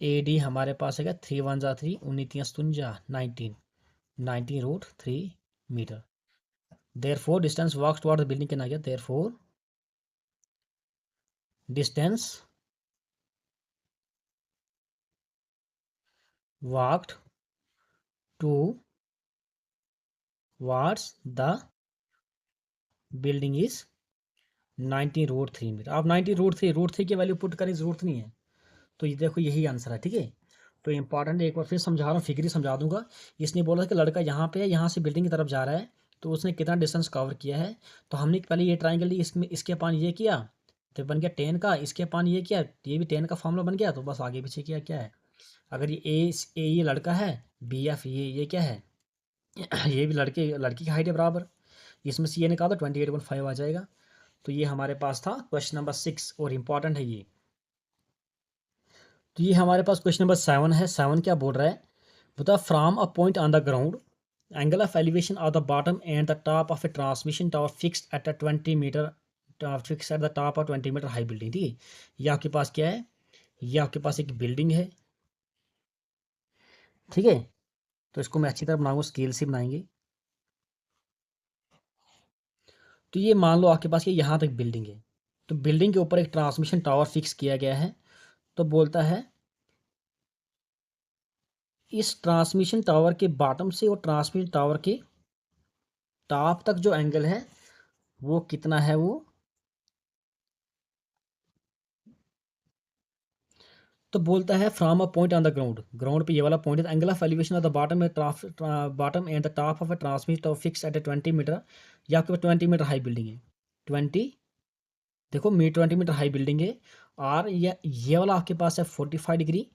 ए डी हमारे पास है 3 1 ज़ा 3, 19 3 जा 19, 19 root 3 metre. Therefore distance walks toward the building के ना गया, therefore distance walked towards the building is 90 root 3 metre. आप 90 रूट 3 की वैल्यू पुट करने की जरूरत नहीं है, तो ये देखो यही आंसर है। ठीक है, तो इंपॉर्टेंट एक बार फिर समझा रहा हूँ, फिक्री समझा दूंगा। इसने बोला कि लड़का यहाँ पे है, यहाँ से बिल्डिंग की तरफ जा रहा है, तो उसने कितना डिस्टेंस कवर किया है। तो हमने पहले ये ट्राइंगल ली, इसमें इसके पान ये किया तो बन गया 10 का, इसके पान ये किया, ये भी 10 का फॉर्मूला बन गया, तो बस आगे पीछे किया क्या है। अगर ये ए ये लड़का है, बी एफ ये क्या है ये भी लड़की की हाइट है बराबर, इसमें से ये निकालो 28.5 आ जाएगा। तो ये हमारे पास था क्वेश्चन नंबर 6, और इम्पॉर्टेंट है ये। तो ये हमारे पास क्वेश्चन नंबर 7 है। 7 क्या बोल रहा है, बता from a point on the ground angle of elevation of the bottom and the top of a transmission tower fixed at a 20 metre, fix at the top of 20 metre high building. ठीक है, ये आपके पास क्या है, ये आपके पास एक बिल्डिंग है। ठीक है, तो इसको मैं अच्छी तरह बनाऊंगा, स्केल से बनाएंगे। तो ये मान लो आपके पास ये यहाँ तक बिल्डिंग है, तो बिल्डिंग के ऊपर एक ट्रांसमिशन टावर फिक्स किया गया है। तो बोलता है इस ट्रांसमिशन टावर के बॉटम से और ट्रांसमिशन टावर के टॉप तक जो एंगल है वो कितना है, वो तो बोलता है from a point on the ground, ground पे ये वाला पॉइंट है, angle of elevation of the bottom में bottom and the top of a transmission tower fix at 20 metre, या आपके पास 20 मीटर हाई बिल्डिंग है, 20, देखो 20 मीटर हाई बिल्डिंग है, और ये वाला आपके पास है 45 डिग्री,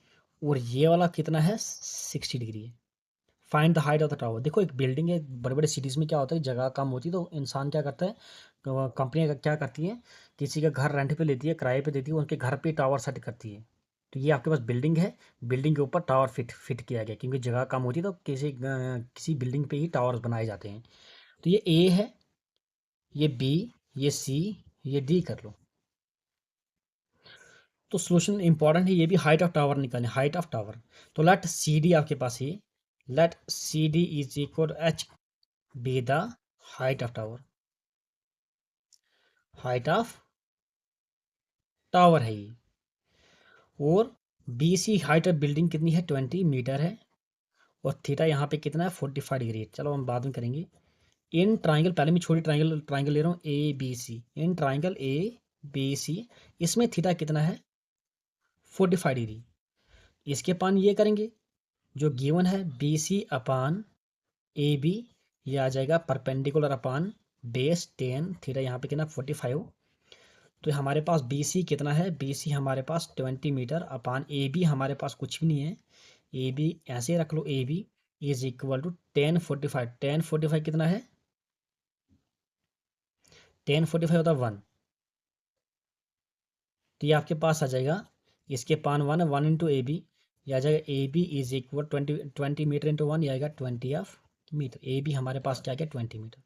और ये वाला कितना है 60 डिग्री है। Find the height of the tower. देखो एक बिल्डिंग है, बड़े बड़े सिटीज़ में क्या होता है, जगह कम होती है, तो इंसान क्या करता है, कंपनियाँ क्या करती हैं, किसी का घर रेंट पे लेती है, किराए पे देती है, उनके घर पे टावर सेट करती है। तो ये आपके पास बिल्डिंग है, बिल्डिंग के ऊपर टावर फिट किया गया, क्योंकि जगह कम होती है, तो किसी बिल्डिंग पे ही टावर्स बनाए जाते हैं। तो ये ए है, ये बी, ये सी, ये डी कर लो। तो सोल्यूशन इंपॉर्टेंट है, ये भी हाइट ऑफ टावर निकालें, हाइट ऑफ टावर। तो लेट सी डी आपके पास है, let C D is equal to be the height of tower. Height of tower है ये, और B C height of building कितनी है 20 मीटर है, और थीटा यहाँ पे कितना है 45 डिग्री है। चलो हम बाद में करेंगे। इन ट्राइंगल, पहले मैं छोटी ट्राइंगल ट्राइंगल ले रहा हूँ A B C, in triangle A B C, इसमें थीटा कितना है 45 डिग्री। इसके पान ये करेंगे, जो गिवन है B C upon A B, ये आ जाएगा परपेंडिकुलर अपान बेस 10, थीटा यहाँ पे कितना 45। तो हमारे पास बी सी कितना है, बी सी हमारे पास 20 मीटर अपान ए बी हमारे पास कुछ भी नहीं है, ए बी ऐसे रख लो, A B is equal to 1045। 1045 कितना है 1045 होता है 1, तो ये आपके पास आ जाएगा, इसके पान 1 है, 1 इंटू ए बी, यह आ जाएगा A B is equal 20 metre into 1, यह आएगा 20 ऑफ मीटर। ए बी हमारे पास क्या क्या 20 मीटर।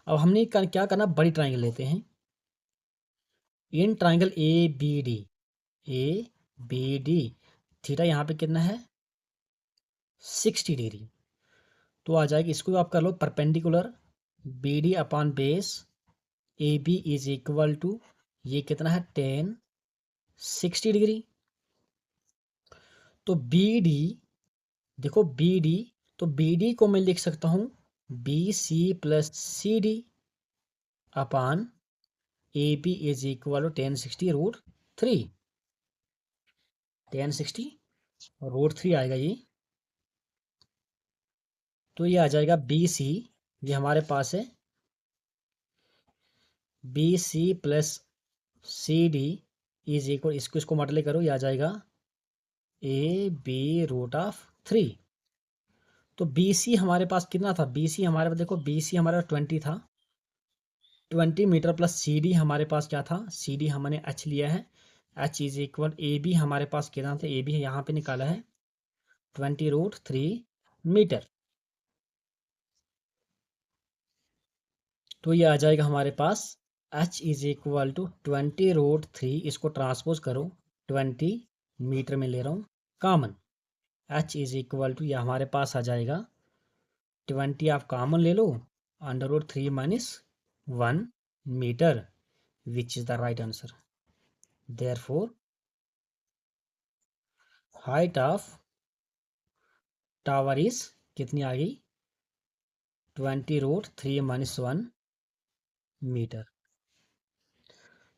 अब हमने क्या करना, बड़ी ट्राइंगल लेते हैं। इन triangle A B D theta यहाँ पे कितना है 60 डिग्री, तो आ जाएगी, इसको आप कर लो perpendicular B D upon base A B is equal to, ये कितना है 10 60 डिग्री। तो बी डी, देखो बी डी, तो बी डी को मैं लिख सकता हूँ B C plus C D upon A B is equal to 1060 root 3, 1060 root 3 आएगा ये। तो ये आ जाएगा बी सी, ये हमारे पास है B C plus C D is equal, इसको मल्टीप्लाई करो, ये आ जाएगा ए बी रूट ऑफ 3। तो बी सी हमारे पास कितना था, बी सी हमारे पास, देखो बी सी हमारे पास 20 था, 20 मीटर प्लस सी डी हमारे पास क्या था, सी डी हमने एच लिया है, H is equal A B हमारे पास कितना था, ए बी यहाँ पे निकाला है 20 रूट 3 मीटर। तो ये आ जाएगा हमारे पास H is equal to 20 root 3, इसको ट्रांसपोज करो 20 मीटर में ले रहा हूँ common, H is equal to, यह हमारे पास आ जाएगा 20 आप कॉमन ले लो, under root 3 minus 1 metre, which is the right answer. Therefore height of tower is कितनी आ गई 20 रूट 3 माइनस 1 मीटर।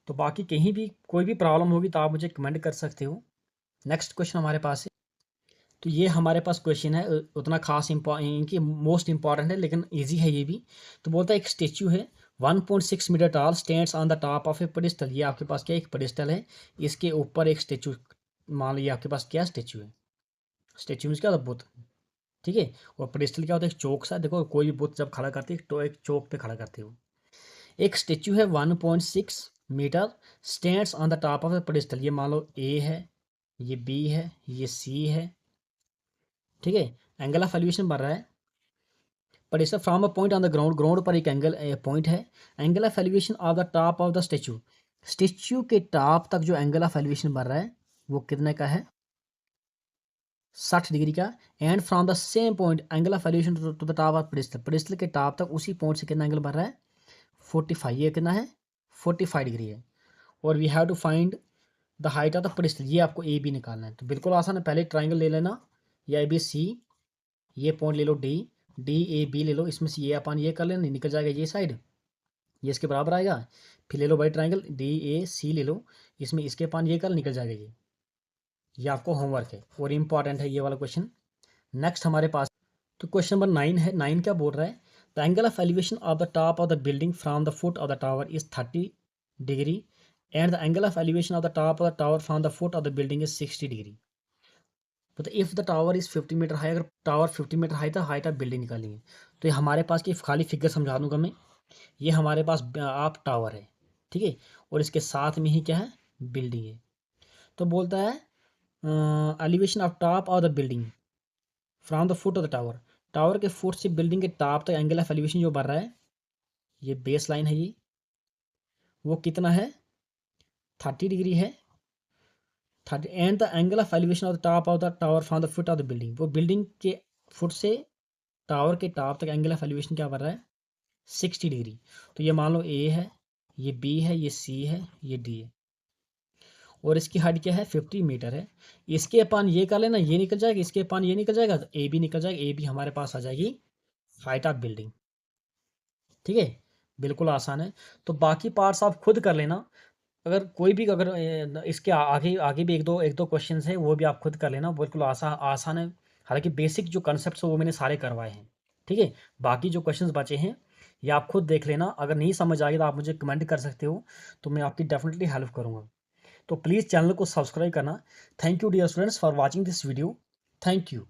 तो बाकी कहीं भी कोई भी प्रॉब्लम होगी तो आप मुझे कमेंट कर सकते हो। नेक्स्ट क्वेश्चन हमारे पास है, तो ये हमारे पास क्वेश्चन है, उतना खास इनकी मोस्ट इंपॉर्टेंट है लेकिन इजी है ये भी। तो बोलता है एक स्टेच्यू है 1.6 metre tall, stands on the top of a pedestal. ये आपके पास क्या एक पेडिस्टल है, इसके ऊपर एक स्टेच्यू, मान लीजिए आपके पास क्या स्टेच्यू है, स्टेच्यू मीन्स क्या होता है बुत, ठीक है, और पेडिस्टल क्या होता है एक चौक सा, देखो कोई भी बुत जब खड़ा करती है तो एक चौक पे खड़ा करते हो। एक स्टेच्यू है 1.6 metre, stands on the top of a pedestal, ये मान लो ए है, ये बी है, ये सी है, ठीक है, एंगल ऑफ एलिवेशन बन रहा है, पर इसका from a point on the ground, ground पर एक एंगल पॉइंट है, angle of elevation of the top of the statue, statue के टॉप तक जो एंगल ऑफ एलिवेशन बन रहा है वो कितने का है 60 डिग्री का, and from the same point angle of elevation to the top of pedestal, pedestal के टॉप तक उसी पॉइंट से कितना एंगल बन रहा है 45, ये कितना है 45 डिग्री है, और we have to find the height of the pedestal, ये आपको ए बी निकालना है। तो बिल्कुल आसान है, पहले ट्राइंगल ले लेना, या ए बी सी, ये पॉइंट ले लो डी, डी ए बी ले लो, इसमें से ये अपन ये कर लेना, निकल जाएगा ये साइड, ये इसके बराबर आएगा। फिर ले लो बड़ी ट्राइंगल डी ए सी ले लो, इसमें इसके पान ये कर निकल जाएगा ये आपको होमवर्क है और इम्पॉर्टेंट है ये वाला क्वेश्चन। नेक्स्ट हमारे पास तो क्वेश्चन नंबर 9 है। 9 क्या बोल रहा है, the angle of elevation of the top of the building from the foot of the tower is 30 degree, and the angle of elevation of the top of the tower from the foot of the building is 60 degree. तो if the tower is 50 metre high, अगर tower 50 metre high था, height of building निकालेंगे। तो ये हमारे पास की खाली figure समझा दूंगा मैं, ये हमारे पास आप टावर है, ठीक है, और इसके साथ में ही क्या है बिल्डिंग है। तो बोलता है elevation of top of the building from the foot of the tower, tower के फुट से बिल्डिंग के टॉप तक एंगल ऑफ एलिवेशन जो बढ़ रहा है, ये बेस लाइन है, ये वो कितना है 30 डिग्री है, 30, and the angle of elevation of the top of the tower from the foot of the building, वो बिल्डिंग के फुट से टावर के टॉप तक एंगल ऑफ एलिवेशन क्या बढ़ रहा है 60 डिग्री। तो ये मान लो ए है, ये बी है, ये सी है, ये डी है, और इसकी हाइट क्या है 50 मीटर है। इसके अपान ये कर लेना, ये निकल जाएगा, इसके अपान ये निकल जाएगा, तो ए बी निकल जाएगा। ए बी हमारे पास आ जाएगी हाइट ऑफ बिल्डिंग। ठीक है, बिल्कुल आसान है। तो बाकी पार्ट्स आप खुद कर लेना। अगर कोई भी अगर इसके आगे आगे भी एक दो क्वेश्चन है, वो भी आप खुद कर लेना, बिल्कुल आसान है। हालांकि बेसिक जो कंसेप्ट है वो मैंने सारे करवाए हैं। ठीक है, बाकी जो क्वेश्चंस बचे हैं ये आप खुद देख लेना। अगर नहीं समझ आ गया तो आप मुझे कमेंट कर सकते हो, तो मैं आपकी डेफिनेटली हेल्प करूँगा। तो प्लीज़ चैनल को सब्सक्राइब करना। Thank you dear students for watching this video. Thank you.